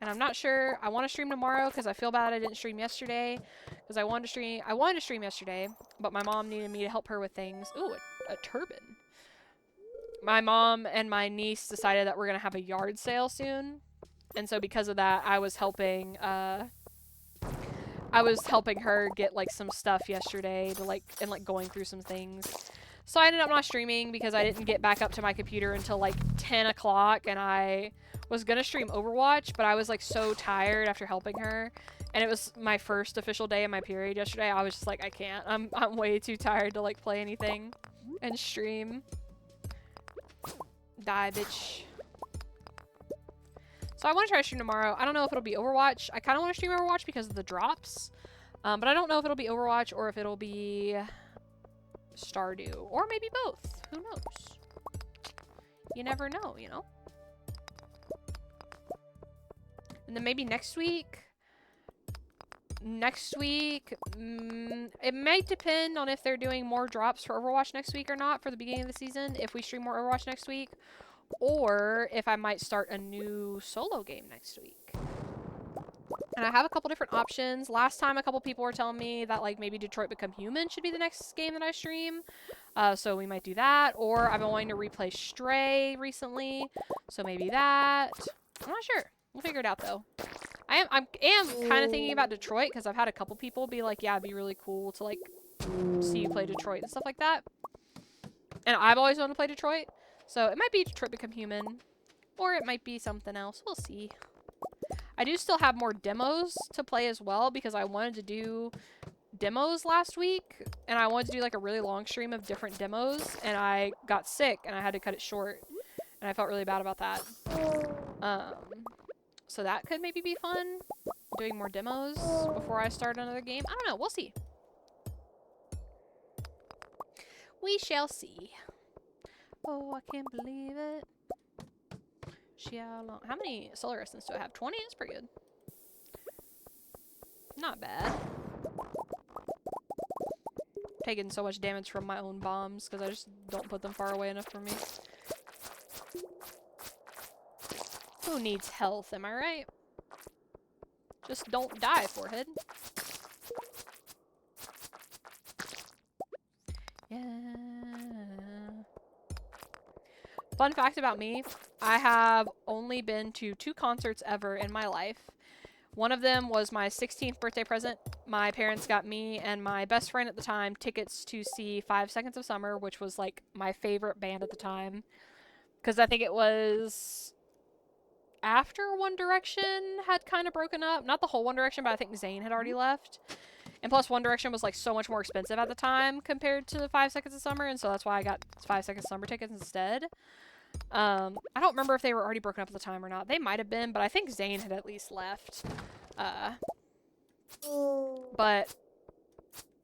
And I'm not sure. I want to stream tomorrow because I feel bad I didn't stream yesterday. Because I wanted to stream yesterday, but my mom needed me to help her with things. Ooh, a turban. My mom and my niece decided that we're going to have a yard sale soon. And so because of that, I was helping her get like some stuff yesterday to and going through some things. So I ended up not streaming because I didn't get back up to my computer until like 10 o'clock, and I was gonna stream Overwatch, but I was like so tired after helping her, and it was my first official day of my period yesterday. I was just like, I can't. I'm way too tired to like play anything and stream. Die, bitch. So I want to try to stream tomorrow. I don't know if it'll be Overwatch. I kind of want to stream Overwatch because of the drops. But I don't know if it'll be Overwatch or if it'll be Stardew. Or maybe both. Who knows? You never know, you know? And then maybe next week. next week, it might depend on if they're doing more drops for Overwatch next week or not for the beginning of the season, if we stream more Overwatch next week, or if I might start a new solo game next week. And I have a couple different options. Last time, a couple people were telling me that, like, maybe Detroit Become Human should be the next game that I stream. So we might do that. Or I've been wanting to replay Stray recently. So maybe that. I'm not sure. We'll figure it out, though. I am kind of thinking about Detroit, because I've had a couple people be like, yeah, it'd be really cool to, like, see you play Detroit and stuff like that. And I've always wanted to play Detroit. So it might be Detroit Become Human. Or it might be something else. We'll see. I do still have more demos to play as well, because I wanted to do demos last week, and I wanted to do like a really long stream of different demos, and I got sick and I had to cut it short, and I felt really bad about that. So that could maybe be fun, doing more demos before I start another game. I don't know, we'll see. We shall see. Oh, I can't believe it. How many solar essence do I have? 20? That's pretty good. Not bad. Taking so much damage from my own bombs because I just don't put them far away enough from me. Who needs health, am I right? Just don't die, forehead. Yeah. Fun fact about me, I have only been to 2 concerts ever in my life. One of them was my 16th birthday present. My parents got me and my best friend at the time tickets to see 5 Seconds of Summer, which was like my favorite band at the time. Because I think it was after One Direction had kind of broken up. Not the whole One Direction, but I think Zayn had already left. And plus, One Direction was like so much more expensive at the time compared to 5 Seconds of Summer, and so that's why I got 5 Seconds of Summer tickets instead. I don't remember if they were already broken up at the time or not. They might have been, but I think Zayn had at least left. But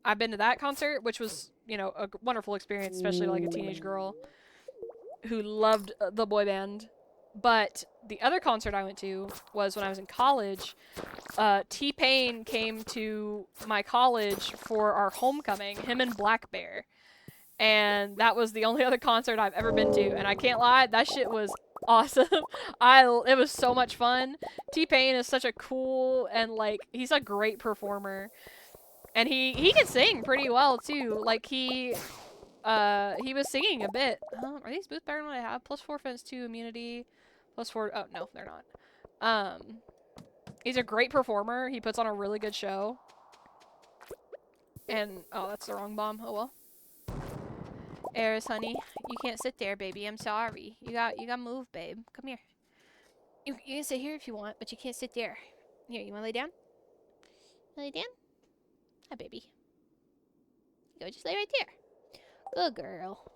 I've been to that concert, which was, you know, a wonderful experience, especially like a teenage girl who loved the boy band. But the other concert I went to was when I was in college. T-Pain came to my college for our homecoming, him and Black Bear. And that was the only other concert I've ever been to. And I can't lie, that shit was awesome. It was so much fun. T-Pain is such a cool and, like, he's a great performer. And he can sing pretty well, too. Like, he was singing a bit. Are these boots better than what I have? +4 fence 2 immunity. +4, oh, no, they're not. He's a great performer. He puts on a really good show. And, oh, that's the wrong bomb. Oh, well. Eris, honey, you can't sit there, baby. I'm sorry. You gotta move, babe. Come here. You can sit here if you want, but you can't sit there. Here, you wanna lay down? Lay down? Hi, baby. Go, just lay right there. Good girl.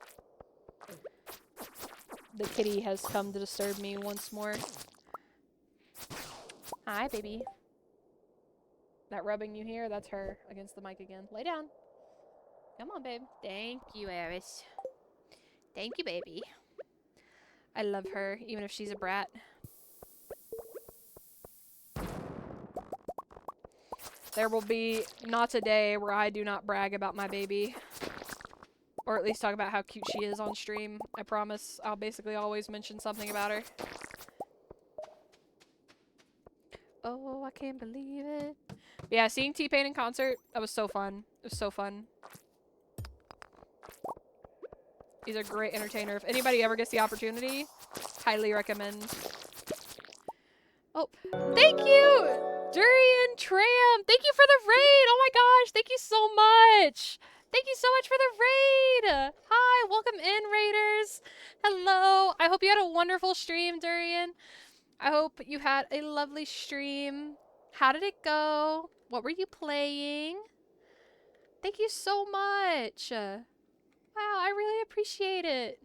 The kitty has come to disturb me once more. Hi, baby. That rubbing you hear, that's her against the mic again. Lay down. Come on, babe. Thank you, Eris. Thank you, baby. I love her, even if she's a brat. There will be not a day where I do not brag about my baby. Or at least talk about how cute she is on stream. I promise. I'll basically always mention something about her. Oh, I can't believe it. But yeah, seeing T-Pain in concert, that was so fun. It was so fun. He's a great entertainer. If anybody ever gets the opportunity, highly recommend. Oh, thank you, Durian Tram. Thank you for the raid. Oh my gosh, thank you so much. Thank you so much for the raid. Hi, welcome in, raiders. Hello. I hope you had a wonderful stream, Durian. I hope you had a lovely stream. How did it go? What were you playing? Thank you so much. Wow, I really appreciate it.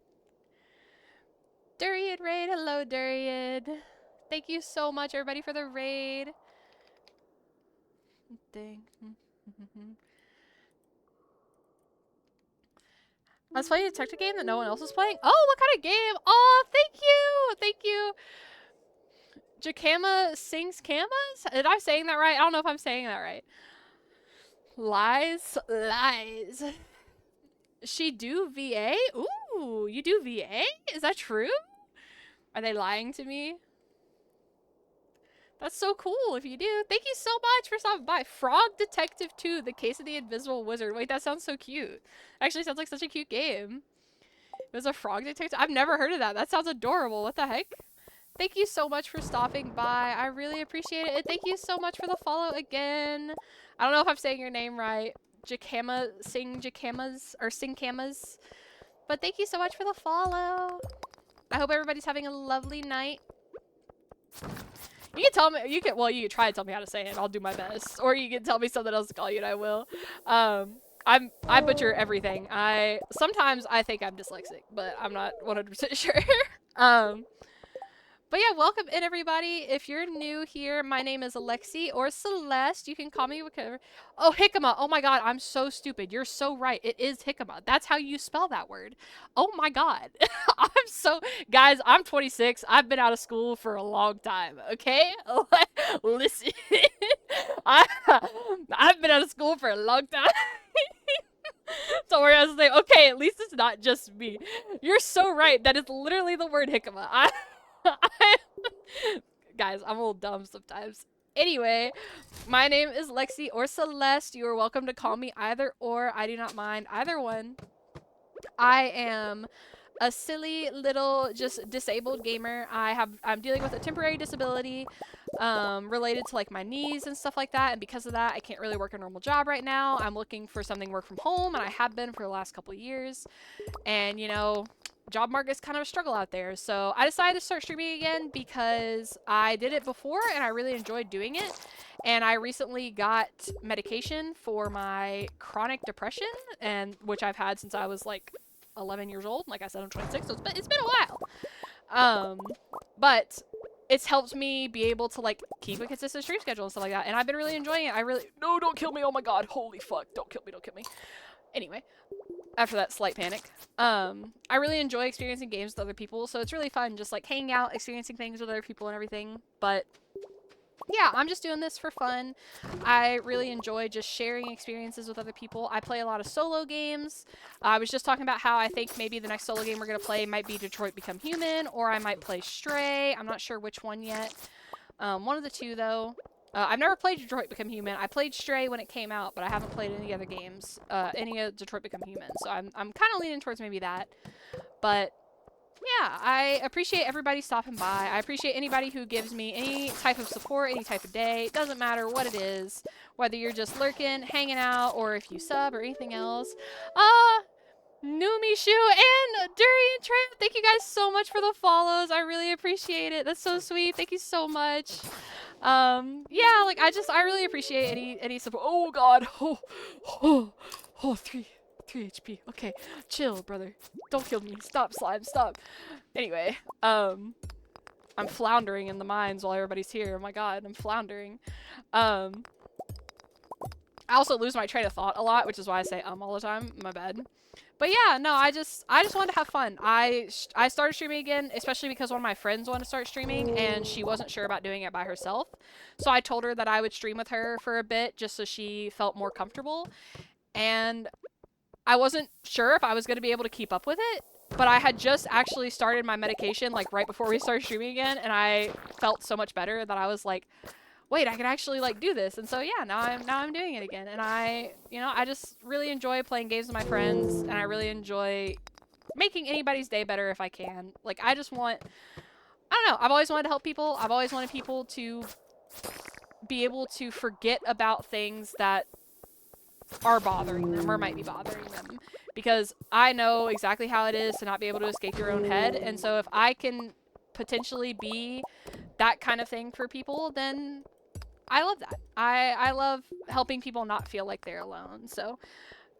Durian raid. Hello, Durian. Thank you so much, everybody, for the raid. I was playing a detective game that no one else was playing. Oh, what kind of game? Oh, thank you. Thank you. Jacama sings camas? Did I saying that right? I don't know if I'm saying that right. Lies. She do VA? Ooh, you do VA? Is that true? Are they lying to me? That's so cool if you do. Thank you so much for stopping by. Frog Detective 2, The Case of the Invisible Wizard. Wait, that sounds so cute. Actually sounds like such a cute game. There's a frog detective? I've never heard of that. That sounds adorable. What the heck? Thank you so much for stopping by. I really appreciate it. And thank you so much for the follow again. I don't know if I'm saying your name right. Jacama, Sing Jacamas, or Sing Camas. But thank you so much for the follow. I hope everybody's having a lovely night. You can tell me, you can try to tell me how to say it. I'll do my best. Or you can tell me something else to call you and I will. I butcher everything. Sometimes I think I'm dyslexic, but I'm not 100% sure. But yeah, welcome in everybody. If you're new here, my name is Alexi or Celeste. You can call me whatever. Oh, jicama. Oh my god, I'm so stupid. You're so right. It is jicama. That's how you spell that word. Oh my god. Guys, I'm 26. I've been out of school for a long time, okay? Listen. I've been out of school for a long time. Don't worry, I was like, okay, at least it's not just me. You're so right. That is literally the word jicama. Guys, I'm a little dumb sometimes. Anyway, my name is Lexi or Celeste. You are welcome to call me either or. I do not mind either one. I am a silly little just disabled gamer. I'm dealing with a temporary disability related to like my knees and stuff like that, and because of that I can't really work a normal job right now. I'm looking for something work from home, and I have been for the last couple of years, and you know, job market's kind of a struggle out there. So I decided to start streaming again because I did it before and I really enjoyed doing it. And I recently got medication for my chronic depression, and which I've had since I was like 11 years old. Like I said, I'm 26, so it's been a while. But it's helped me be able to like keep a consistent stream schedule and stuff like that. And I've been really enjoying it. No, don't kill me. Oh my god. Holy fuck. Don't kill me. Anyway, after that slight panic, I really enjoy experiencing games with other people, so it's really fun just like hanging out, experiencing things with other people and everything. But yeah, I'm just doing this for fun. I really enjoy just sharing experiences with other people. I play a lot of solo games. I was just talking about how I think maybe the next solo game we're going to play might be Detroit Become Human, or I might play Stray. I'm not sure which one yet. One of the two, though. I've never played Detroit Become Human. I played Stray when it came out, but I haven't played any other games, any of Detroit Become Human. So I'm kind of leaning towards maybe that. But yeah, I appreciate everybody stopping by. I appreciate anybody who gives me any type of support, any type of day. It doesn't matter what it is, whether you're just lurking, hanging out, or if you sub or anything else. Numishu and Durian Tramp, thank you guys so much for the follows. I really appreciate it. That's so sweet. Thank you so much. Yeah, like I really appreciate any support. Oh god. Oh, 3 HP. Okay, chill, brother. Don't kill me. Stop, slime. Stop. Anyway, I'm floundering in the mines while everybody's here. Oh my god, I'm floundering. I also lose my train of thought a lot, which is why I say all the time. My bad. But yeah, no, I just wanted to have fun. I started streaming again, especially because one of my friends wanted to start streaming, and she wasn't sure about doing it by herself. So I told her that I would stream with her for a bit, just so she felt more comfortable. And I wasn't sure if I was going to be able to keep up with it, but I had just actually started my medication like right before we started streaming again, and I felt so much better that I was like, wait, I can actually like do this. And so yeah, now I'm doing it again, and I just really enjoy playing games with my friends, and I really enjoy making anybody's day better if I can. Like I don't know, I've always wanted to help people. I've always wanted people to be able to forget about things that are bothering them or might be bothering them, because I know exactly how it is to not be able to escape your own head. And so if I can potentially be that kind of thing for people, then I love that. I love helping people not feel like they're alone. So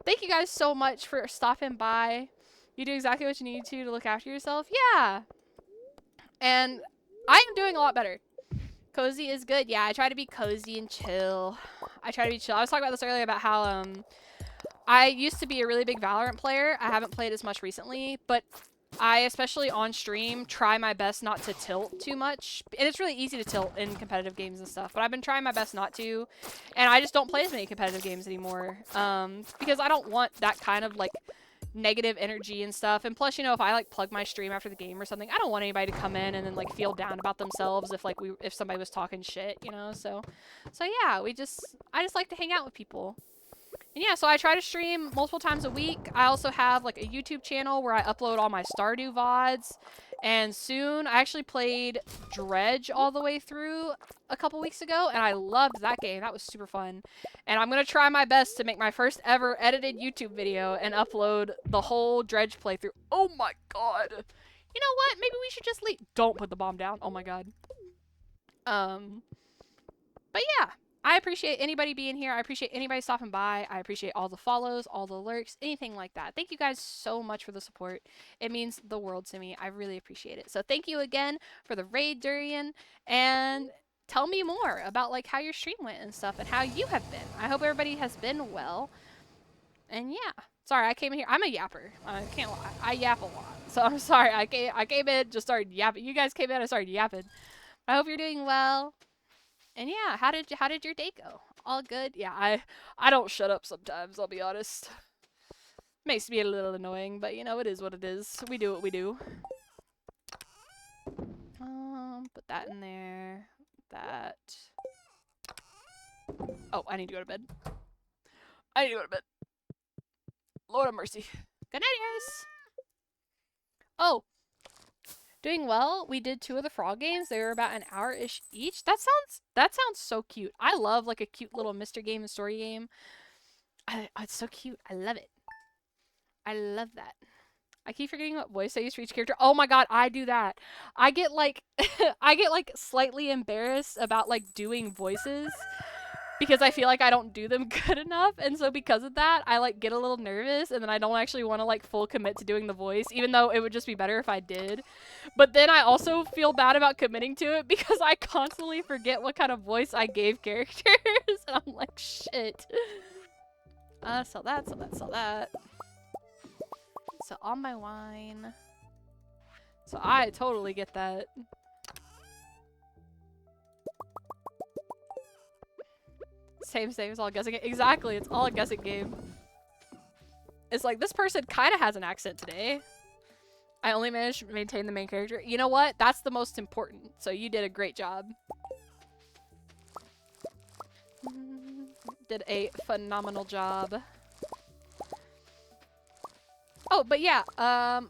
thank you guys so much for stopping by. You do exactly what you need to look after yourself. Yeah, and I am doing a lot better. Cozy is good. Yeah, I try to be cozy and chill. I try to be chill. I was talking about this earlier about how I used to be a really big Valorant player. I haven't played as much recently, but I, especially on stream, try my best not to tilt too much. And it's really easy to tilt in competitive games and stuff, but I've been trying my best not to. And I just don't play as many competitive games anymore. Because I don't want that kind of, like, negative energy and stuff. And plus, you know, if I, like, plug my stream after the game or something, I don't want anybody to come in and then, like, feel down about themselves if, like, if somebody was talking shit, you know? So yeah, I just like to hang out with people. And yeah, so I try to stream multiple times a week. I also have like a YouTube channel where I upload all my Stardew VODs. And soon, I actually played Dredge all the way through a couple weeks ago, and I loved that game. That was super fun. And I'm going to try my best to make my first ever edited YouTube video and upload the whole Dredge playthrough. Oh my god. You know what? Maybe we should just leave. Don't put the bomb down. Oh my god. But yeah. I appreciate anybody being here. I appreciate anybody stopping by. I appreciate all the follows, all the lurks, anything like that. Thank you guys so much for the support. It means the world to me. I really appreciate it. So thank you again for the raid, Durian, and tell me more about like how your stream went and stuff and how you have been. I hope everybody has been well. And yeah. Sorry, I came in here. I'm a yapper. I can't lie. I yap a lot. So I'm sorry. I came in, just started yapping. You guys came in, I started yapping. I hope you're doing well. And yeah, how did your day go? All good? Yeah, I don't shut up sometimes, I'll be honest. Makes me a little annoying, but you know, it is what it is. We do what we do. Put that in there. That. Oh, I need to go to bed. I need to go to bed. Lord have mercy. Good night, guys. Oh. Doing well. We did 2 of the frog games. They were about an hour-ish each. That sounds so cute. I love like a cute little Mr. Game and story game. It's so cute. I love it. I love that. I keep forgetting what voice I use for each character. Oh my god, I do that. I get like I get like slightly embarrassed about like doing voices because I feel like I don't do them good enough, and so because of that, I like get a little nervous, and then I don't actually want to like full commit to doing the voice, even though it would just be better if I did. But then I also feel bad about committing to it because I constantly forget what kind of voice I gave characters, and I'm like, shit. Sell that, sell that, sell that. So all my wine. So I totally get that. Same, it's all guessing. Exactly, it's all a guessing game. It's like, this person kind of has an accent today. I only managed to maintain the main character. You know what? That's the most important. So you did a great job. Did a phenomenal job. Oh, but yeah,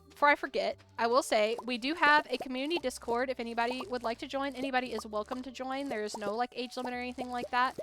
before I forget, I will say we do have a community Discord. If anybody would like to join, anybody is welcome to join. There is no like age limit or anything like that.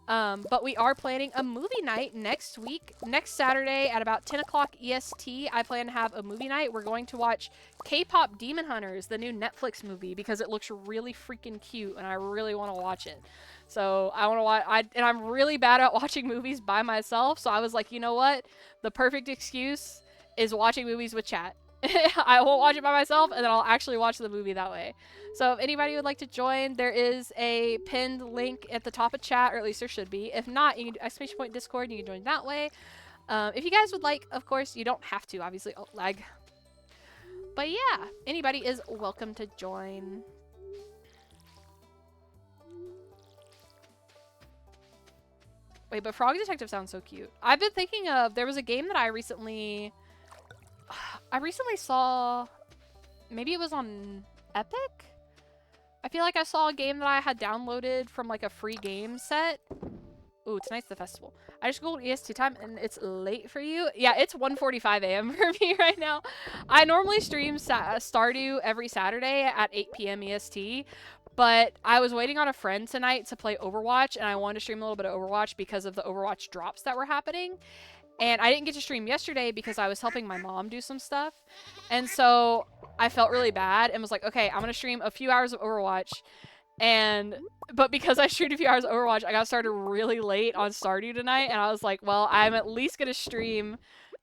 But we are planning a movie night next week, next Saturday at about 10 o'clock EST. I plan to have a movie night. We're going to watch K-Pop Demon Hunters, the new Netflix movie, because it looks really freaking cute and I really want to watch it. So I want to watch, and I'm really bad at watching movies by myself. So I was like, you know what? The perfect excuse is watching movies with chat. I won't watch it by myself, and then I'll actually watch the movie that way. So if anybody would like to join, there is a pinned link at the top of chat, or at least there should be. If not, you can do ! Discord, and you can join that way. If you guys would like, of course, you don't have to, obviously. Oh, lag. But yeah, anybody is welcome to join. Wait, but Frog Detective sounds so cute. I've been thinking of, there was a game that I recently saw, maybe it was on Epic? I feel like I saw a game that I had downloaded from like a free game set. Ooh, tonight's the festival. I just googled EST time and it's late for you. Yeah, it's 1:45 a.m. for me right now. I normally stream Stardew every Saturday at 8 p.m. EST, but I was waiting on a friend tonight to play Overwatch, and I wanted to stream a little bit of Overwatch because of the Overwatch drops that were happening. And I didn't get to stream yesterday because I was helping my mom do some stuff. And so I felt really bad and was like, okay, I'm going to stream a few hours of Overwatch. But because I streamed a few hours of Overwatch, I got started really late on Stardew tonight. And I was like, well, I'm at least going to stream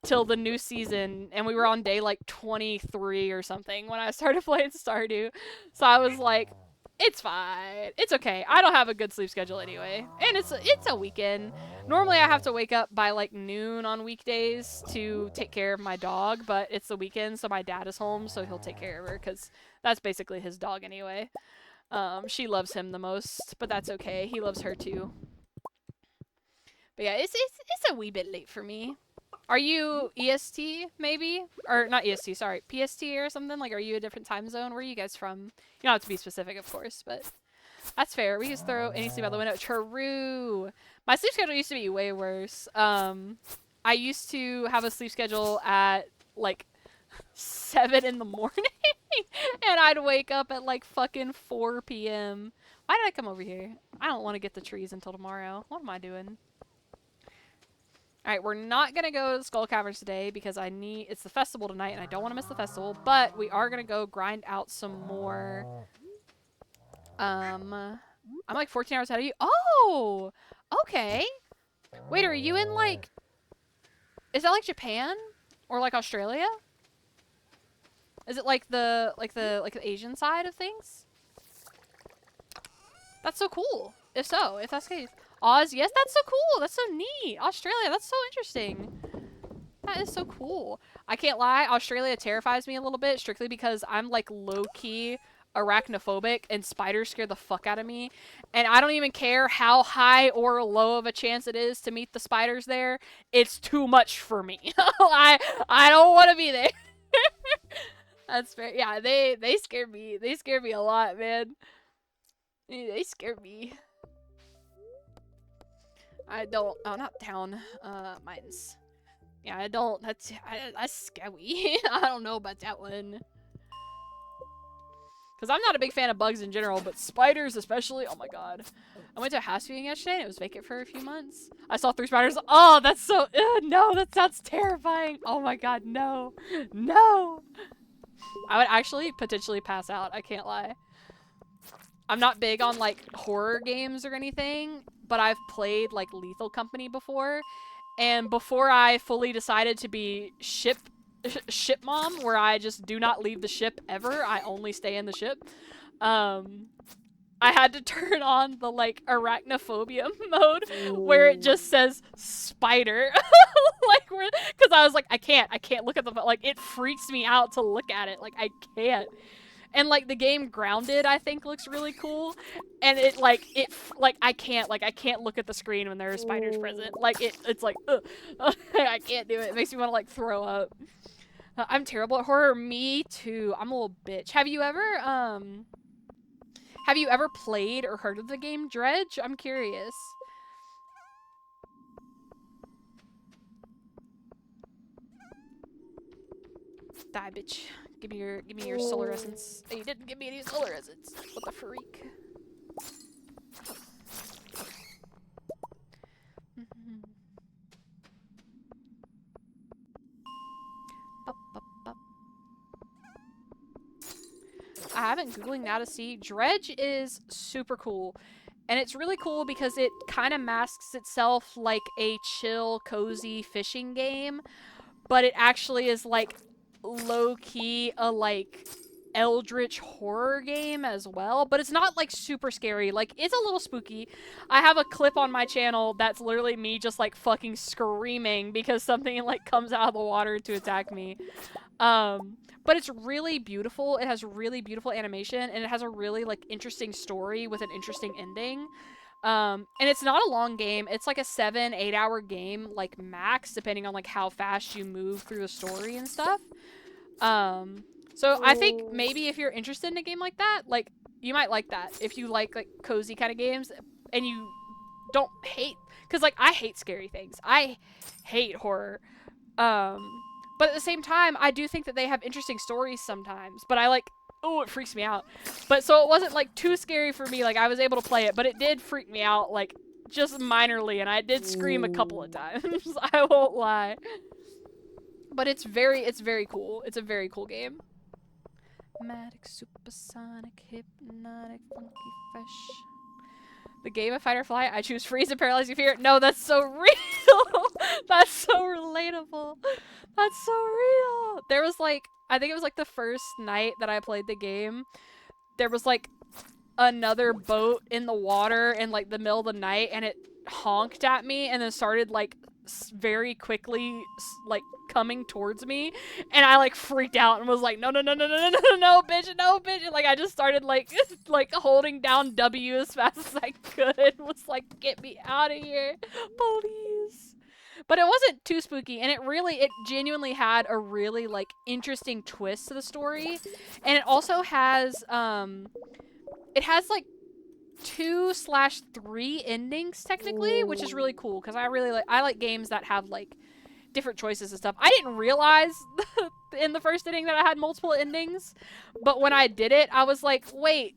till the new season. And we were on day like 23 or something when I started playing Stardew. So I was like, It's fine. It's okay. I don't have a good sleep schedule anyway. And it's a weekend. Normally I have to wake up by like noon on weekdays to take care of my dog, but it's the weekend, so my dad is home, so he'll take care of her because that's basically his dog anyway. She loves him the most, but that's okay. He loves her too. But yeah, it's a wee bit late for me. Are you EST maybe? Or not EST, sorry, PST or something? Like, are you a different time zone? Where are you guys from? You don't have to be specific, of course, but that's fair. We just throw any sleep out the window. True. My sleep schedule used to be way worse. I used to have a sleep schedule at like 7 in the morning, and I'd wake up at like fucking 4 p.m. Why did I come over here? I don't want to get the trees until tomorrow. What am I doing? Alright, we're not gonna go to the Skull Caverns today because it's the festival tonight and I don't want to miss the festival, but we are gonna go grind out some more. I'm like 14 hours ahead of you. Oh! Okay. Wait, are you in like, is that like Japan? Or like Australia? Is it like the Asian side of things? That's so cool. If so, if that's the case. Oz, yes, that's so cool. That's so neat. Australia, that's so interesting. That is so cool. I can't lie, Australia terrifies me a little bit, strictly because I'm like low-key arachnophobic and spiders scare the fuck out of me. And I don't even care how high or low of a chance it is to meet the spiders there. It's too much for me. I don't want to be there. That's fair. Yeah, they scare me. They scare me a lot, man. They scare me. I don't. Oh, not down. Mine's. Yeah, I don't. That's scary. I don't know about that one. Because I'm not a big fan of bugs in general, but spiders especially. Oh my god. I went to a house viewing yesterday and it was vacant for a few months. I saw 3 spiders. Oh, that's so. No, that sounds terrifying. Oh my god, no. No. I would actually potentially pass out. I can't lie. I'm not big on like horror games or anything, but I've played like Lethal Company before, and before I fully decided to be ship mom, where I just do not leave the ship ever, I only stay in the ship, I had to turn on the like arachnophobia mode where it just says spider. Like, because I was like, I can't look at the, like, it freaks me out to look at it. Like, I can't. And like the game Grounded, I think looks really cool, and I can't look at the screen when there are spiders present. Like it's like, ugh. I can't do it. It makes me want to like throw up. I'm terrible at horror. Me too. I'm a little bitch. Have you ever played or heard of the game Dredge? I'm curious. Die, bitch. Give me your solar essence. Oh, you didn't give me any solar essence. What the freak? I haven't Googling now to see. Dredge is super cool. And it's really cool because it kind of masks itself like a chill, cozy fishing game. But it actually is like low-key a like eldritch horror game as well, but it's not like super scary. Like, it's a little spooky. I have a clip on my channel that's literally me just like fucking screaming because something like comes out of the water to attack me. But it's really beautiful. It has really beautiful animation, and it has a really like interesting story with an interesting ending. And it's not a long game. It's like a 7-8 hour game, like max, depending on like how fast you move through the story and stuff. So I think maybe if you're interested in a game like that, like, you might like that. If you like cozy kind of games and you don't hate, because like I hate scary things. I hate horror. But at the same time, I do think that they have interesting stories sometimes, but I like, oh, it freaks me out. But so it wasn't like too scary for me. Like, I was able to play it, but it did freak me out like just minorly, and I did scream a couple of times. I won't lie. But it's very cool. It's a very cool game. Matic, supersonic, hypnotic, funky, fresh. The game of fight or flight, I choose freeze and paralyze you fear. No, that's so real. That's so relatable. That's so real. There was like, I think it was like the first night that I played the game. There was like another boat in the water in like the middle of the night, and it honked at me and then started like very quickly like coming towards me, and I like freaked out and was like, no, no, no, no, no, no, no, no, bitch, no, bitch. And, like I just started like like holding down W as fast as I could. Was like, get me out of here, please. But it wasn't too spooky, and it genuinely had a really like interesting twist to the story, and it also has it has like 2/3 endings technically, which is really cool because I like games that have like different choices and stuff. I didn't realize in the first ending that I had multiple endings, but when I did it, I was like, wait,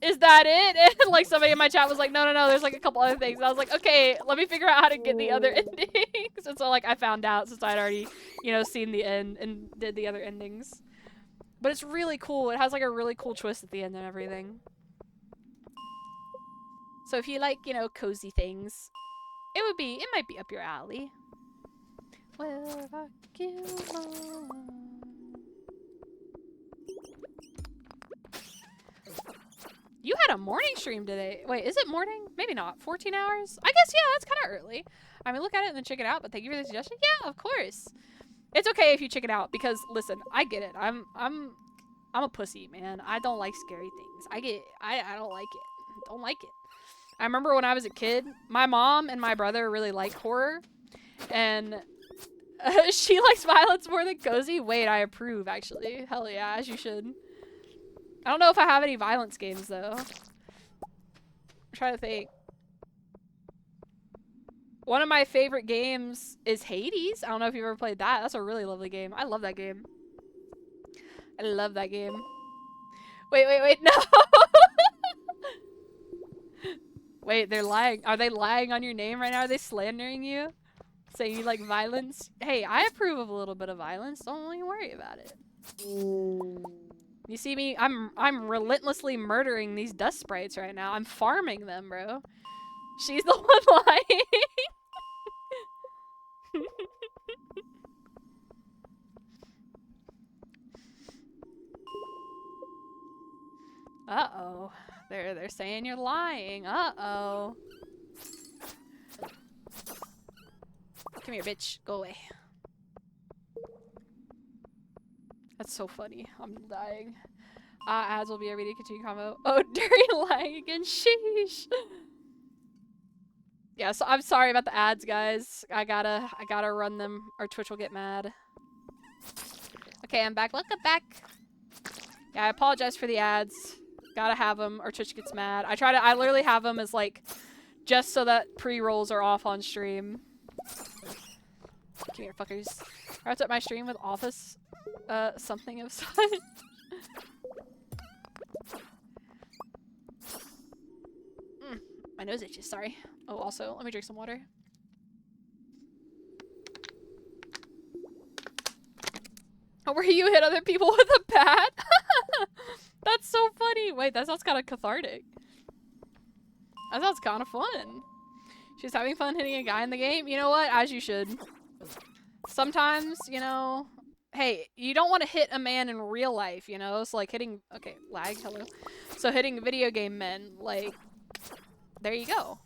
is that it? And like somebody in my chat was like, no, no, no, there's like a couple other things. And I was like, okay, let me figure out how to get the other endings. And so like I found out since I'd already, you know, seen the end and did the other endings. But it's really cool. It has like a really cool twist at the end and everything. So if you like, you know, cozy things, it might be up your alley. Well, rock you on. You had a morning stream today. Wait, is it morning? Maybe not. 14 hours? I guess, yeah, that's kind of early. I mean, look at it and then check it out, but thank you for the suggestion. Yeah, of course. It's okay if you check it out because, listen, I get it. I'm a pussy, man. I don't like scary things. I don't like it. Don't like it. I remember when I was a kid, my mom and my brother really like horror, and she likes violence more than cozy. Wait, I approve, actually. Hell yeah, as you should. I don't know if I have any violence games, though. I'm trying to think. One of my favorite games is Hades. I don't know if you've ever played that. That's a really lovely game. I love that game. I love that game. Wait, no! Wait, they're lying. Are they lying on your name right now? Are they slandering you? Saying you like violence? Hey, I approve of a little bit of violence. Don't even worry about it. You see me? I'm relentlessly murdering these dust sprites right now. I'm farming them, bro. She's the one lying. Uh-oh. They're saying you're lying. Uh-oh. Come here, bitch. Go away. That's so funny. I'm dying. Ads will be every day. Continue combo. Oh, dirty lying again. Sheesh. Yeah, so I'm sorry about the ads, guys. I gotta run them or Twitch will get mad. Okay, I'm back. Welcome back. Yeah, I apologize for the ads. Gotta have them or Twitch gets mad. I literally have them as like, just so that pre-rolls are off on stream. Come here, fuckers. I wrapped up my stream with Office, something of such. My nose itches, sorry. Oh, also, let me drink some water. Oh, where you hit other people with a bat? That's so funny. Wait, that sounds kind of cathartic. That sounds kind of fun. She's having fun hitting a guy in the game? You know what? As you should. Sometimes, you know, hey, you don't want to hit a man in real life, you know? It's like hitting, okay, lag, hello. So hitting video game men, like, there you go.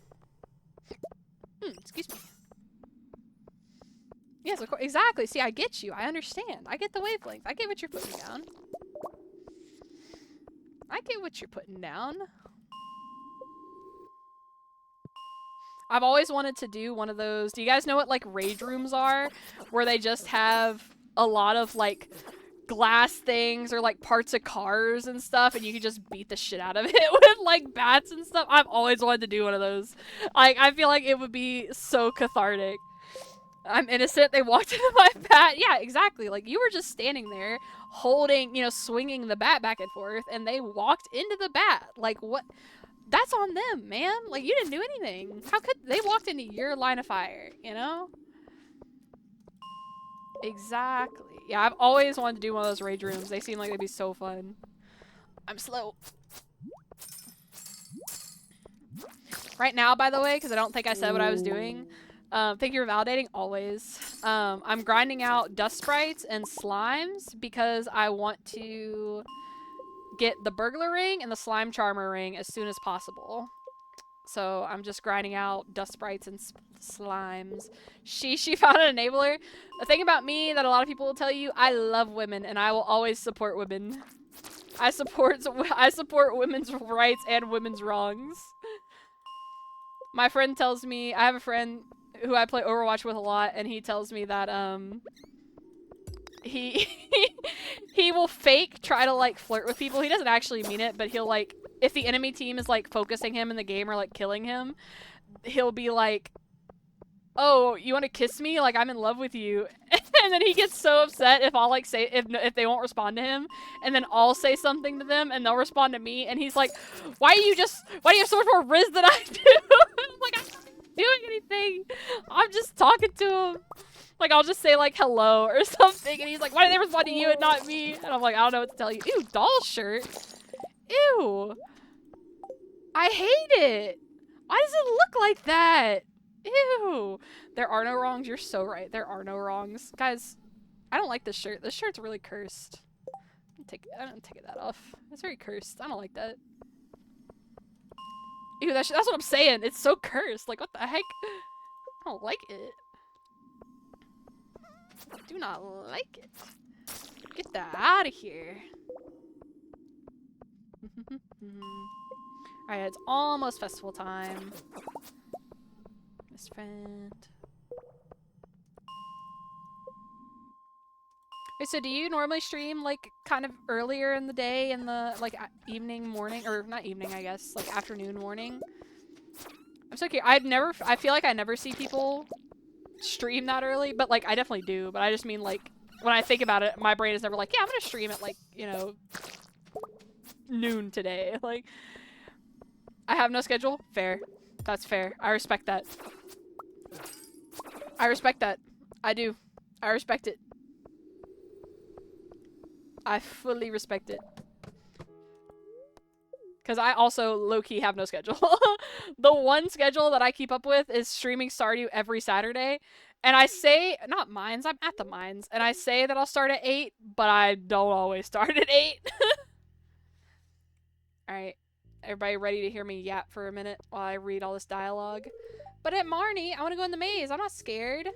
Excuse me. Yes, of course, exactly. See, I get you. I understand. I get the wavelength. I get what you're putting down. I get what you're putting down. I've always wanted to do one of those. Do you guys know what like rage rooms are? Where they just have a lot of like glass things or like parts of cars and stuff, and you can just beat the shit out of it with like bats and stuff. I've always wanted to do one of those. Like, I feel like it would be so cathartic. I'm innocent. They walked into my bat. Yeah, exactly. Like, you were just standing there holding, you know, swinging the bat back and forth, and they walked into the bat. Like, what? That's on them, man. Like, you didn't do anything. How could they walked into your line of fire, you know? Exactly. Yeah, I've always wanted to do one of those rage rooms. They seem like they'd be so fun. I'm slow. Right now, by the way, because I don't think I said what I was doing. Thank you for validating, always. I'm grinding out dust sprites and slimes because I want to get the burglar ring and the slime charmer ring as soon as possible. So I'm just grinding out dust sprites and slimes. She found an enabler. The thing about me that a lot of people will tell you, I love women and I will always support women. I support women's rights and women's wrongs. My friend tells me, I have a friend who I play Overwatch with a lot, and he tells me that he will fake try to like flirt with people. He doesn't actually mean it, but he'll like, if the enemy team is like focusing him in the game or like killing him, he'll be like, "Oh, you want to kiss me? Like I'm in love with you." And then he gets so upset if I'll like say if they won't respond to him, and then I'll say something to them and they'll respond to me, and he's like, why do you have so much more riz than I do?" I'm like, I'm not doing anything. I'm just talking to him. Like I'll just say like hello or something, and he's like, why do they respond to you and not me? And I'm like, I don't know what to tell you. Ew, doll shirt. Ew. I hate it. Why does it look like that? Ew. There are no wrongs. You're so right. There are no wrongs. Guys, I don't like this shirt. This shirt's really cursed. I don't take that off. It's very cursed. I don't like that. Ew, that's what I'm saying. It's so cursed. Like, what the heck? I don't like it. I do not like it. Get that out of here. Alright, it's almost festival time. Miss friend. Okay, so do you normally stream like kind of earlier in the day, in the like evening, morning, or not evening, I guess, like afternoon, morning? I'm so curious. I feel like I never see people stream that early, but like I definitely do. But I just mean like when I think about it, my brain is never like, yeah, I'm gonna stream at like, you know, noon today. Like, I have no schedule. Fair. That's fair. I respect that. I respect that. I do. I respect it. I fully respect it. Because I also low-key have no schedule. The one schedule that I keep up with is streaming Stardew every Saturday. And I say, not mines, I'm at the mines. And I say that I'll start at 8, but I don't always start at 8. Alright. Everybody ready to hear me yap for a minute while I read all this dialogue? But at Marnie, I want to go in the maze. I'm not scared.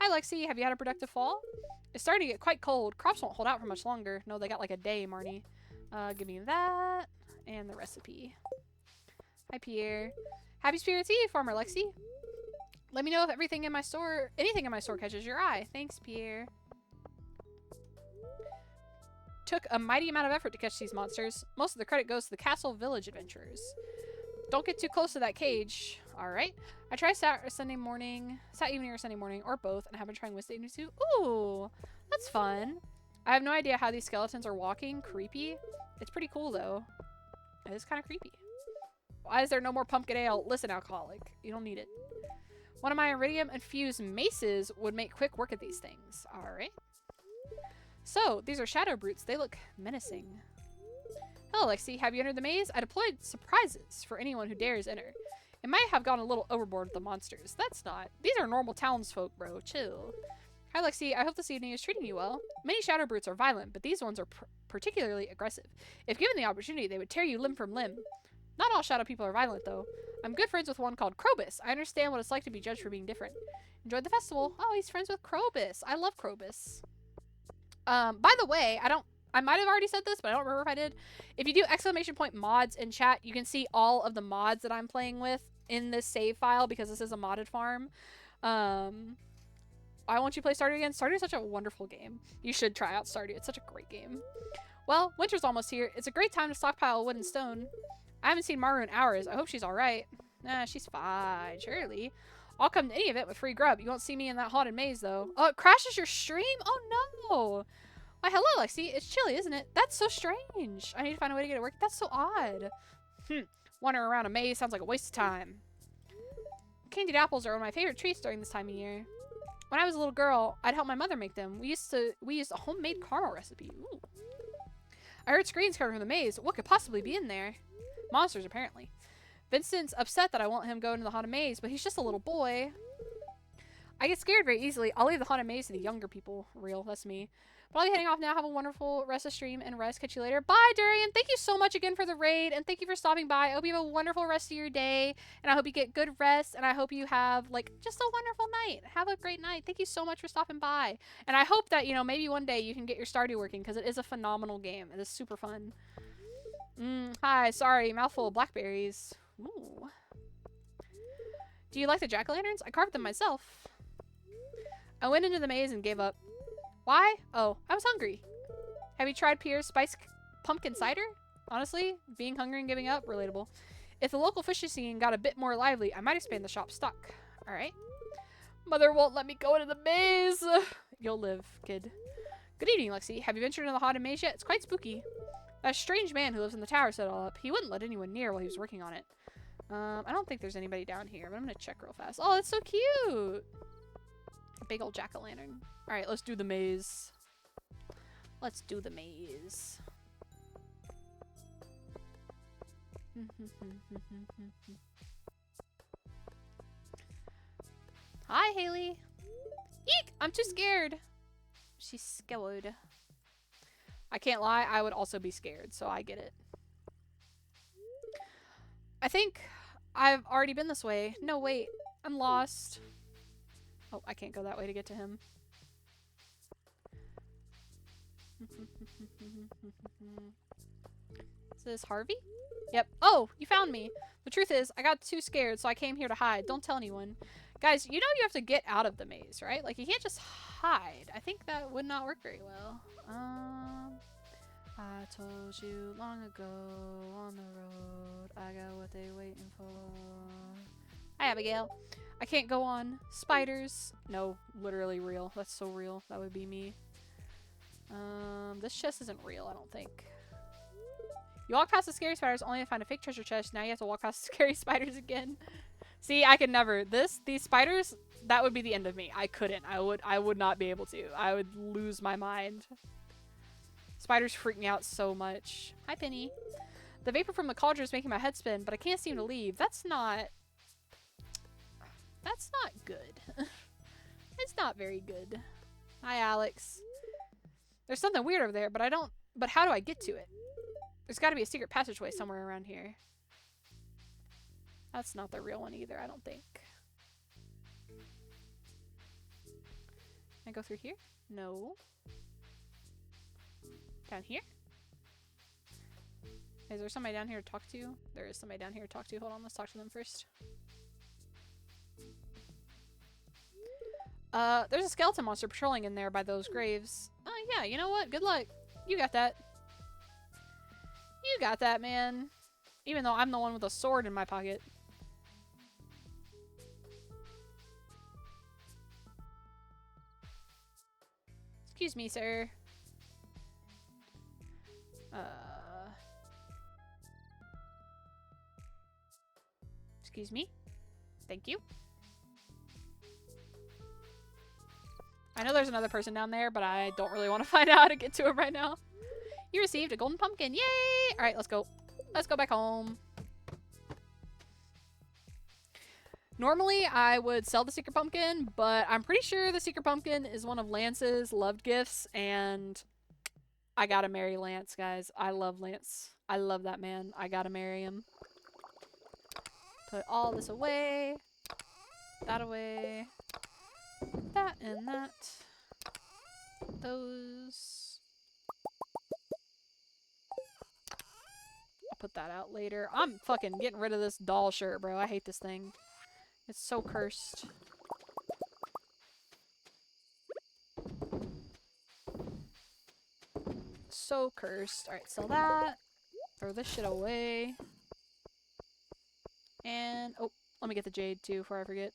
Hi, Lexi. Have you had a productive fall? It's starting to get quite cold. Crops won't hold out for much longer. No, they got like a day, Marnie. Give me that. And the recipe. Hi, Pierre. Happy Spirits Eve, Farmer Lexi. Let me know if anything in my store catches your eye. Thanks, Pierre. Took a mighty amount of effort to catch these monsters. Most of the credit goes to the Castle Village adventurers. Don't get too close to that cage. Alright. I tried Saturday evening or Sunday morning, or both, and I have been trying Wednesday evening too. Ooh, that's fun. I have no idea how these skeletons are walking. Creepy. It's pretty cool, though. It is kind of creepy. Why is there no more pumpkin ale? Listen, alcoholic. You don't need it. One of my iridium-infused maces would make quick work of these things. Alright. So, these are shadow brutes. They look menacing. Hello, Lexi. Have you entered the maze? I deployed surprises for anyone who dares enter. It might have gone a little overboard with the monsters. That's not. These are normal townsfolk, bro. Chill. Hi, Lexi. I hope this evening is treating you well. Many shadow brutes are violent, but these ones are particularly aggressive. If given the opportunity, they would tear you limb from limb. Not all shadow people are violent, though. I'm good friends with one called Krobus. I understand what it's like to be judged for being different. Enjoyed the festival. Oh, he's friends with Krobus. I love Krobus. By the way, I might have already said this, but I don't remember if I did. If you do !mods in chat, you can see all of the mods that I'm playing with in this save file because this is a modded farm. I want you to play Stardew again. Stardew is such a wonderful game. You should try out Stardew. It's such a great game. Well, winter's almost here. It's a great time to stockpile wood and stone. I haven't seen Maru in hours. I hope she's alright. Nah, she's fine. Surely. I'll come to any event with free grub. You won't see me in that haunted maze, though. Oh, it crashes your stream? Oh, no. Why, hello, Lexi. It's chilly, isn't it? That's so strange. I need to find a way to get it working. That's so odd. Wandering around a maze sounds like a waste of time. Candied apples are one of my favorite treats during this time of year. When I was a little girl, I'd help my mother make them. We used a homemade caramel recipe. Ooh. I heard screams coming from the maze. What could possibly be in there? Monsters, apparently. Vincent's upset that I won't let him go into the haunted maze, but he's just a little boy. I get scared very easily. I'll leave the haunted maze to the younger people. Real, that's me. But I'll be heading off now. Have a wonderful rest of stream and rest. Catch you later. Bye, Durian. Thank you so much again for the raid, and thank you for stopping by. I hope you have a wonderful rest of your day, and I hope you get good rest, and I hope you have, like, just a wonderful night. Have a great night. Thank you so much for stopping by. And I hope that, you know, maybe one day you can get your Stardew working, because it is a phenomenal game. It is super fun. Hi, sorry. Mouthful of blackberries. Ooh. Do you like the jack-o'-lanterns? I carved them myself. I went into the maze and gave up. Why? Oh, I was hungry. Have you tried Pierre's spiced pumpkin cider? Honestly, being hungry and giving up, relatable. If the local fishing scene got a bit more lively, I might expand the shop's stock. Alright. Mother won't let me go into the maze. You'll live, kid. Good evening, Lexi. Have you ventured into the haunted maze yet? It's quite spooky. That strange man who lives in the tower set it all up. He wouldn't let anyone near while he was working on it. I don't think there's anybody down here, but I'm gonna check real fast. Oh, that's so cute! Big old jack-o'-lantern. Alright, let's do the maze. Let's do the maze. Hi, Haley! Eek! I'm too scared! She's scared. I can't lie, I would also be scared, so I get it. I think I've already been this way. No, wait. I'm lost. Oh, I can't go that way to get to him. Is this Harvey? Yep. Oh, you found me. The truth is, I got too scared, so I came here to hide. Don't tell anyone. Guys, you know you have to get out of the maze, right? Like, you can't just hide. I think that would not work very well. I told you long ago on the road, I got what they waiting for. Hi, Abigail. I can't go on. Spiders. No, literally real. That's so real. That would be me. This chest isn't real, I don't think. You walk past the scary spiders only to find a fake treasure chest. Now you have to walk past the scary spiders again. See, I could never. These spiders, that would be the end of me. I couldn't. I would not be able to. I would lose my mind. Spiders freak me out so much. Hi, Penny. The vapor from the cauldron is making my head spin, but I can't seem to leave. That's not good. It's not very good. Hi, Alex. There's something weird over there, but how do I get to it? There's got to be a secret passageway somewhere around here. That's not the real one either, I don't think. Can I go through here? No. Down here? Is there somebody down here to talk to? There is somebody down here to talk to. Hold on, let's talk to them first. There's a skeleton monster patrolling in there by those graves. Oh, yeah, you know what? Good luck. You got that. You got that, man. Even though I'm the one with a sword in my pocket. Excuse me, sir. Excuse me. Thank you. I know there's another person down there, but I don't really want to find out how to get to him right now. You received a golden pumpkin. Yay! Alright, let's go. Let's go back home. Normally, I would sell the secret pumpkin, but I'm pretty sure the secret pumpkin is one of Lance's loved gifts, and I gotta marry Lance, guys. I love Lance. I love that man. I gotta marry him. Put all this away. That away. That and that. Those. I'll put that out later. I'm fucking getting rid of this doll shirt, bro. I hate this thing. It's so cursed. So cursed. Alright, sell that. Throw this shit away. And, oh, let me get the jade too before I forget.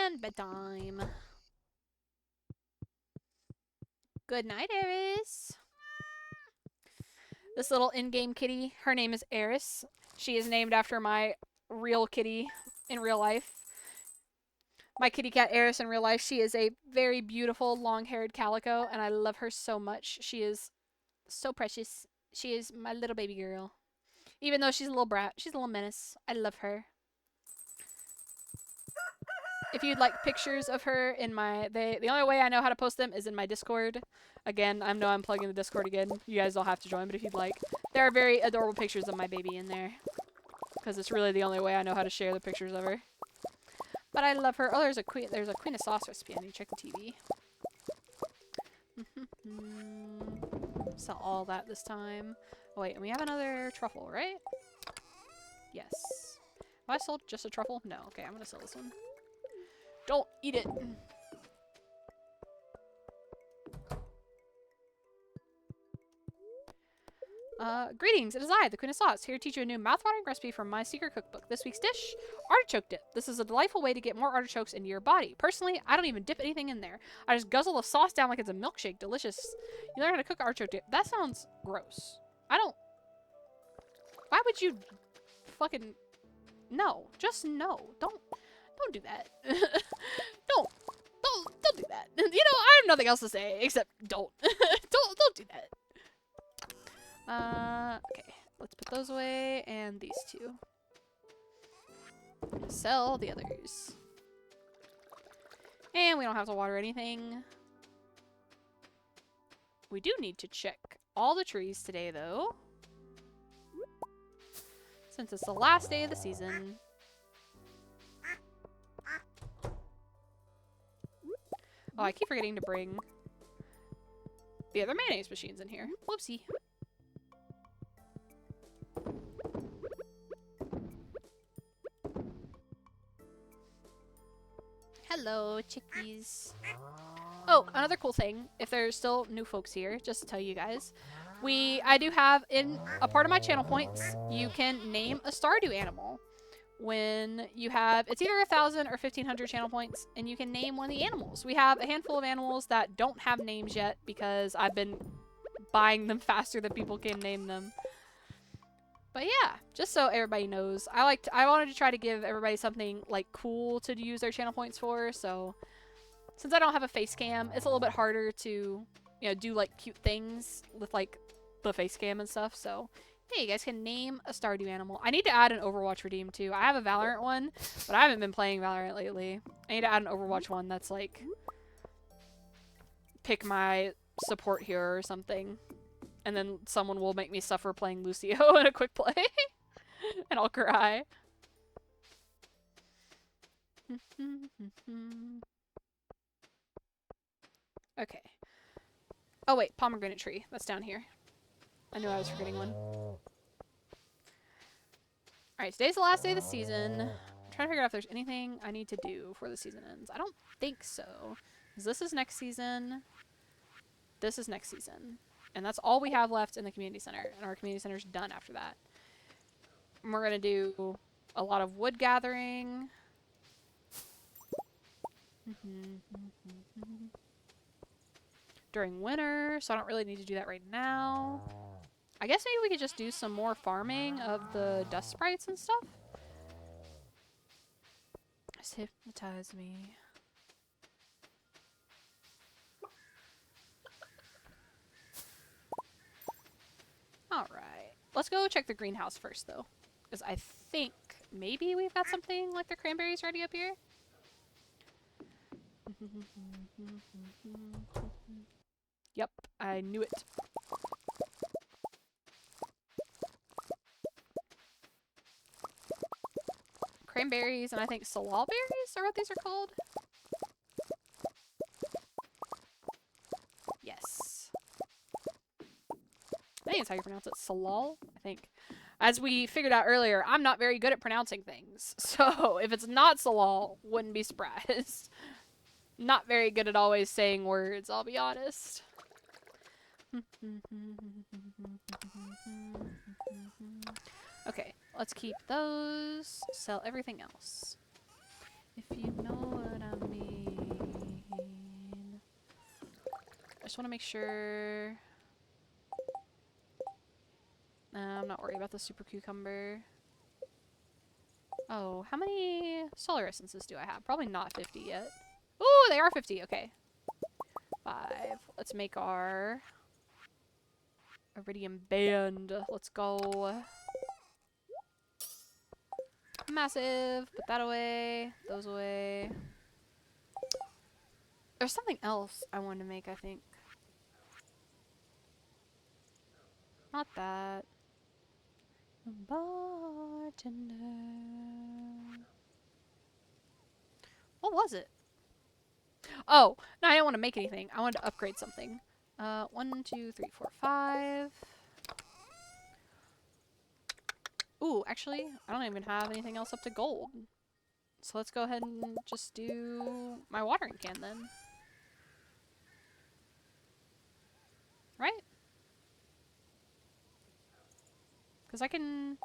And bedtime. Good night, Eris. This little in-game kitty, her name is Eris. She is named after my real kitty in real life. My kitty cat Eris in real life. She is a very beautiful, long-haired calico, and I love her so much. She is so precious. She is my little baby girl. Even though she's a little brat, she's a little menace. I love her. if you'd like pictures of her in my, the only way I know how to post them is in my Discord. Again, I know I'm plugging the Discord again. You guys don't have to join, but if you'd like, there are very adorable pictures of my baby in there. Because it's really the only way I know how to share the pictures of her. But I love her. Oh, there's a queen of sauce recipe. I need to check the TV. Sell all that this time. Oh, wait, and we have another truffle, right? Yes. Have I sold just a truffle? No. Okay, I'm gonna sell this one. Don't eat it. Greetings, it is I, the Queen of Sauce, here to teach you a new mouth-watering recipe from my secret cookbook. This week's dish, artichoke dip. This is a delightful way to get more artichokes into your body. Personally, I don't even dip anything in there. I just guzzle the sauce down like it's a milkshake. Delicious. You learn how to cook artichoke dip. That sounds gross. I don't... Why would you fucking... No. Just no. Don't do that. Don't do that. You know, I have nothing else to say except don't. don't do that. Okay. Let's put those away and these two. Sell the others. And we don't have to water anything. We do need to check all the trees today, though. Since it's the last day of the season. Oh, I keep forgetting to bring the other mayonnaise machines in here. Whoopsie. Hello, chickies. Oh, another cool thing, if there's still new folks here, just to tell you guys, I do have in a part of my channel points, you can name a Stardew animal. When you have, it's either 1,000 or 1,500 channel points, and you can name one of the animals. We have a handful of animals that don't have names yet because I've been buying them faster than people can name them. But yeah, just so everybody knows, I wanted to try to give everybody something like cool to use their channel points for. So since I don't have a face cam, it's a little bit harder to, you know, do like cute things with like the face cam and stuff. So yeah, you guys can name a Stardew animal. I need to add an Overwatch redeem too. I have a Valorant one, but I haven't been playing Valorant lately. I need to add an Overwatch one that's like pick my support hero or something. And then someone will make me suffer playing Lucio in a quick play. And I'll cry. Okay. Oh wait, pomegranate tree. That's down here. I knew I was forgetting one. Alright, today's the last day of the season. I'm trying to figure out if there's anything I need to do before the season ends. I don't think so. Because this is next season. This is next season. And that's all we have left in the community center. And our community center's done after that. And we're going to do a lot of wood gathering. During winter, so I don't really need to do that right now. I guess maybe we could just do some more farming of the dust sprites and stuff. Just hypnotize me. Alright. Let's go check the greenhouse first, though. Because I think maybe we've got something like the cranberries ready up here. Yep, I knew it. Cranberries and I think salal berries are what these are called. Yes. I think that's how you pronounce it. Salal, I think. As we figured out earlier, I'm not very good at pronouncing things. So if it's not salal, wouldn't be surprised. Not very good at always saying words, I'll be honest. Okay, let's keep those. Sell everything else. If you know what I mean. I just want to make sure. I'm not worried about the super cucumber. Oh, how many solar essences do I have? Probably not 50 yet. Ooh, they are 50. Okay. 5. Let's make our iridium band. Let's go. Massive. Put that away. Those away. There's something else I wanted to make, I think. Not that. Bartender. What was it? Oh, no, I didn't want to make anything. I wanted to upgrade something. 1, 2, 3, 4, 5. Ooh, actually, I don't even have anything else up to gold. So let's go ahead and just do my watering can then. Right? Because I can...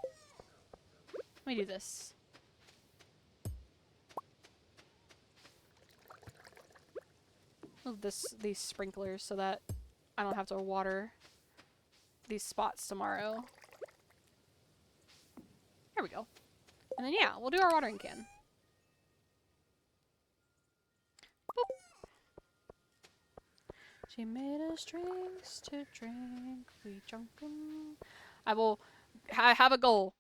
Let me do this. Move these sprinklers so that I don't have to water these spots tomorrow. There we go. And then yeah, we'll do our watering can. Boop. She made us drinks to drink, we drunk 'em. I have a goal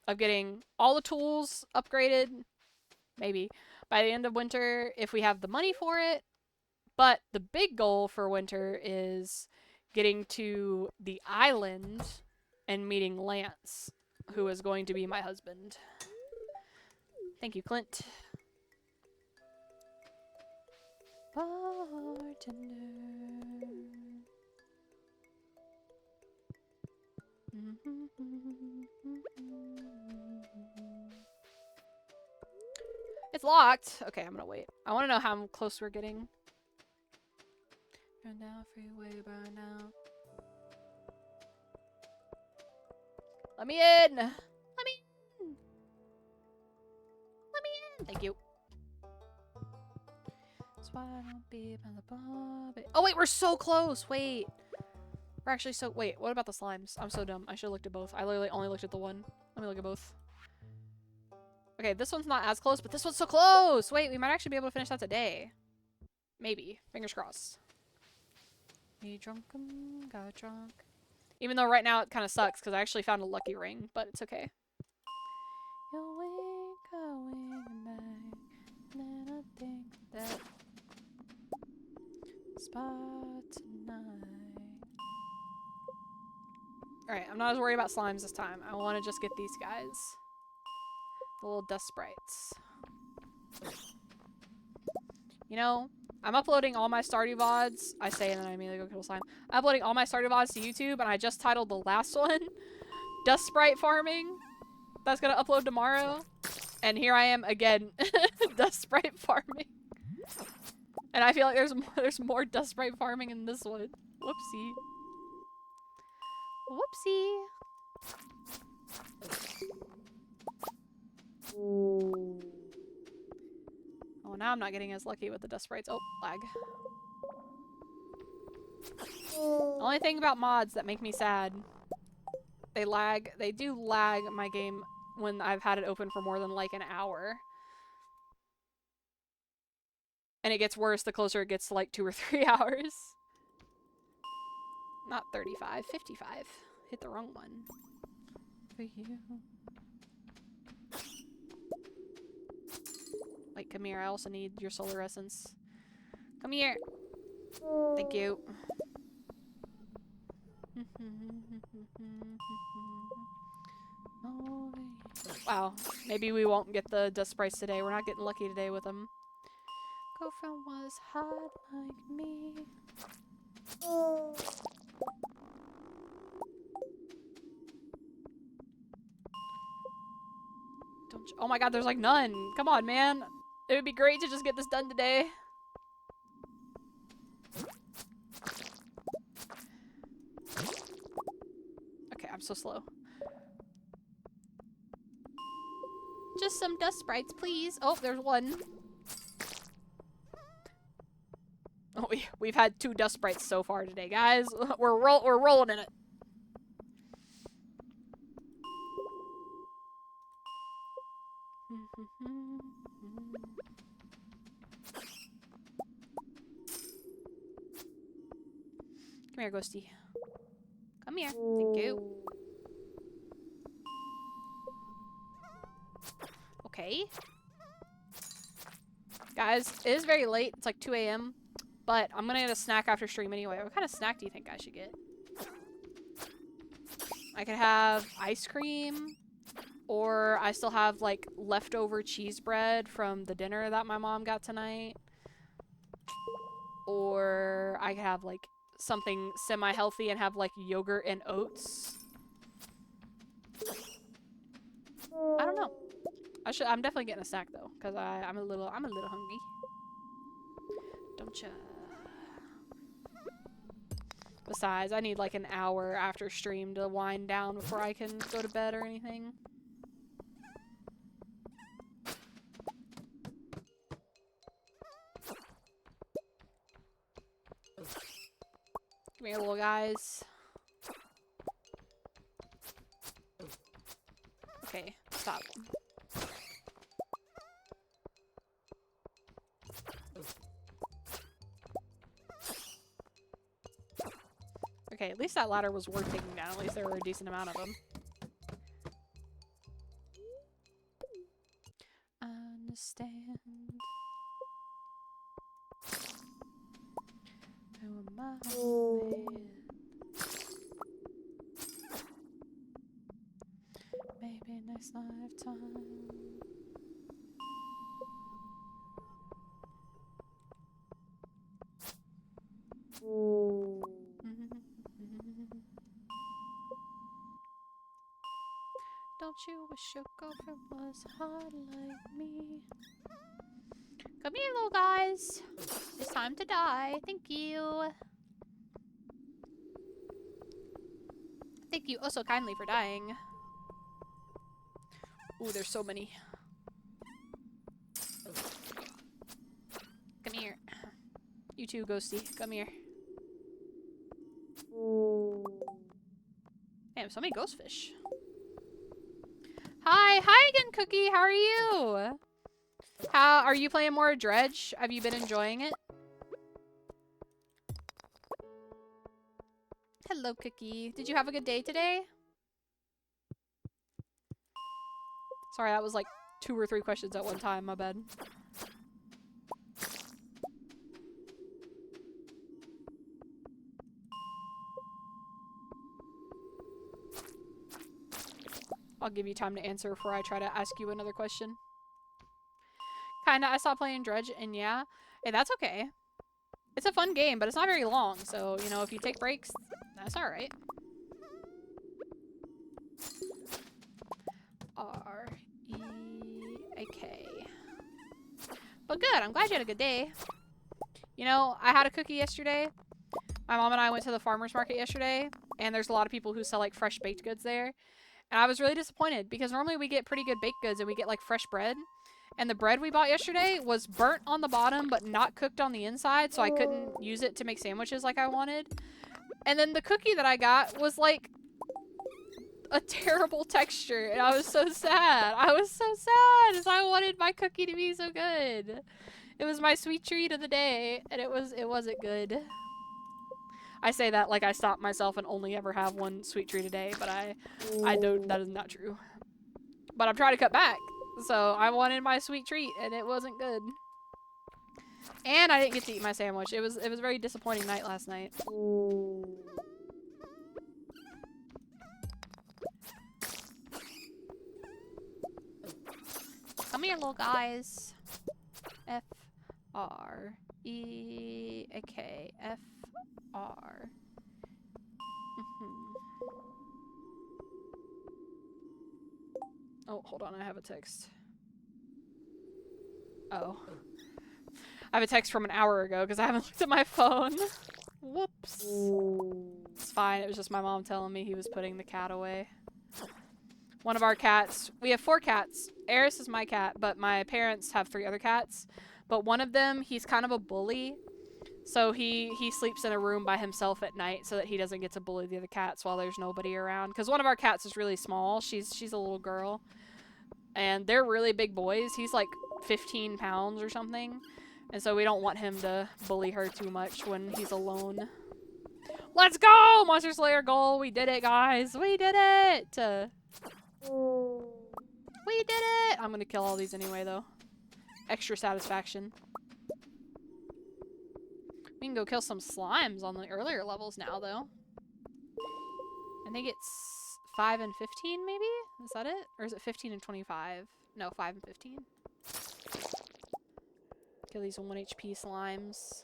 of getting all the tools upgraded, maybe, by the end of winter if we have the money for it. But the big goal for winter is getting to the island and meeting Lance, who is going to be my husband. Thank you, Clint. Bartender. It's locked. Okay, I'm gonna wait. I want to know how close we're getting. Turn down freeway burn out. Let me in. Let me in. Let me in. Thank you. That's why I don't be by the bar. Oh wait, we're so close. Wait. We're actually so... Wait, what about the slimes? I'm so dumb. I should have looked at both. I literally only looked at the one. Let me look at both. Okay, this one's not as close, but this one's so close! Wait, we might actually be able to finish that today. Maybe. Fingers crossed. Me drunken, got drunk. Even though right now it kind of sucks, because I actually found a lucky ring, but it's okay. You'll wink, I'll wink back, and then I think that spot tonight. Alright, I'm not as worried about slimes this time. I want to just get these guys. The little dust sprites. You know, I'm uploading all my Stardew VODs. I say and then I immediately go kill slime. I'm uploading all my Stardew VODs to YouTube, and I just titled the last one Dust Sprite Farming. That's gonna upload tomorrow. And here I am again, Dust Sprite Farming. And I feel like there's more Dust Sprite Farming in this one. Whoopsie. Whoopsie. Oh, now I'm not getting as lucky with the dust sprites. Oh, lag. The only thing about mods that make me sad, they lag. They do lag my game when I've had it open for more than like an hour. And it gets worse the closer it gets to like 2 or 3 hours. Not 35, 55. Hit the wrong one. For you. Wait, come here. I also need your solar essence. Come here. Thank you. Wow. Maybe we won't get the dust sprites today. We're not getting lucky today with them. Girlfriend was hot like me. Don't you, oh my god, there's like none. Come on, man. It would be great to just get this done today. Okay, I'm so slow. Just some dust sprites, please. Oh, there's one. Oh, we've had 2 dust sprites so far today, guys. We're rolling in it. Come here, Ghosty. Come here. Thank you. Okay. Guys, it is very late. It's like 2 a.m. But I'm gonna get a snack after stream anyway. What kind of snack do you think I should get? I could have ice cream. Or I still have, like, leftover cheese bread from the dinner that my mom got tonight. Or I could have, like, something semi-healthy and have, like, yogurt and oats. I don't know. I'm definitely getting a snack, though, because I'm a little hungry. Don't ya? Besides, I need, like, an hour after stream to wind down before I can go to bed or anything. Come here, little guys. Okay, stop. Okay, at least that ladder was worth taking down. At least there were a decent amount of them. Understand. Who am I? Maybe next lifetime. Don't you wish your girlfriend was hot like me? Come here, little guys. It's time to die. Thank you. Thank you oh so kindly for dying. Ooh, there's so many. Come here. You too, Ghosty. Come here. Damn, so many ghost fish. Hi again, Cookie. How are you? How are you playing more Dredge? Have you been enjoying it? Hello, Cookie. Did you have a good day today? Sorry, that was like 2 or 3 questions at one time. My bad. I'll give you time to answer before I try to ask you another question. Kinda, I stopped playing Dredge, and yeah. Hey, that's okay. It's a fun game, but it's not very long, so, you know, if you take breaks, that's alright. R-E-A-K. But good, I'm glad you had a good day. You know, I had a cookie yesterday. My mom and I went to the farmer's market yesterday, and there's a lot of people who sell, like, fresh baked goods there. And I was really disappointed because normally we get pretty good baked goods and we get like fresh bread. And the bread we bought yesterday was burnt on the bottom but not cooked on the inside, so I couldn't use it to make sandwiches like I wanted. And then the cookie that I got was like a terrible texture, and I was so sad. I was so sad because I wanted my cookie to be so good. It was my sweet treat of the day, and it wasn't good. I say that like I stop myself and only ever have one sweet treat a day, but I don't, that is not true. But I'm trying to cut back, so I wanted my sweet treat, and it wasn't good. And I didn't get to eat my sandwich. It was a very disappointing night last night. Come here, little guys. F-R-E-A-K. F-R. Oh, hold on. I have a text. Oh. I have a text from an hour ago because I haven't looked at my phone. Whoops. It's fine. It was just my mom telling me he was putting the cat away. One of our cats. We have 4 cats. Eris is my cat, but my parents have 3 other cats. But one of them, he's kind of a bully. So he sleeps in a room by himself at night so that he doesn't get to bully the other cats while there's nobody around. Because one of our cats is really small. She's a little girl. And they're really big boys. He's like 15 pounds or something. And so we don't want him to bully her too much when he's alone. Let's go! Monster Slayer goal! We did it, guys! We did it! We did it! I'm gonna kill all these anyway, though. extra satisfaction. We can go kill some slimes on the earlier levels now, though. I think it's 5 and 15, maybe? Is that it? Or is it 15 and 25? No, 5 and 15. Kill these 1 HP slimes.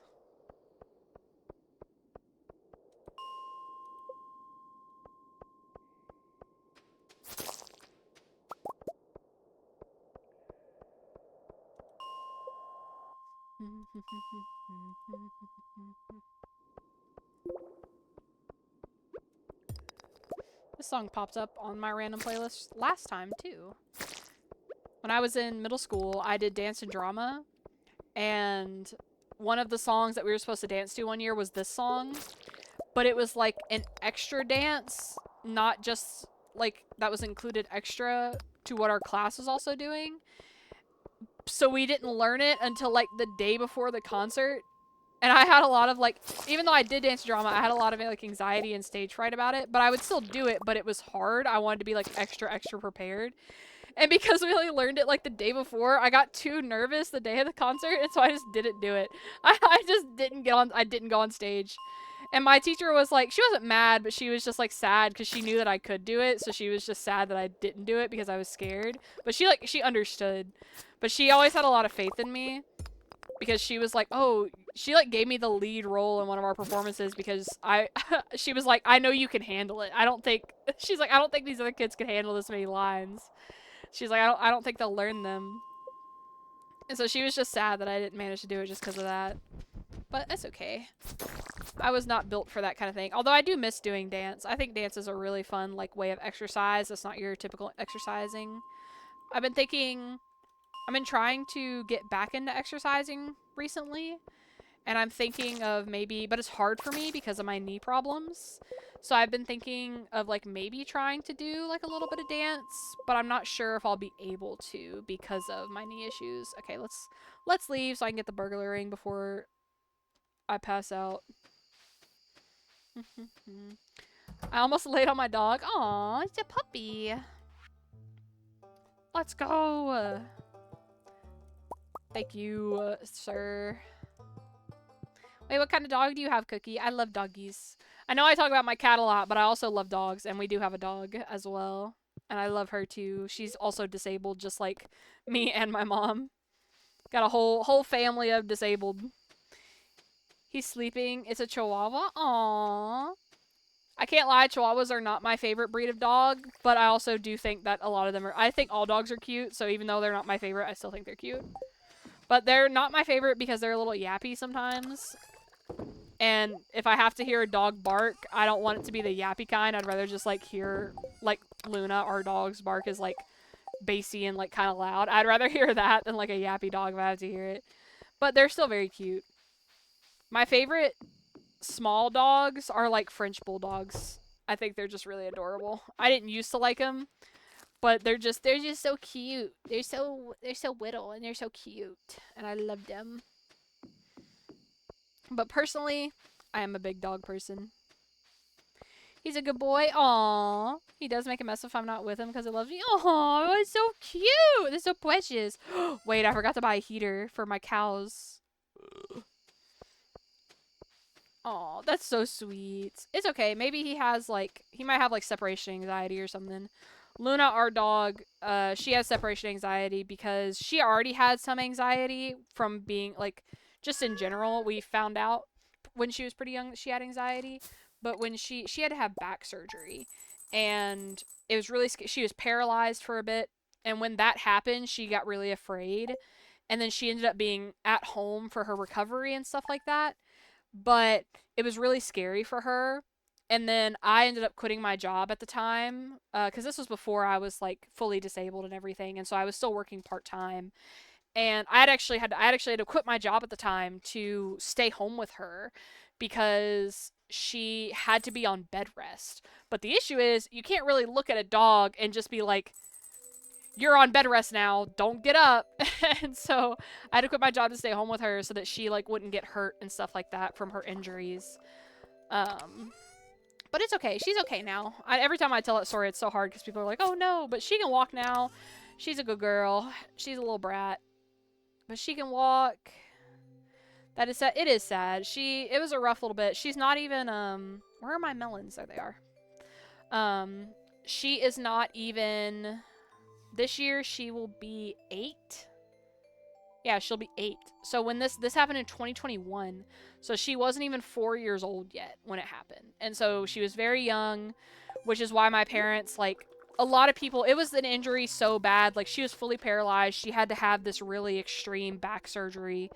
This song popped up on my random playlist last time, too. When I was in middle school, I did dance and drama, and one of the songs that we were supposed to dance to one year was this song, but it was like an extra dance, not just like that was included extra to what our class was also doing. So we didn't learn it until like the day before the concert. And I had a lot of like, even though I did dance drama, I had a lot of like anxiety and stage fright about it, but I would still do it, but it was hard. I wanted to be like extra prepared. And because we only learned it like the day before, I got too nervous the day of the concert, and so I just didn't do it. I just didn't I didn't go on stage. And my teacher was like, she wasn't mad, but she was just like sad because she knew that I could do it, so she was just sad that I didn't do it because I was scared. But she understood. But she always had a lot of faith in me. Because she was like, oh, she like gave me the lead role in one of our performances because she was like, I know you can handle it. She's like, I don't think these other kids can handle this many lines. She's like, I don't think they'll learn them. And so she was just sad that I didn't manage to do it just because of that. But that's okay. I was not built for that kind of thing. Although I do miss doing dance. I think dance is a really fun like way of exercise. That's not your typical exercising. I've been trying to get back into exercising recently, and I'm thinking of maybe, but it's hard for me because of my knee problems. So I've been thinking of like maybe trying to do like a little bit of dance, but I'm not sure if I'll be able to because of my knee issues. Okay, let's leave so I can get the burglar ring before I pass out. I almost laid on my dog. Aw, it's a puppy. Let's go. Thank you, sir. Wait, what kind of dog do you have, Cookie? I love doggies. I know I talk about my cat a lot, but I also love dogs, and we do have a dog as well. And I love her too. She's also disabled, just like me and my mom. Got a whole family of disabled. He's sleeping. It's a Chihuahua. Aww. I can't lie, Chihuahuas are not my favorite breed of dog, but I also do think that a lot of them are. I think all dogs are cute, so even though they're not my favorite, I still think they're cute. But they're not my favorite because they're a little yappy sometimes. And if I have to hear a dog bark, I don't want it to be the yappy kind. I'd rather just like hear like Luna, our dog's bark is like bassy and like kind of loud. I'd rather hear that than like a yappy dog if I have to hear it. But they're still very cute. My favorite small dogs are like French bulldogs. I think they're just really adorable. I didn't used to like them, but they're just so cute. They're so little and they're so cute, and I love them. But personally, I am a big dog person. He's a good boy. Aww. He does make a mess if I'm not with him because he loves me. Aww, it's so cute. It's so precious. Wait, I forgot to buy a heater for my cows. Aw, that's so sweet. It's okay. Maybe he might have like separation anxiety or something. Luna, our dog, she has separation anxiety because she already had some anxiety from being like, just in general. We found out when she was pretty young that she had anxiety, but when she had to have back surgery, and it was really she was paralyzed for a bit, and when that happened, she got really afraid, and then she ended up being at home for her recovery and stuff like that. But it was really scary for her. And then I ended up quitting my job at the time, because this was before I was like fully disabled and everything, and so I was still working part-time. And I actually had to quit my job at the time to stay home with her because she had to be on bed rest. But the issue is you can't really look at a dog and just be like, you're on bed rest now, don't get up. And so I had to quit my job to stay home with her so that she like wouldn't get hurt and stuff like that from her injuries. But it's okay. She's okay now. Every time I tell that story, it's so hard because people are like, oh no, but she can walk now. She's a good girl. She's a little brat. But she can walk. That is sad. It is sad. It was a rough little bit. She's not even, where are my melons? There they are. She is not even, this year she will be 8. Yeah, she'll be 8. So when this happened in 2021, so she wasn't even 4 years old yet when it happened. And so she was very young, which is why my parents, like, a lot of people, it was an injury so bad, like, she was fully paralyzed. She had to have this really extreme back surgery.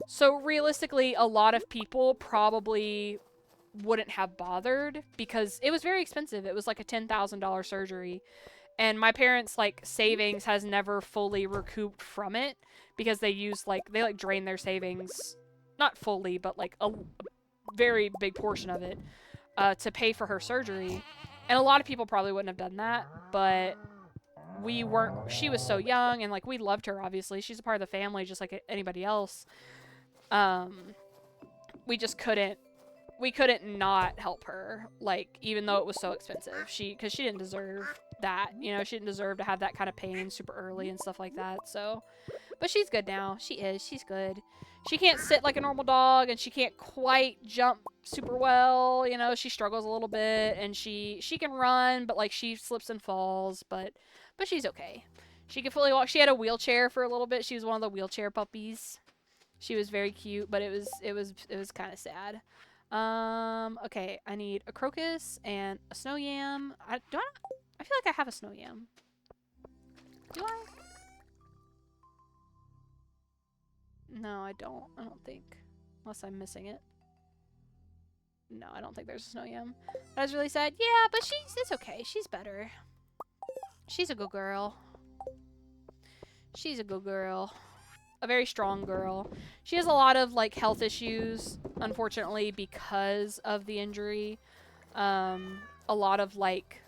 So realistically, a lot of people probably wouldn't have bothered because it was very expensive. It was like a $10,000 surgery. And my parents, like, savings has never fully recouped from it because they use, like, they, like, drain their savings. Not fully, but, like, a very big portion of it to pay for her surgery. And a lot of people probably wouldn't have done that, but we weren't, she was so young, and, like, we loved her, obviously. She's a part of the family just like anybody else. We just couldn't not help her, like, even though it was so expensive. Because she didn't deserve that, you know, she didn't deserve to have that kind of pain super early and stuff like that, so. But she's good now. She's good. She can't sit like a normal dog, and she can't quite jump super well, you know, she struggles a little bit, and she can run, but, like, she slips and falls, but she's okay. She can fully walk. She had a wheelchair for a little bit. She was one of the wheelchair puppies. She was very cute, but it was kind of sad. Okay, I need a crocus and a snow yam. I feel like I have a snow yam. Do I? No, I don't think. Unless I'm missing it. No, I don't think there's a snow yam. That was really sad. Yeah, but it's okay. She's better. She's a good girl. She's a good girl. A very strong girl. She has a lot of, like, health issues, unfortunately, because of the injury. A lot of, like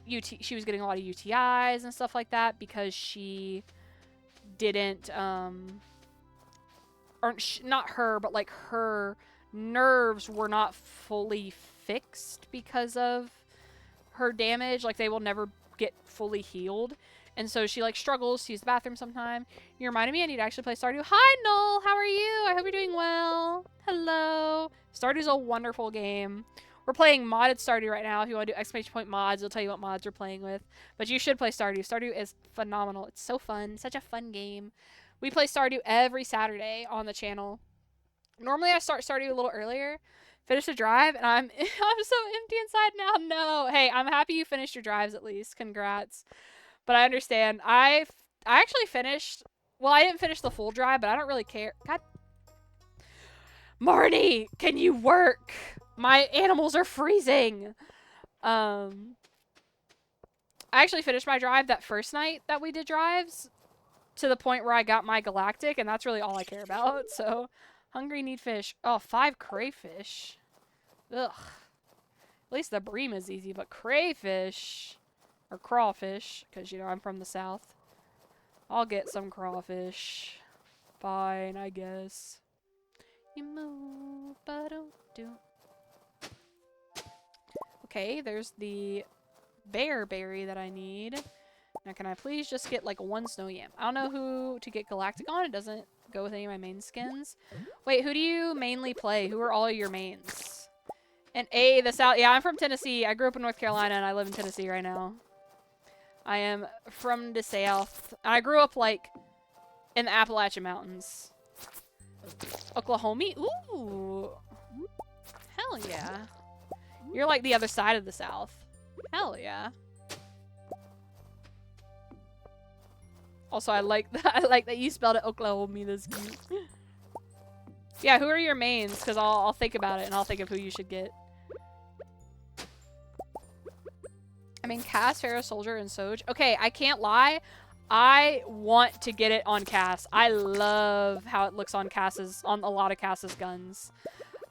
she was getting a lot of UTIs and stuff like that because she didn't, not her, but, like, her nerves were not fully fixed because of her damage. Like, they will never get fully healed. And so she, like, struggles to use the bathroom sometime. You reminded me I need to actually play Stardew. Hi, Noel! How are you? I hope you're doing well. Hello. Stardew's a wonderful game. We're playing modded Stardew right now. If you want to do exclamation point mods, it'll tell you what mods we're playing with. But you should play Stardew. Stardew is phenomenal. It's so fun. Such a fun game. We play Stardew every Saturday on the channel. Normally I start Stardew a little earlier. Finish the drive, and I'm so empty inside now. No. Hey, I'm happy you finished your drives at least. Congrats. But I understand. I actually finished. Well, I didn't finish the full drive, but I don't really care. God. Marnie, can you work? My animals are freezing. I actually finished my drive that first night that we did drives to the point where I got my galactic, and that's really all I care about. So, hungry, need fish. Oh, 5 crayfish. Ugh. At least the bream is easy, but crayfish. Or crawfish, because, you know, I'm from the south. I'll get some crawfish. Fine, I guess. You move, but don't do. Okay, there's the bear berry that I need. Now, can I please just get, like, 1 snow yam? I don't know who to get galactic on. It doesn't go with any of my main skins. Wait, who do you mainly play? Who are all your mains? And the South. Yeah, I'm from Tennessee. I grew up in North Carolina, and I live in Tennessee right now. I am from the South. I grew up, like, in the Appalachian Mountains. Oklahoma? Ooh. Hell yeah. You're, like, the other side of the South. Hell yeah. Also, I like that. I like that you spelled it Oklahoma. That's cute. Yeah, who are your mains? Because I'll think about it, and I'll think of who you should get. I mean, Cass, Pharaoh, Soldier, and Soj. Okay, I can't lie. I want to get it on Cass. I love how it looks on on a lot of Cass's guns.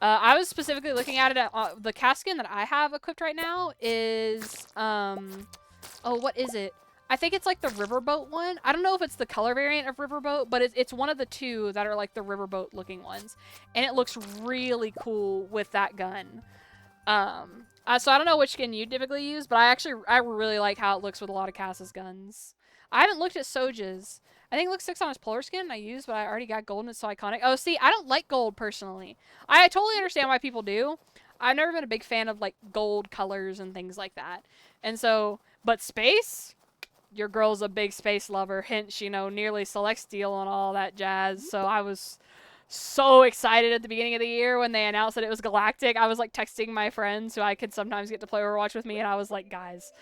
I was specifically looking at it. The Cass skin that I have equipped right now is, oh, what is it? I think it's like the Riverboat one. I don't know if it's the color variant of Riverboat, but it's one of the 2 that are like the Riverboat looking ones. And it looks really cool with that gun. So I don't know which skin you typically use, but I really like how it looks with a lot of Cass's guns. I haven't looked at Soja's. I think it looks 6 on his polar skin I used, but I already got gold and it's so iconic. Oh, see, I don't like gold personally. I totally understand why people do. I've never been a big fan of like gold colors and things like that. And so, but space, your girl's a big space lover, hence, you know, nearly celestial and all that jazz. So I was so excited at the beginning of the year when they announced that it was galactic. I was like texting my friends who I could sometimes get to play Overwatch with me, and I was like, guys,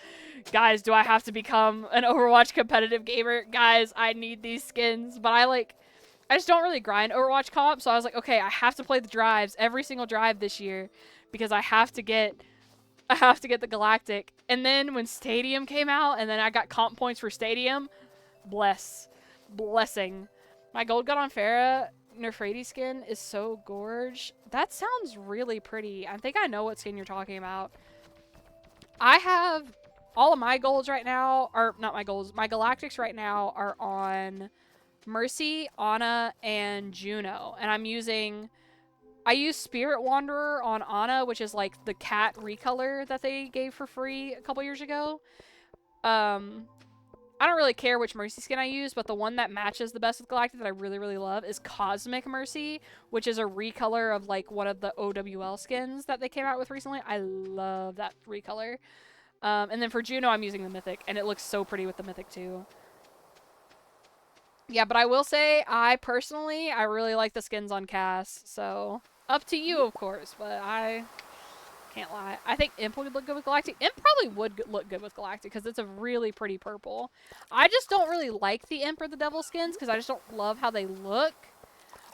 do I have to become an Overwatch competitive gamer? Guys, I need these skins. But I just don't really grind Overwatch comp, so I was like, okay, I have to play the drives, every single drive this year, because I have to get the galactic. And then when Stadium came out, and then I got comp points for Stadium, blessing. My gold gun on Pharah Nefertiti skin is so gorge. That sounds really pretty. I think I know what skin you're talking about. I have all of my golds right now, or not my golds, my galactics right now are on Mercy, Ana, and Juno. And I use Spirit Wanderer on Ana, which is like the cat recolor that they gave for free a couple years ago. I don't really care which Mercy skin I use, but the one that matches the best with Galactic that I really, really love is Cosmic Mercy, which is a recolor of like one of the OWL skins that they came out with recently. I love that recolor. And then for Juno, I'm using the Mythic, and it looks so pretty with the Mythic too. Yeah, but I will say, I really like the skins on Cass, so up to you, of course, but I can't lie. I think Imp would look good with Galactic. Imp probably would look good with Galactic because it's a really pretty purple. I just don't really like the Imp or the Devil skins because I just don't love how they look.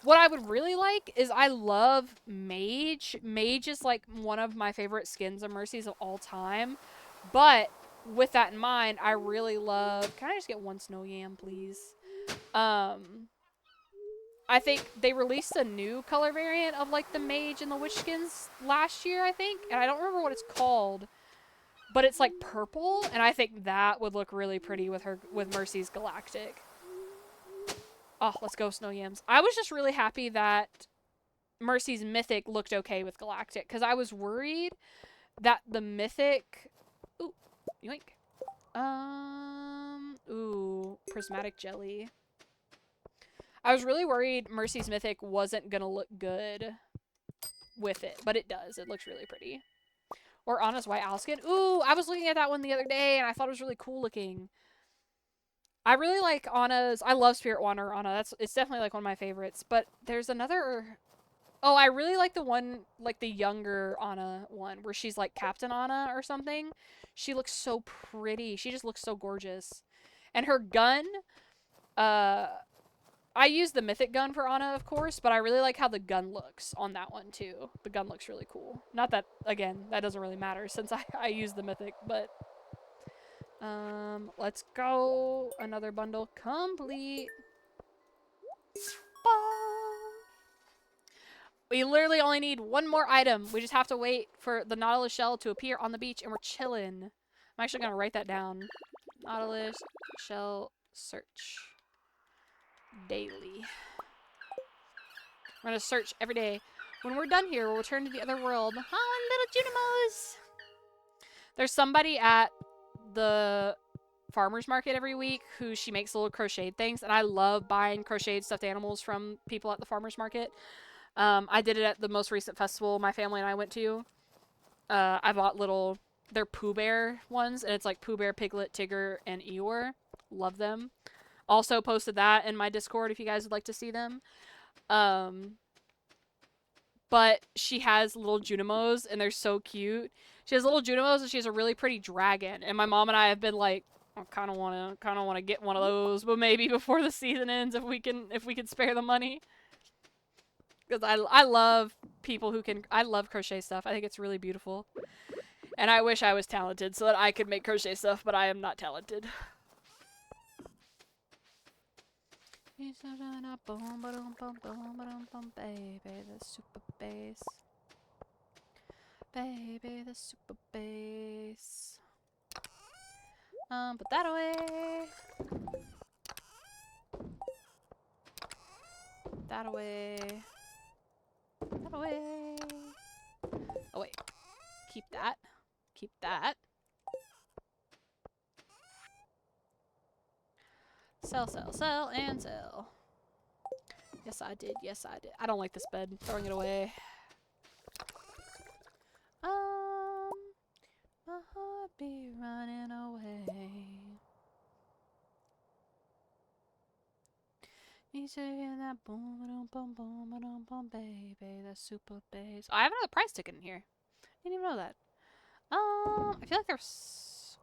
What I would really like is I love Mage. Mage is like one of my favorite skins of Mercies of all time. But with that in mind, I really love... Can I just get one Snow Yam, please? I think they released a new color variant of like the Mage and the Witch skins last year, I think. And I don't remember what it's called. But it's like purple, and I think that would look really pretty with Mercy's Galactic. Oh, let's go Snow Yams. I was just really happy that Mercy's Mythic looked okay with Galactic, because I was worried that the Mythic... Ooh, yoink. Ooh, Prismatic Jelly. I was really worried Mercy's Mythic wasn't gonna look good with it, but it does. It looks really pretty. Or Ana's White Owl skin. Ooh, I was looking at that one the other day, and I thought it was really cool looking. I really like Ana's... I love Spirit Wanderer Ana. It's definitely like one of my favorites. But there's another... Oh, I really like the one, like the younger Ana one, where she's like Captain Ana or something. She looks so pretty. She just looks so gorgeous. And her gun... I use the Mythic gun for Ana, of course, but I really like how the gun looks on that one, too. The gun looks really cool. Not that, again, that doesn't really matter since I use the Mythic, but... let's go. Another bundle complete. We literally only need one more item. We just have to wait for the Nautilus shell to appear on the beach, and we're chilling. I'm actually going to write that down. Nautilus shell search. Daily. We're gonna search every day. When we're done here, we'll return to the other world. Oh, little Junimos! There's somebody at the farmer's market every week who she makes little crocheted things, and I love buying crocheted stuffed animals from people at the farmer's market. I did it at the most recent festival my family and I went to. I bought they're Pooh Bear ones, and it's like Pooh Bear, Piglet, Tigger, and Eeyore. Love them. Also posted that in my Discord if you guys would like to see them. But she has little Junimos, and they're so cute. She has little Junimos, and she has a really pretty dragon. And my mom and I have been like, I kind of want to get one of those, but maybe before the season ends, if we can spare the money. Because I love people who can... I love crochet stuff. I think it's really beautiful. And I wish I was talented so that I could make crochet stuff, but I am not talented. Baby, the super bass. Baby, the super bass. Put that away. That away. That away. Oh, wait. Keep that. Keep that. Sell, sell, sell, and sell. Yes, I did. Yes, I did. I don't like this bed. Throwing it away. My heart be running away. You hear that boom, boom, boom, boom, boom, baby, that super bass. Oh, I have another prize ticket in here. Didn't even know that. I feel like there's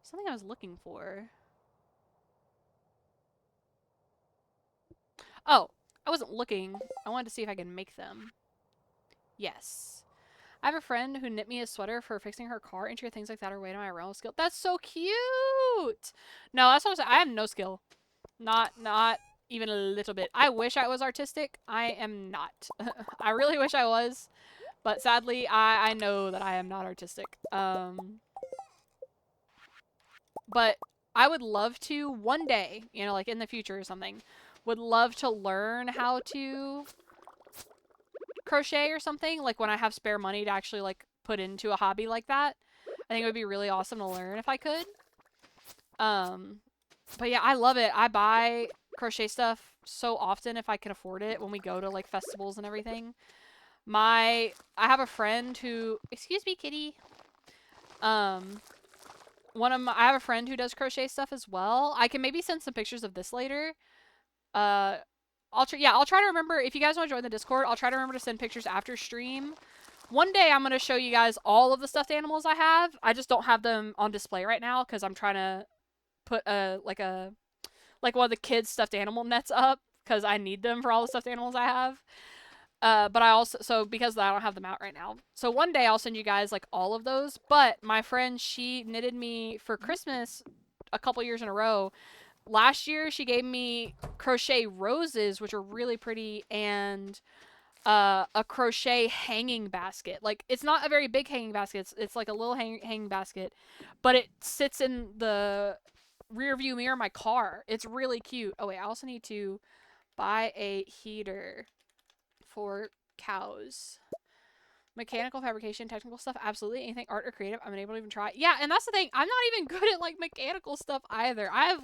something I was looking for. Oh, I wasn't looking. I wanted to see if I can make them. Yes. I have a friend who knit me a sweater for fixing her car. Intricate things like that are way to my realm of skill. That's so cute! No, that's what I'm saying. I have no skill. Not even a little bit. I wish I was artistic. I am not. I really wish I was. But sadly, I know that I am not artistic. But I would love to one day, you know, like in the future or something, would love to learn how to crochet or something, like when I have spare money to actually like put into a hobby like that. I think it would be really awesome to learn if I could. But yeah, I love it. I buy crochet stuff so often if I can afford it when we go to like festivals and everything. I have a friend who, excuse me, kitty. I have a friend who does crochet stuff as well. I can maybe send some pictures of this later. I'll try to remember. If you guys want to join the Discord, I'll try to remember to send pictures after stream. One day I'm going to show you guys all of the stuffed animals I have. I just don't have them on display right now because I'm trying to put like one of the kids' stuffed animal nets up because I need them for all the stuffed animals I have. But I also, so because I don't have them out right now. So one day I'll send you guys like all of those. But my friend, she knitted me for Christmas a couple years in a row. Last year she gave me crochet roses, which are really pretty, and a crochet hanging basket. Like, it's not a very big hanging basket. It's like a little hanging basket, but it sits in the rear view mirror of my car. It's really cute. Oh wait, I also need to buy a heater for cows. Mechanical fabrication, technical stuff, absolutely. Anything art or creative, I'm unable to even try. Yeah, and that's the thing. I'm not even good at like mechanical stuff either. I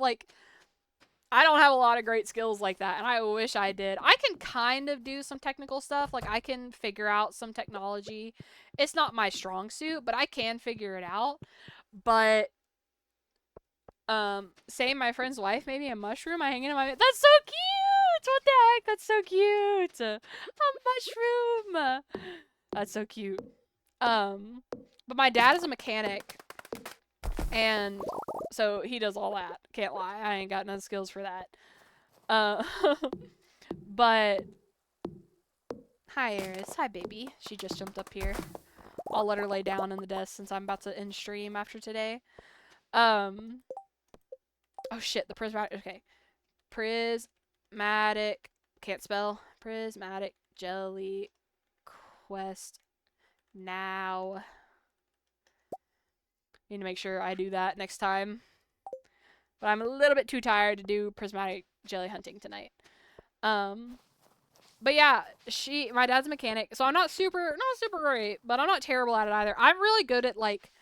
don't have a lot of great skills like that, and I wish I did. I can kind of do some technical stuff. Like, I can figure out some technology. It's not my strong suit, but I can figure it out. But saying my friend's wife made me a mushroom I hang in my... That's so cute! What the heck? That's so cute! A mushroom! That's so cute. But my dad is a mechanic, and so he does all that. Can't lie. I ain't got no skills for that. But... Hi, Eris. Hi, baby. She just jumped up here. I'll let her lay down in the desk since I'm about to end stream after today. Oh shit, the prismatic... Okay. Prismatic... Can't spell. Prismatic jelly quest now. Need to make sure I do that next time. But I'm a little bit too tired to do prismatic jelly hunting tonight. But yeah, my dad's a mechanic, so I'm not super great, but I'm not terrible at it either. I'm really good at, like,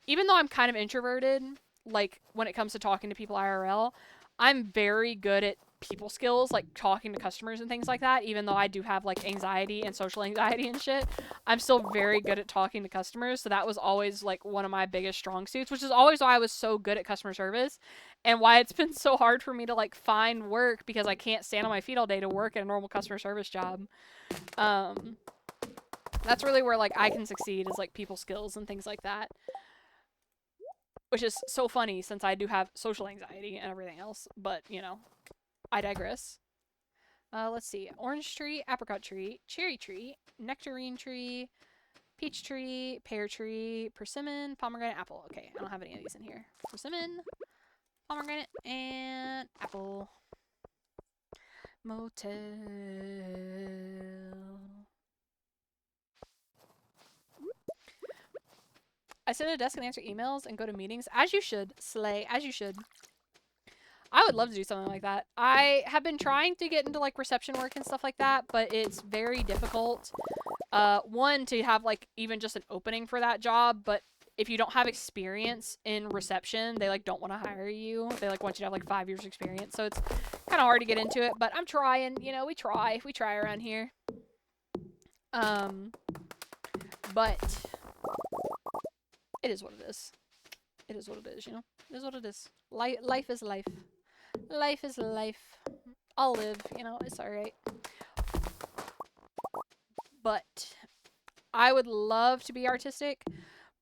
even though I'm kind of introverted, like, when it comes to talking to people IRL, I'm very good at people skills, like talking to customers and things like that. Even though I do have like anxiety and social anxiety and shit, I'm still very good at talking to customers. So that was always like one of my biggest strong suits, which is always why I was so good at customer service and why it's been so hard for me to like find work, because I can't stand on my feet all day to work at a normal customer service job. That's really where like I can succeed, is like people skills and things like that. Which is so funny since I do have social anxiety and everything else, but you know, I digress. Let's see. Orange tree, apricot tree, cherry tree, nectarine tree, peach tree, pear tree, persimmon, pomegranate, apple. Okay, I don't have any of these in here. Persimmon, pomegranate, and apple. Motel. I sit at a desk and answer emails and go to meetings. As you should. Slay. As you should. I would love to do something like that. I have been trying to get into like reception work and stuff like that, but it's very difficult. One, to have like even just an opening for that job, but if you don't have experience in reception, they like don't want to hire you. They like want you to have like 5 years experience. So it's kind of hard to get into it, but I'm trying, you know, we try around here. But it is what it is. It is what it is, you know? It is what it is. Life is life. Life is life. I'll live, you know, it's alright. But I would love to be artistic.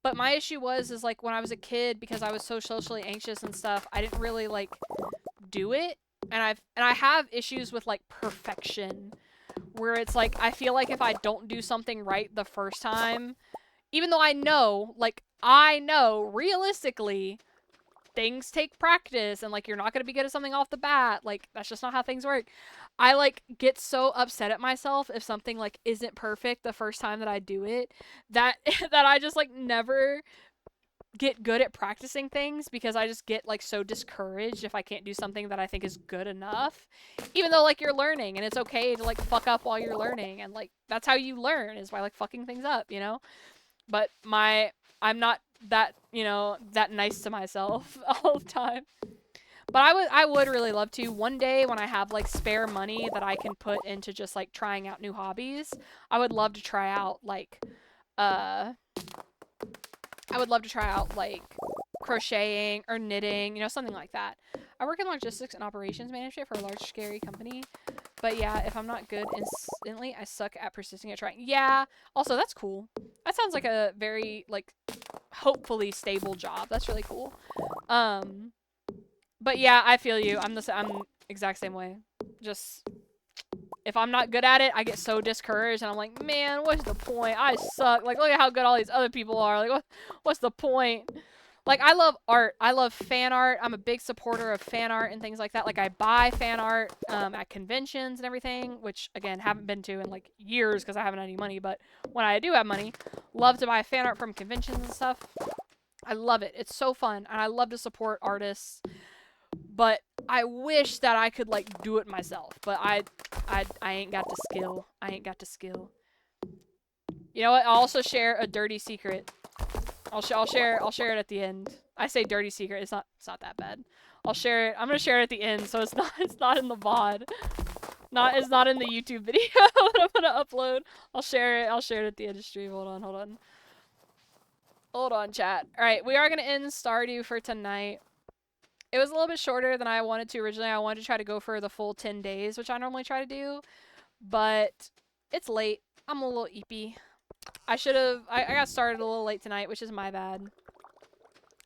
But my issue is like when I was a kid, because I was so socially anxious and stuff, I didn't really like do it. And I have issues with like perfection, where it's like I feel like if I don't do something right the first time, even though I know realistically things take practice and like you're not going to be good at something off the bat, like that's just not how things work. I like get so upset at myself if something like isn't perfect the first time that I do it, that that I just like never get good at practicing things, because I just get like so discouraged if I can't do something that I think is good enough. Even though like you're learning and it's okay to like fuck up while you're learning, and like that's how you learn, is by like fucking things up, you know? But I'm not that, you know, that nice to myself all the time. But I would really love to one day, when I have like spare money that I can put into just like trying out new hobbies. I would love to try out like crocheting or knitting, you know, something like that. I work in logistics and operations management for a large, scary company. But yeah, if I'm not good instantly, I suck at persisting at trying. Yeah, also, that's cool. That sounds like a very, like, hopefully stable job. That's really cool. But yeah, I feel you. I'm exact same way. Just, if I'm not good at it, I get so discouraged, and I'm like, man, what's the point? I suck. Like, look at how good all these other people are. Like, what's the point? Like, I love art. I love fan art. I'm a big supporter of fan art and things like that. Like, I buy fan art at conventions and everything, which, again, haven't been to in, like, years because I haven't had any money. But when I do have money, love to buy fan art from conventions and stuff. I love it. It's so fun, and I love to support artists. But I wish that I could, like, do it myself. But I ain't got the skill. I ain't got the skill. You know what? I'll also share a dirty secret. I'll share it at the end. I say dirty secret. It's not that bad. I'll share it. I'm gonna share it at the end, so it's not in the VOD. It's not in the YouTube video that I'm gonna upload. I'll share it at the end of stream. Hold on, chat. All right, we are gonna end Stardew for tonight. It was a little bit shorter than I wanted to originally. I wanted to try to go for the full 10 days, which I normally try to do, but it's late. I'm a little eepy. I got started a little late tonight, which is my bad.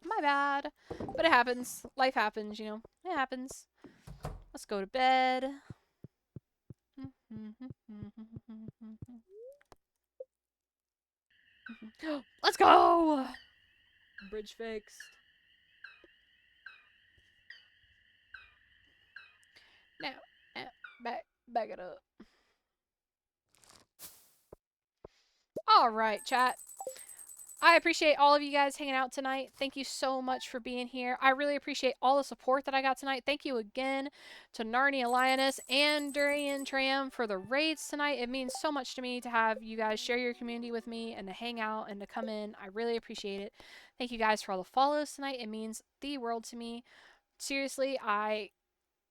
My bad. But it happens. Life happens, you know. It happens. Let's go to bed. Let's go! Bridge fixed. Now, back it up. Alright, chat. I appreciate all of you guys hanging out tonight. Thank you so much for being here. I really appreciate all the support that I got tonight. Thank you again to Narnia Lioness and Durian Tram for the raids tonight. It means so much to me to have you guys share your community with me and to hang out and to come in. I really appreciate it. Thank you guys for all the follows tonight. It means the world to me. Seriously, I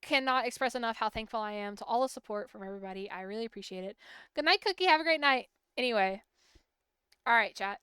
cannot express enough how thankful I am to all the support from everybody. I really appreciate it. Good night, Cookie. Have a great night. Anyway. Alright, chat.